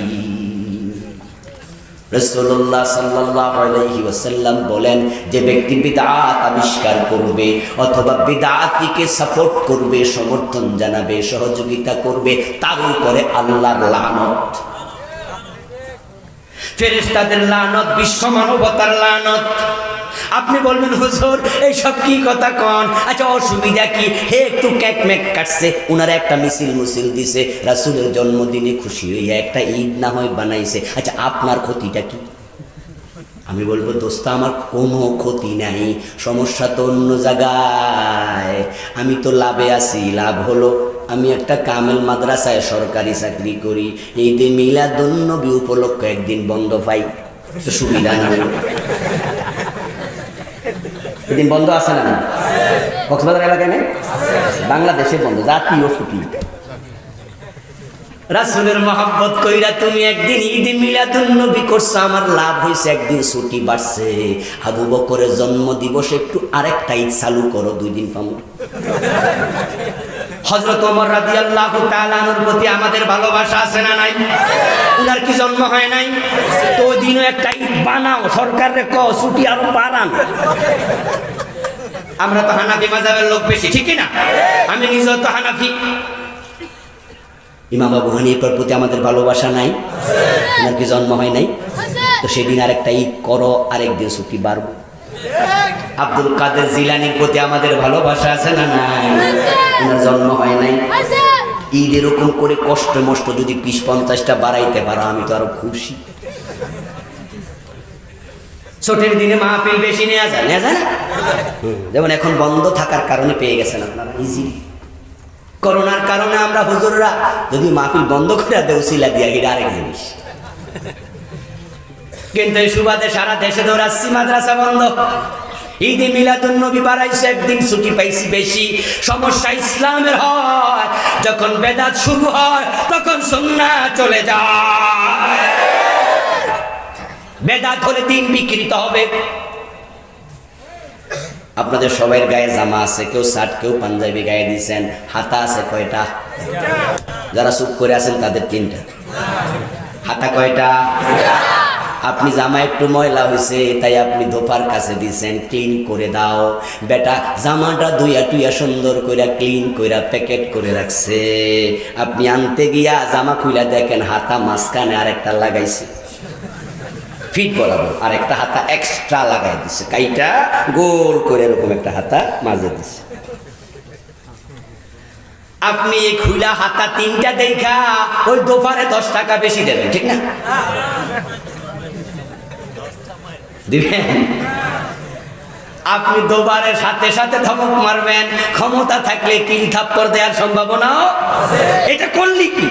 রাসূলুল্লাহ সাল্লাল্লাহু আলাইহি ওয়াসাল্লাম বলেন, যে ব্যক্তি বিদআত আবিষ্কার করবে অথবা বিদআতিকে সাপোর্ট করবে, সমর্থন জানাবে, সহযোগিতা করবে, তার উপরে আল্লাহর লানত, ফেরেশতাদের লানত, বিশ্ব মানবতার লানত। আপনি বলবেন হুজুর এইসব কি কথা কন? আচ্ছা অসুবিধা কি? হে একটু কেক মেক কাটছে, উনারা একটা মিছিল দিছে, রাসূলের জন্মদিনে খুশি হইয়া একটা ঈদ না হয় বানাইছে। আচ্ছা আপনার ক্ষতিটা কি? আমি বলবো দোস্ত আমার কোনো ক্ষতি নাই, সমস্যা তো অন্য জায়গায়। আমি তো লাভে আছি। লাভ হলো আমি একটা কামেল মাদ্রাসায় সরকারি চাকরি করি, ঈদে মিলাদুন নবী উপলক্ষে একদিন বন্ধ পাই, তো সুবিধা না? এদিন বন্ধ আছে না? কক্সবাজার এলাকায় নেই, বাংলাদেশে বন্ধ, জাতীয় ছুটি। রাসূলের মহব্বত কইরা তুমি একদিন ঈদে মিলাদুন নবী করছো, আমার লাভ হইছে, একদিন ছুটি বাড়ছে। আবু বকরের জন্ম দিবসে একটু আরেকটা ঈদ চালু করো, 2 দিন পাবো। হযরত ওমর রাদিয়াল্লাহু তাআলা আনহুর প্রতি আমাদের ভালোবাসা আছে না নাই? উনার কি জন্ম হয় নাই? তো ওই দিনও একটা ঈদ বানাও, সরকারে কও ছুটি আরো বাড়ান। আমরা তো হানাফি মাযহাবের লোক বেশি, ঠিক না? আমি নিজেও তো হানাফি। ইমাম আবু হানিফার প্রতি আমাদের ভালোবাসা নাই? ওনার কি জন্ম হয় নাই? তো সেদিন আরেকটা ঈদ করো, আরেকদিন ছুটি বাড়বো। আব্দুল কাদের জিলানির প্রতি আমাদের ভালোবাসা আছে না নাই? ওনার জন্ম হয় নাই? ঈদ এরকম করে কষ্ট মষ্ট যদি 20-50টা বাড়াইতে পারো, আমি তো আরো খুশি। ছুটির দিনে মাহফিল বেশি নেওয়া যায় না? যেমন এখন বন্ধ থাকার কারণে পেয়ে গেছেন আপনারা ইজি। করোনার কারণে আমরা হুজুররা যদি মাহফিল বন্ধ করে দেও সিলা দিয়া, এটা আরেক জিনিস। কিন্তু এই সুবাদে সারা দেশে দৌড়াচ্ছি, মাদ্রাসা বন্ধ। ঈদে মিলাদুন নবী বাড়াইছে, একদিন ছুটি পাইছি বেশি। সমস্যা ইসলামের হয় যখন বেদাত শুরু হয়, তখন সুন্নাত চলে যায়। বেদাত হলে দিন বিকৃত হবে। আপনাদের সবার গায়ে জামা আছে, কেউ শার্ট কেউ পাঞ্জাবি গায়ে দিয়েছেন। হাতা আছে কয়টা? যারা চুপ করে আছেন তাদের 3টা। হাতা কয়টা? আপনি জামা একটু ময়লা হয়েছে, তাই আপনি ধোপার কাছে দিয়েছেন, ক্লিন করে দাও। বেটা জামাটা ধুইয়া টুইয়া সুন্দর করে ক্লিন করে প্যাকেট করে রাখছে, আপনি আনতে গিয়া জামা খুইলা দেখেন হাতা মাঝখানে আরেকটা লাগাইছে, ফিট বরাবর আরেকটা হাতা এক্সট্রা লাগাই দিছে, কাইটা গোল করে এরকম একটা হাতা মাঝে দিছে। আপনি এই খুইলা হাতা 3টা দেখা ওই দোপারে 10 টাকা বেশি দেবেন, ঠিক না? দিবেন? আপনি দোবারের সাথে সাথে ধমক মারবেন, ক্ষমতা থাকলে কিল থাপ্পড় দেওয়ার সম্ভাবনাও আছে। এটা করলি কি?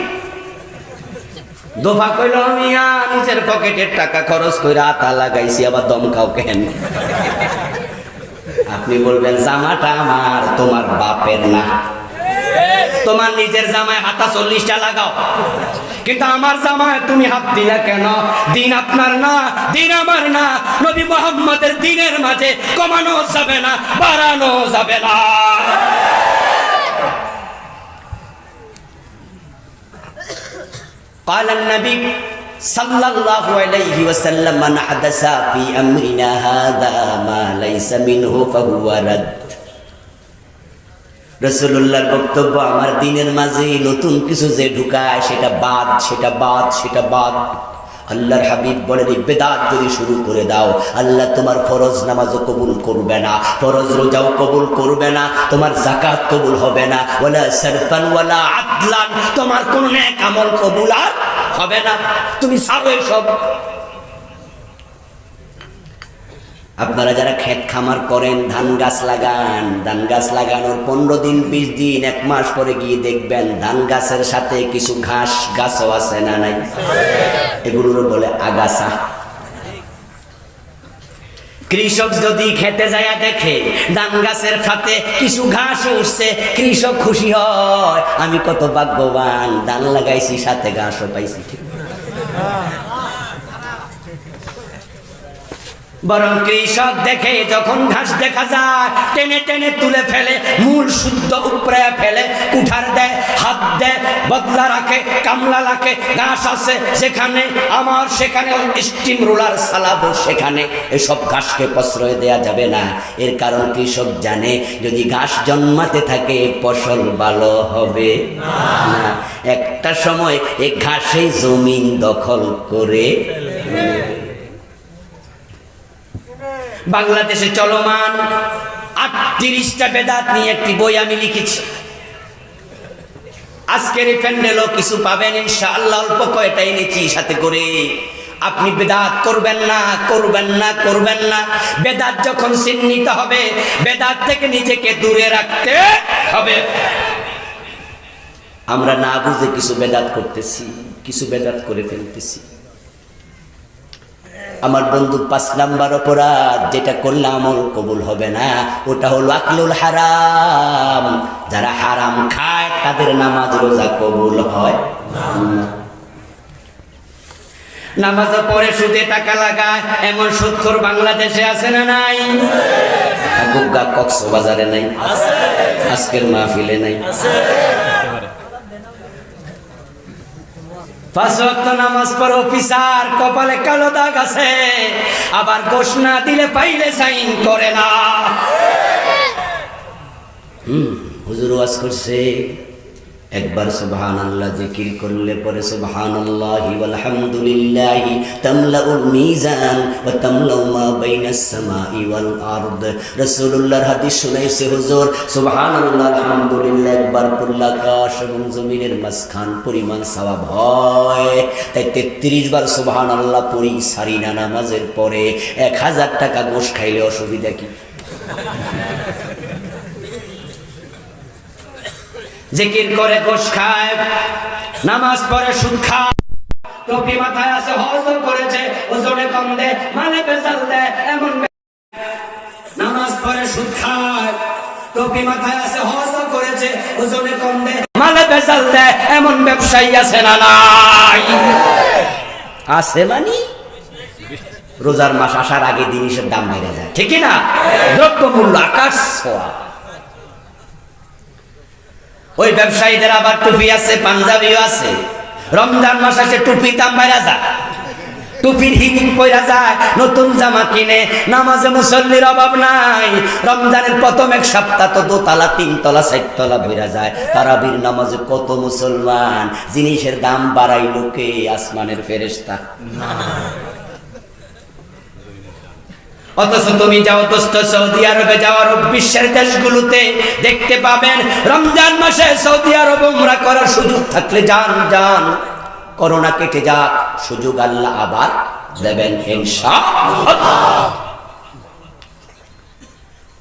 দোফা কইল মিয়া নিজের পকেটের টাকা খরচ কইরা আতা লাগাইছি, আবার দম খাও কেন? আপনি বলবেন জামাটা আমার, তোমার বাপের না। তোমার নিজের জামায় হাতা 40টা লাগাও, কিন্তু আমার জামায় তুমি হাত দিলা কেন? দিন আপনার না, দিন আমার না। নবী মুহাম্মদের দিনের মাঝে কমানো যাবে না, বাড়ানো যাবে না। قال النبي صلى الله عليه وسلم من حدث في أمرنا هذا ما ليس منه فهو رد। রাসূলুল্লাহর বক্তব্য, আমার দিনের মাঝে নতুন কিছু যে ঢুকায় সেটা বাদ, সেটা বাদ, সেটা বাদ। আল্লাহর হাবিব বলেন এই বেদাত যদি শুরু করে দাও, আল্লাহ তোমার ফরজ নামাজও কবুল করবে না, ফরজ রোজাও কবুল করবে না, তোমার যাকাত কবুল হবে না, ওয়ালা সারফান ওয়ালা আদলান, তোমার কোন নেক আমল কবুল আর হবে না। তুমি ছাড়ো এসব। আপনারা যারা ক্ষেত খামার করেন, ধান গাছ লাগান, ধান গাছ লাগানোর 15 দিন 20 দিন 1 মাস পরে গিয়ে দেখবেন ধান গাছের সাথে কিছু ঘাস গাছও আছে না নাই? এগুলোর বলে আগাছা। কৃষক যদি খেতে যায় দেখে ধান গাছের সাথে কিছু ঘাস উঠছে, কৃষক খুশি হয়, আমি কত ভাগ্যবান, ধান লাগাইছি সাথে ঘাসও পাইছি। ঠিক বরং কৃষক দেখে যখন ঘাস দেখা যায় টেনে টেনে তুলে ফেলে, মূল শুদ্ধ উপরে ফেলে, কুঠার দেয়, হাত দেয়, বদলা রাখে, কামলা রাখে। ঘাস আছে সেখানে আমার, সেখানে স্টিম রোলার চালাবো সেখানে। এসব ঘাসকে প্রশ্রয় দেয়া যাবে না। এর কারণ কৃষক জানে যদি ঘাস জন্মাতে থাকে ফসল ভালো হবে না। একটা সময় এই ঘাসেই জমিন দখল করে। বাংলাদেশে চলমান 38টা বেদাত নিয়ে একটি বই আমি লিখেছি। আজকের এই প্যান্ডেলও কিছু পাবেন ইনশাআল্লাহ, অল্প কয়টা এনেছি সাথে করে। আপনি বেদাত করবেন না, করবেন না, করবেন না। বেদাত যখন চিহ্নিত হবে, বেদাত থেকে নিজেকে দূরে রাখতে হবে। আমরা না বুঝে কিছু বেদাত করতেছি, কিছু বেদাত করে ফেলতেছি। আমার বন্ধু 5 নাম্বার অপরাধ যেটা করলে আমল কবুল হবে না, ওটা হলো আকলুল হারাম। যারা হারাম খায় তাদের নামাজ রোজা কবুল হয়। নামাজ পড়ে সুদে টাকা লাগায় এমন সুদখোর বাংলাদেশে আছে না নাই? গুগা কক্সবাজারে নাই, আজকের মাহফিলে নাই। 5 ওয়াক্ত নামাজ পড়ে অফিসার, কপালে কালো দাগ আছে, আবার ঘোষ না দিলে পাইলে সাইন করে না। হুজুর ওয়াজ করছে, একবার সুবহানাল্লাহ জিকির করলে পরে সুবহানাল্লাহি ওয়াল হামদুলিল্লাহি তামলাউল মিজান ওয়া তামলাউ মা বাইনাস সামাই ওয়াল আরদ। রাসূলুল্লাহর হাদিস শুনাইছে হুজুর, সুবহানাল্লাহ আলহামদুলিল্লাহ একবার পড়লে আকাশ এবং জমিনের মাঝখান পরিমাণ সওয়াব হয়। তাই 33 বার সুবহানাল্লাহ পড়ি সারি না নামাজের পরে। 1000 টাকা ঘুষ খাইলে অসুবিধা কি? জিকির করে ঘুষ খায়, নামাজ পড়ে সুদ খায়, টুপি মাথায় আছে হজ করেছে ওজনে কম দে মানে বেজাল দে এমন। নামাজ পড়ে সুদ খায়, টুপি মাথায় আছে হজ করেছে ওজনে কম দে মানে বেজাল দে এমন ব্যবসায়ী আছে না নাই? আছে মানে রোজার মাস আসার আগে জিনিসের দাম বেড়ে যায়, ঠিক না? দ্রব্যমূল্য আকাশ ছোঁয়া। ওই ব্যবসায়ীদের আবার টুপি আছে, পাঞ্জাবিও আছে। রমজান মাস আসে টুপির দাম বাইরা যায়, টুপির হিরিং পয়রা যায়, নতুন জামা কিনে। নামাজে মুসল্লির অভাব নাই। রমজানের প্রথম 1 সপ্তাহ তো 2 তলা 3 তলা 4 তলা ভরা যায়। তারাবির নামাজে কত মুসলমান, জিনিসের দাম বাড়াইলো কে? আসমানের ফেরেশতা। অথচ তুমি যাও দোস্ত সৌদি আরবে, যাও আরব বিশ্বের দেশগুলোতে, দেখতে পাবেন রমজান মাসে সৌদি আরব উমরা করার সুযোগ থাকলে যান যান। করোনা কেটে যাক, সুযোগ আল্লাহ আবার দেবেন ইনশাআল্লাহ।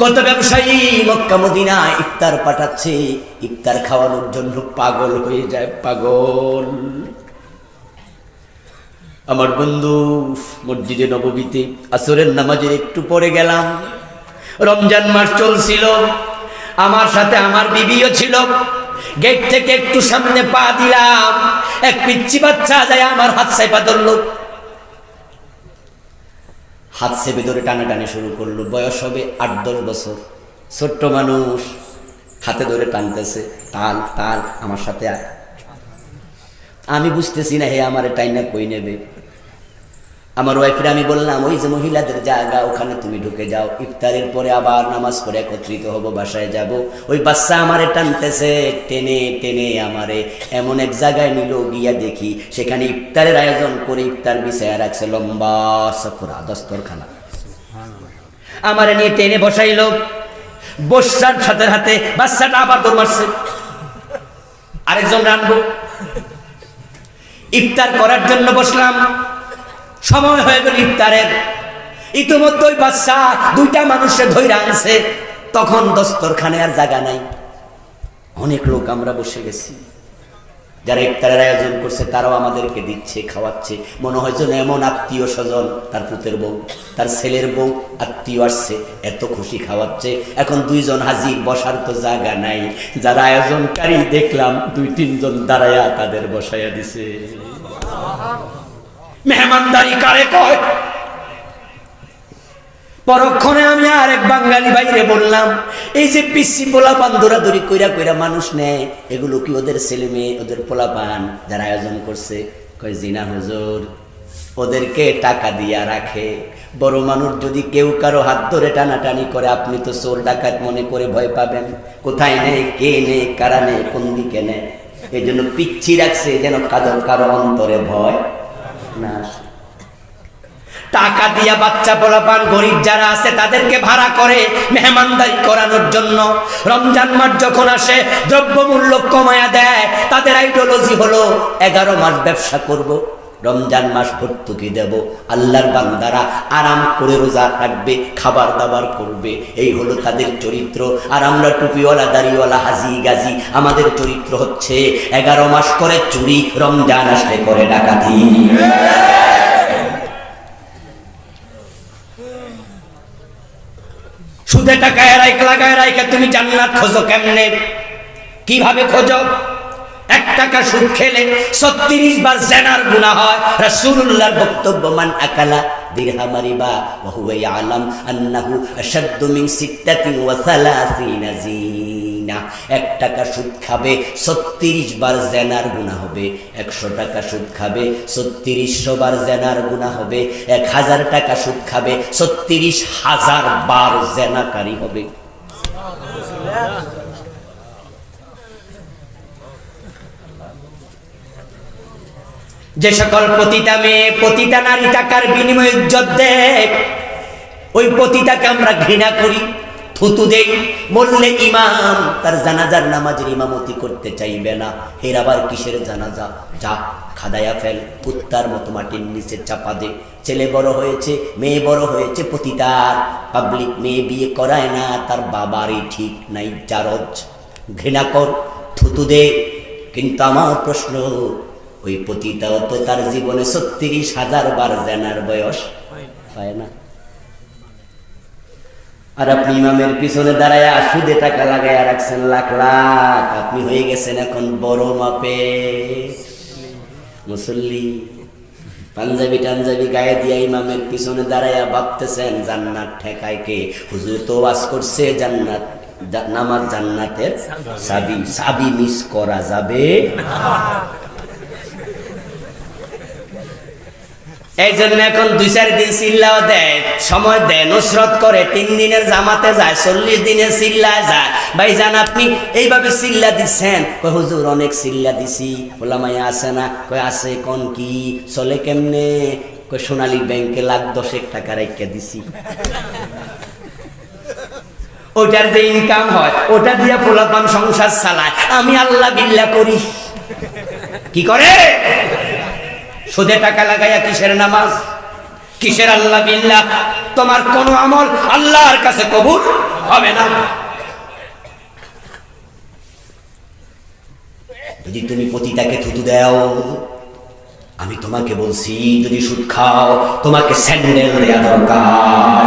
কত ব্যবসায়ী মক্কা মদিনায় ইফতার পাঠাচ্ছে, ইফতার খাওয়ানোর জন্য পাগল হয়ে যায়, পাগল। আমার বন্ধু মসজিদে নববীতে আসরের নামাজের একটু পরে গেলাম। রমজান মাস চলছিল, আমার সাথে আমার বিবিও ছিল। গেট থেকে একটু সামনে পা দিলাম, এক পিচ্চি বাচ্চা যায় আমার হাত চেপে ধরলো। হাত চেপে ধরে টানাটানি শুরু করলো। বয়স হবে 8-10 বছর, ছোট্ট মানুষ, হাতে ধরে টানতেছে, তাল তাল আমার সাথে আয়। আমি বুঝতেছি না হে আমার টাইনা কই নেবে। আমার ওয়াইফের আমি বললাম, ওই যে মহিলাদের জায়গা ওখানে তুমি ঢুকে যাও, ইফতারের পরে আবার নামাজ পড়ে একত্রিত হব, বাসায় যাব। ওই বাচ্চা আমারে টানতেছে, টেনে টেনে আমারে এমন এক জায়গায় নিল, গিয়া দেখি সেখানে ইফতারের আয়োজন করে ইফতার বিছায়া রাখছে, লম্বা সফরা দস্তরখানা। আমারে নিয়ে টেনে বসাইল, বসার সাথে সাথে বাচ্চাটা আবার দৌড় মারছে, আরেকজন রানবো। ইফতার করার জন্য বসলাম, সময় হয়ে গেল ইফতারের। ইতিমধ্যে ওই বাচ্চা 2টা মানুষে ধইরা আনছে, তখন দস্তরখানে আর জায়গা নাই, অনেক লোক আমরা বসে গেছি। যারা ইফতারের আয়োজন করছে তারাও আমাদেরকে দিচ্ছে, খাওয়াচ্ছে। মনে হয় যেন এমন আত্মীয় স্বজন, তার পুতের বউ, তার ছেলের বউ আত্মীয় আসছে, এত খুশি খাওয়াচ্ছে। এখন 2 জন হাজির, বসার তো জায়গা নাই। যারা আয়োজনকারী দেখলাম 2-3 জন দাঁড়ায়া তাদের বসাইয়া দিছে। মেহমানদারি কারে কয়? পরক্ষণে আমি আরেক বাঙালি বাইরে বললাম, এই যে পিসি পোলাপান দৌড়াদৌড়ি কইরা কইরা মানুষ নেয়, এগুলো কি ওদের ছেলে মেয়ে, ওদের পোলাপান যারা আয়োজন করছে? কয় জি না হুজুর, ওদেরকে টাকা দিয়া রাখে। বড় মানুষ যদি কেউ কারো হাত ধরে টানাটানি করে, আপনি তো চোর ডাকাত মনে করে ভয় পাবেন। কোথায় নেই, কে নেই, কারা নেই, কোন দিকে নেই, এই জন্য পিচ্ছি রাখছে যেন কারো অন্তরে ভয় না। টাকা দিয়া বাচ্চা পোলাপান গরিব যারা আছে তাদেরকে ভাড়া করে মেহমানদারি করানোর জন্য। রমজান মাস যখন আসে দ্রব্যমূল্য কমায়া দেয়। তাদের আইডিওলজি হলো 11 মাস ব্যবসা করব, রমজান মাস ভর্তুকি দেব, আল্লাহর বান্দারা আরাম করে রোজা রাখবে, খাবার দাবার করবে, এই হলো তাদের চরিত্র। আর আমরা টুপিওয়ালা দাড়িওয়ালা হাজি গাজি, আমাদের চরিত্র হচ্ছে 11 মাস করে চুরি, রমজান আসলে করে ডাকাতি। সুদে টাকা লাগায় রাখে তুমি জান্নাত খোঁজো কেমনে? কিভাবে খোঁজো? 1 টাকা সুদ খেলে 36 বার জিনার গুনাহ হয়। রাসূলুল্লাহর বক্তব্য, মান আকালা দিরহাম রিবা ওয়া হুয়া ইয়ালাম আন্নাহু আশাদ্দু মিন 36 জিনা। 1 টাকা সুদ খাবে 36 বার জিনার গুনাহ হবে। 100 টাকা সুদ খাবে 3600 বার জিনার গুনাহ হবে। 1000 টাকা সুদ খাবে 36,000 বার জিনাকারী হবে। যে সকল পতিতা মেয়ে, পতিতা নারী টাকার বিনিময়ে ইজ্জত দেয়, ওই পতিতাকে আমরা ঘৃণা করি, থুতু দেই। বললে ইমাম তার জানাজার নামাজের ইমামতি করতে চাইবে না। হের আবার কিসের জানাজা? যা খাদায়া ফেল, কুত্তার মতো মাটির নিচে চাপা দে। ছেলে বড় হয়েছে, মেয়ে বড় হয়েছে, পতিতার পাবলিক মেয়ে বিয়ে করায় না, তার বাবারই ঠিক নাই, জারজ। ঘৃণা কর, থুতু দে। কিন্তু আমার প্রশ্ন, ওই পতিতাও তো তার জীবনে 36,000 বার জানার বয়স হয় না। আর আপনি ইমামের পিছনে দাঁড়ায় সুদে টাকা লাগাইয়া রাখছেন লাখ লাখ। আপনি হয়ে গেছেন এখন বড় মাপে মুসল্লি। পাঞ্জাবি টাঞ্জাবি গায়ে দিয়া ইমামের পিছনে দাঁড়াইয়া ভাবতেছেন জান্নাত ঠেকায় কে? হুজুর তো ওয়াজ করছে জান্নাত, নামাজ জান্নাতের চাবি। চাবি মিস করা যাবে না। এই জন্য এখন 2-4 দিন চিল্লাও দেয়, সময় দেয়, নুসরত করে। 3 দিনের জামাতে যায়, 40 দিনের চিল্লা যায়। ভাইজান আপনি এইভাবে চিল্লা দিচ্ছেন। কই হুজুর অনেক চিল্লা দিছি। ওলামাই আছে না? কই আছে। কোন কি চলে কেমনে? কই সোনালী ব্যাংকে $10,00,000 টাকা রাইখা দিছি। ওটার যে ইনকাম হয় ওটা দিয়ে পোলাপান সংসার চালায়। আমি আল্লাহ বিল্লাহ করি। কি করে? সুদে টাকা লাগাইয়া কিসের নামাজ, কিসের আল্লাহ বিল্লাহ? তোমার কোন আমল আল্লাহর কাছে কবুল হবে না। যদি তুমি পতিতাকে থুতু দাও, আমি তোমাকে বলছি যদি সুদ খাও তোমাকে স্যান্ডেল দেয়া দরকার।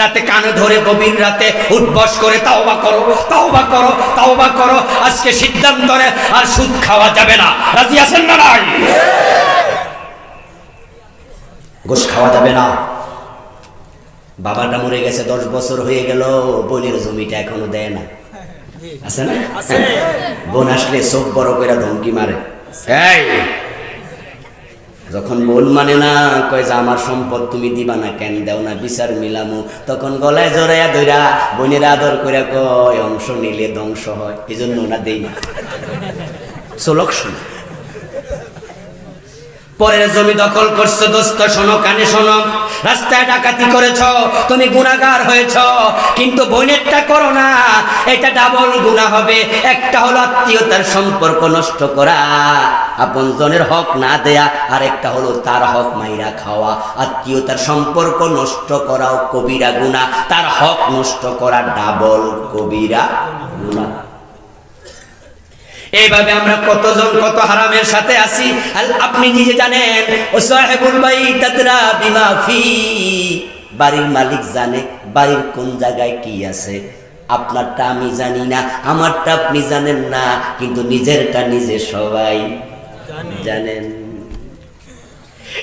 রাতে কানে ধরে গভীর রাতে উঠবস করে তাওবা করো, তাওবা করো, তাওবা করো। আজকে সিদ্ধান্ত নে আর সুদ খাওয়া যাবে না। রাজি আছেন না? নাই ঘুষ খাওয়া যাবে না। বাবাটা মরে গেছে, 10 বছর হয়ে গেল, বোনের জমিটা এখনো দেয় না। আছে না? বোন আসলে চোখ বড় করে ধমকি মারে। যখন বোন মানে না, কয় যে আমার সম্পদ তুমি দিবা না কেন, দেও না, বিচার মিলামু। তখন গলায় জড়াইয়া ধইরা বোনের আদর করে কয় অংশ নিলে ধ্বংস হয়, এই জন্য না দেই না। চলক শোনো, পরের জমি দখল করছো দোস্ত, শোনো কানে শোনো। রাস্তায় ডাকাতি করেছ, তুমি গুনাহগার হয়েছ, কিন্তু বোনেরটা করো না, এটা ডাবল গুনাহ হবে। একটা হলো আত্মীয়তার সম্পর্ক নষ্ট করা, আপনজনের হক না দেয়া, আর একটা হলো তার হক মাইরা খাওয়া। আত্মীয়তার সম্পর্ক নষ্ট করাও কবিরা গুনাহ, তার হক নষ্ট করা ডাবল কবিরা গুনাহ। এইভাবে আমরা কতজন কত হারামের সাথে আছি আপনি নিজে জানেন। ও সাহেবুল বাইত তাদরা বিমা ফি, বাড়ির মালিক জানে বাড়ির কোন জায়গায় কি আছে। আপনারটা আমি জানি না, আমারটা আপনি জানেন না, কিন্তু নিজেরটা নিজে সবাই জানেন।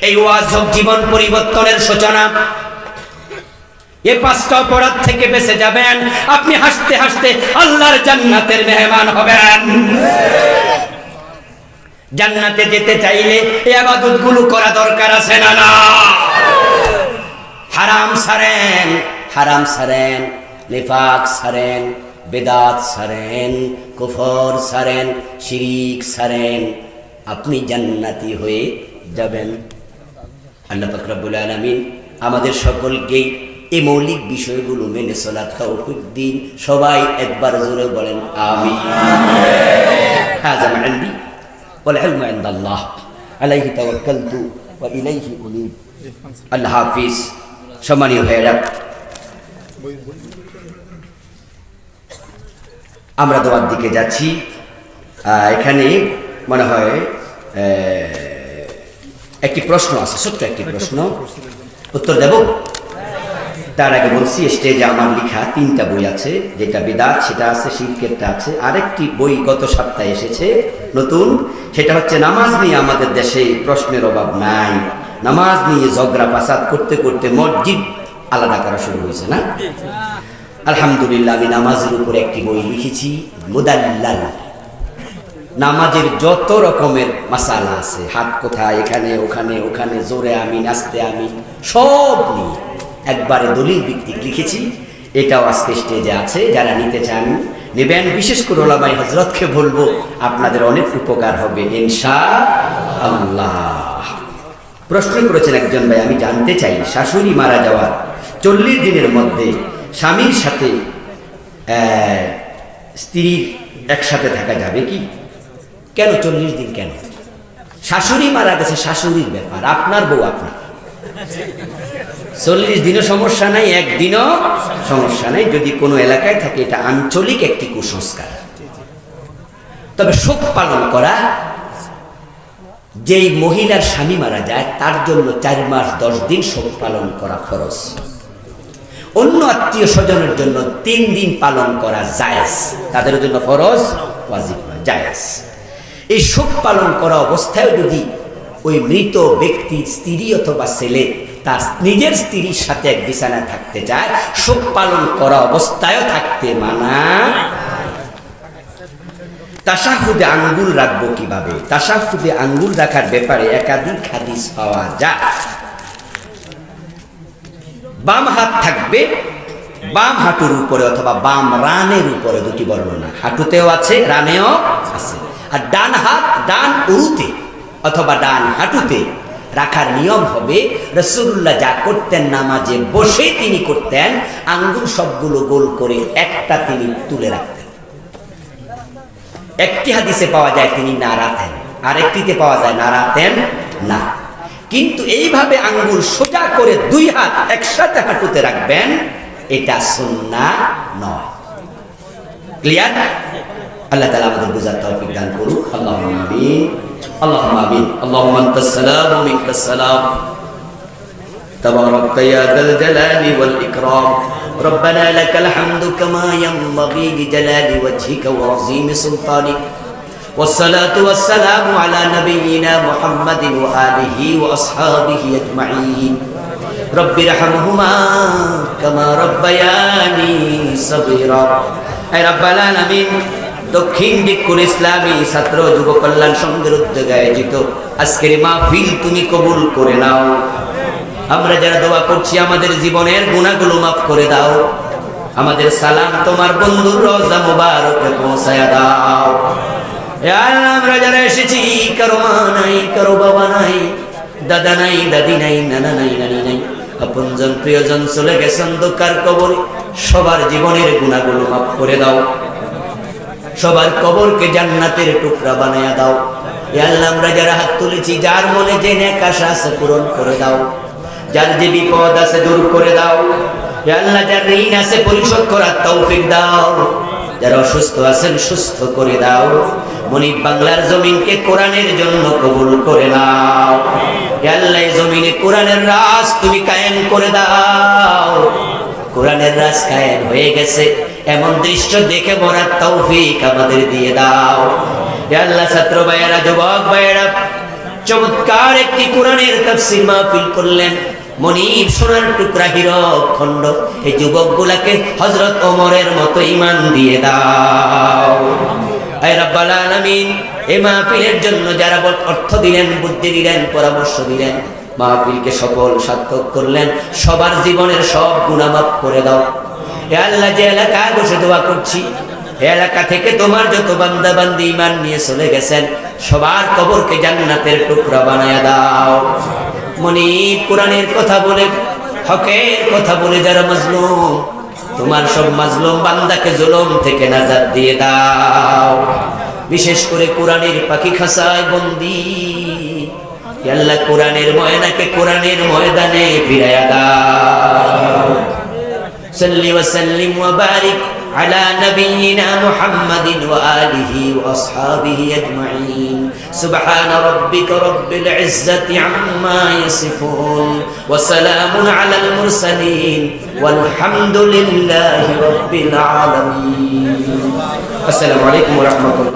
এই ওয়াজ জীবন পরিবর্তনের সূচনা। এই 5টা অপরাধ থেকে বেঁচে যাবেন, আপনি হাসতে হাসতে আল্লাহর জান্নাতের মেহমান হবেন। জান্নাতে যেতে চাইলে এই ইবাদতগুলো করা দরকার আছে না? না। হারাম ছাড়েন, হারাম ছাড়েন, নিফাক ছাড়েন, বেদাত ছাড়েন, কুফর ছাড়েন, শিরিক ছাড়েন, আপনি জান্নাতি হয়ে যাবেন। আল্লাহ পাক রব্বুল আলামিন আমাদের সকলকে এই মৌলিক বিষয়গুলো মেনে চলার তৌফিক দিন। সবাই একবার জোরে বলেন আমিন। হাযা মা ইনদি ওয়াল ইলমু ইনদাল্লাহ আলাইহি তাওয়াক্কালতু ওয়া ইলাইহি উনীব। আল্লাহ হাফিজ। সম্মানীয় ভাইয়েরা, আমরা দোয়ার দিকে যাচ্ছি। এখানে মনে হয় একটি প্রশ্ন আছে, ছোট্ট একটি প্রশ্ন, উত্তর দেব? তার আগে বলছি স্টেজে আমার লেখা 3টা বই আছে, যেটা বিদাত সেটা আছে, শিরকেরটা আছে, আরেকটি বই গত সপ্তাহে এসেছে নতুন, সেটা হচ্ছে নামাজ নিয়ে আমাদের দেশে প্রশ্নের অভাব নাই। নামাজ নিয়ে ঝগড়া ফাসাদ করতে করতে মসজিদ আলাদা করা শুরু হয়েছে না। আলহামদুলিল্লাহ আমি নামাজের উপরে একটি বই লিখেছি, মুদাল্লাল। নামাজের যত রকমের মাসালা আছে, হাত কোথায়, এখানে ওখানে, ওখানে জোরে আমিন আস্তে আমিন, সব নিয়ে একবারে দলিল ভিত্তিক লিখেছি। এটাও আজকে স্টেজে আছে, যারা নিতে চান নেবেন। বিশেষ করে ওলামায়ে হযরতকে বলবো, আপনাদের অনেক উপকার হবে ইনশাআল্লাহ। প্রশ্ন করেছেন একজন ভাই, আমি জানতে চাই শাশুড়ি মারা যাওয়ার 40 দিনের মধ্যে স্বামীর সাথে স্ত্রীর একসাথে থাকা যাবে কি? কেন 40 দিন কেন? শাশুড়ি মারা গেছে, শাশুড়ির ব্যাপার, আপনার বউ আপনার। 40 দিনও সমস্যা নাই, একদিনও সমস্যা নাই, যদি কোনো এলাকায় থাকে। এটা আঞ্চলিক একটি কুসংস্কার। তবে শোক পালন করা, যেই মহিলার স্বামী মারা যায় তার জন্য 4 মাস 10 দিন শোক পালন করা ফরজ। অন্য আত্মীয় স্বজনের জন্য 3 দিন পালন করা জায়েজ, তাদের জন্য ফরজ, ওয়াজিব নয়, জায়েজ। এই শোক পালন করা অবস্থায় যদি ওই মৃত ব্যক্তির স্ত্রী অথবা ছেলে তার নিজের স্ত্রীর সাথে এক বিছানায় থাকতে চায়, শোক পালন করা অবস্থায়ও থাকতে মানা। তাশাহুদে আঙ্গুল রাখবো কিভাবে? তাশাহুদে আঙ্গুল রাখার ব্যাপারে একাধিক হাদিস পাওয়া যায়। বাম হাত থাকবে বাম হাঁটুর উপরে অথবা বাম রানের উপরে, দুটি বর্ণনা, হাঁটুতেও আছে রানেও আছে। আর ডান হাত ডান উরুতে অথবা ডান হাঁটুতে রাখার নিয়ম হবে, রাসূলুল্লাহ যা করতেন নামাজে বসে তিনি করতেন, আঙ্গুল সবগুলো গোল করে একটা তিনি তুলে রাখতেন। একটি হাদিসে পাওয়া যায় তিনি নাড়াতেন, আরেকটিতে পাওয়া যায় নাড়াতেন না। কিন্তু এইভাবে আঙ্গুল সোজা করে 2 হাত একসাথে হাঁটুতে রাখবেন, এটা সুন্নাহ নয়। ক্লিয়ার? আল্লাহ তাআলা আমাদের বুঝার তৌফিক দান করুন। আল্লাহুম্মা আমিন, আল্লাহুম্মা আমিন। আল্লাহুম্মা আনতাস সালাম ওয়া মিনকাস সালাম, তাবারাকতা ইয়া যাল জালালি ওয়াল ইকরাম। ربنا لك الحمد كما ينبغي لجلال وجهك وعظيم سلطانك، والصلاة والسلام على نبينا محمد وآله وأصحابه أجمعين، رب ارحمهما كما ربياني صغيرا। اے رب العالمين, দক্ষিণ দিকুল ইসলামী ছাত্র যুব কল্যাণ সংঘের উদ্যোগে আয়োজিত আজকের মাহফিল তুমি কবুল করে নাও। আমরা যারা দোয়া করছি, আমাদের জীবনের গুনাহগুলো মাফ করে দাও। আমাদের সালাম তোমার বন্ধুর রওজা মুবারকে পৌঁছায়া দাও। ইয়া আল্লাহ, আমরা যারা এসেছি, কারো মা নাই, কারো বাবা নাই, দাদা নাই, দাদি নাই, নানা নাই, নানি নাই, আপনজন প্রিয়জন চলে গেছেন অন্ধকার কবরে। সবার জীবনের গুনাহগুলো মাফ করে দাও, সবার কবরকে জান্নাতের টুকরা বানায়া দাও। ইয়া আল্লাহ, আমরা যারা হাত তুলেছি, যার মনে যে নেক আশা আছে পূরণ করে দাও, যার যে বিপদ আছে দূর করে দাও। ইয়া আল্লাহ, যার ঋণ আছে পরিশোধ করার তৌফিক দাও, যারা অসুস্থ আছেন সুস্থ করে দাও। মনিব বাংলার জমিনকে কোরআনের জন্য কবুল করে নাও। ইয়া আল্লাহ, এই জমিনে কোরআনের রাজ তুমি কায়েম করে দাও। কোরআনের রাজ কায়েম হয়ে গেছে এমন দৃশ্য দেখে মরার তৌফিক আমাদের দিয়ে দাও। ইয়া আল্লাহ, ছাত্র ভাইয়েরা, যুবক ভাইয়েরা, চমৎকার একটি কোরআনের তাফসীর মাহফিল করলেন। মনিব সোনার টুকরা হীরক খণ্ড, এই যুবকগুলাকে হযরত ওমরের মতো ঈমান দিয়ে দাও। হে রব্বুল আলামিন, এই মাহফিলের জন্য যারা অর্থ দিলেন, বুদ্ধি দিলেন, পরামর্শ দিলেন, মাহফিলকে সফল সার্থক করলেন, সবার জীবনের সব গুনাহ মাফ করে দাও। হে আল্লাহ, যে এলাকায় বসে দোয়া করছি, এই এলাকা থেকে তোমার যত বান্দা বান্দি ঈমান নিয়ে চলে গেছেন, সবার কবরকে জান্নাতের টুকরা বানায়া দাও। মনিব কোরআনের কথা বলে, হকের কথা বলে যারা মাজলুম, তোমার সব মাজলুম বান্দাকে জুলুম থেকে নাজাত দিয়ে দাও। বিশেষ করে কোরআনের পাখি খাঁচায় বন্দী, ইয়া আল্লাহ, কোরআনের ময়নাকে কোরআনের ময়দানে ফিরায়া দাও। সাল্লি ওয়া সাল্লিম ওয়া বারিক على نبينا محمد وآله وأصحابه أجمعين سبحان ربك رب العزة عما يصفون وسلام على المرسلين والحمد لله رب العالمين السلام عليكم ورحمة الله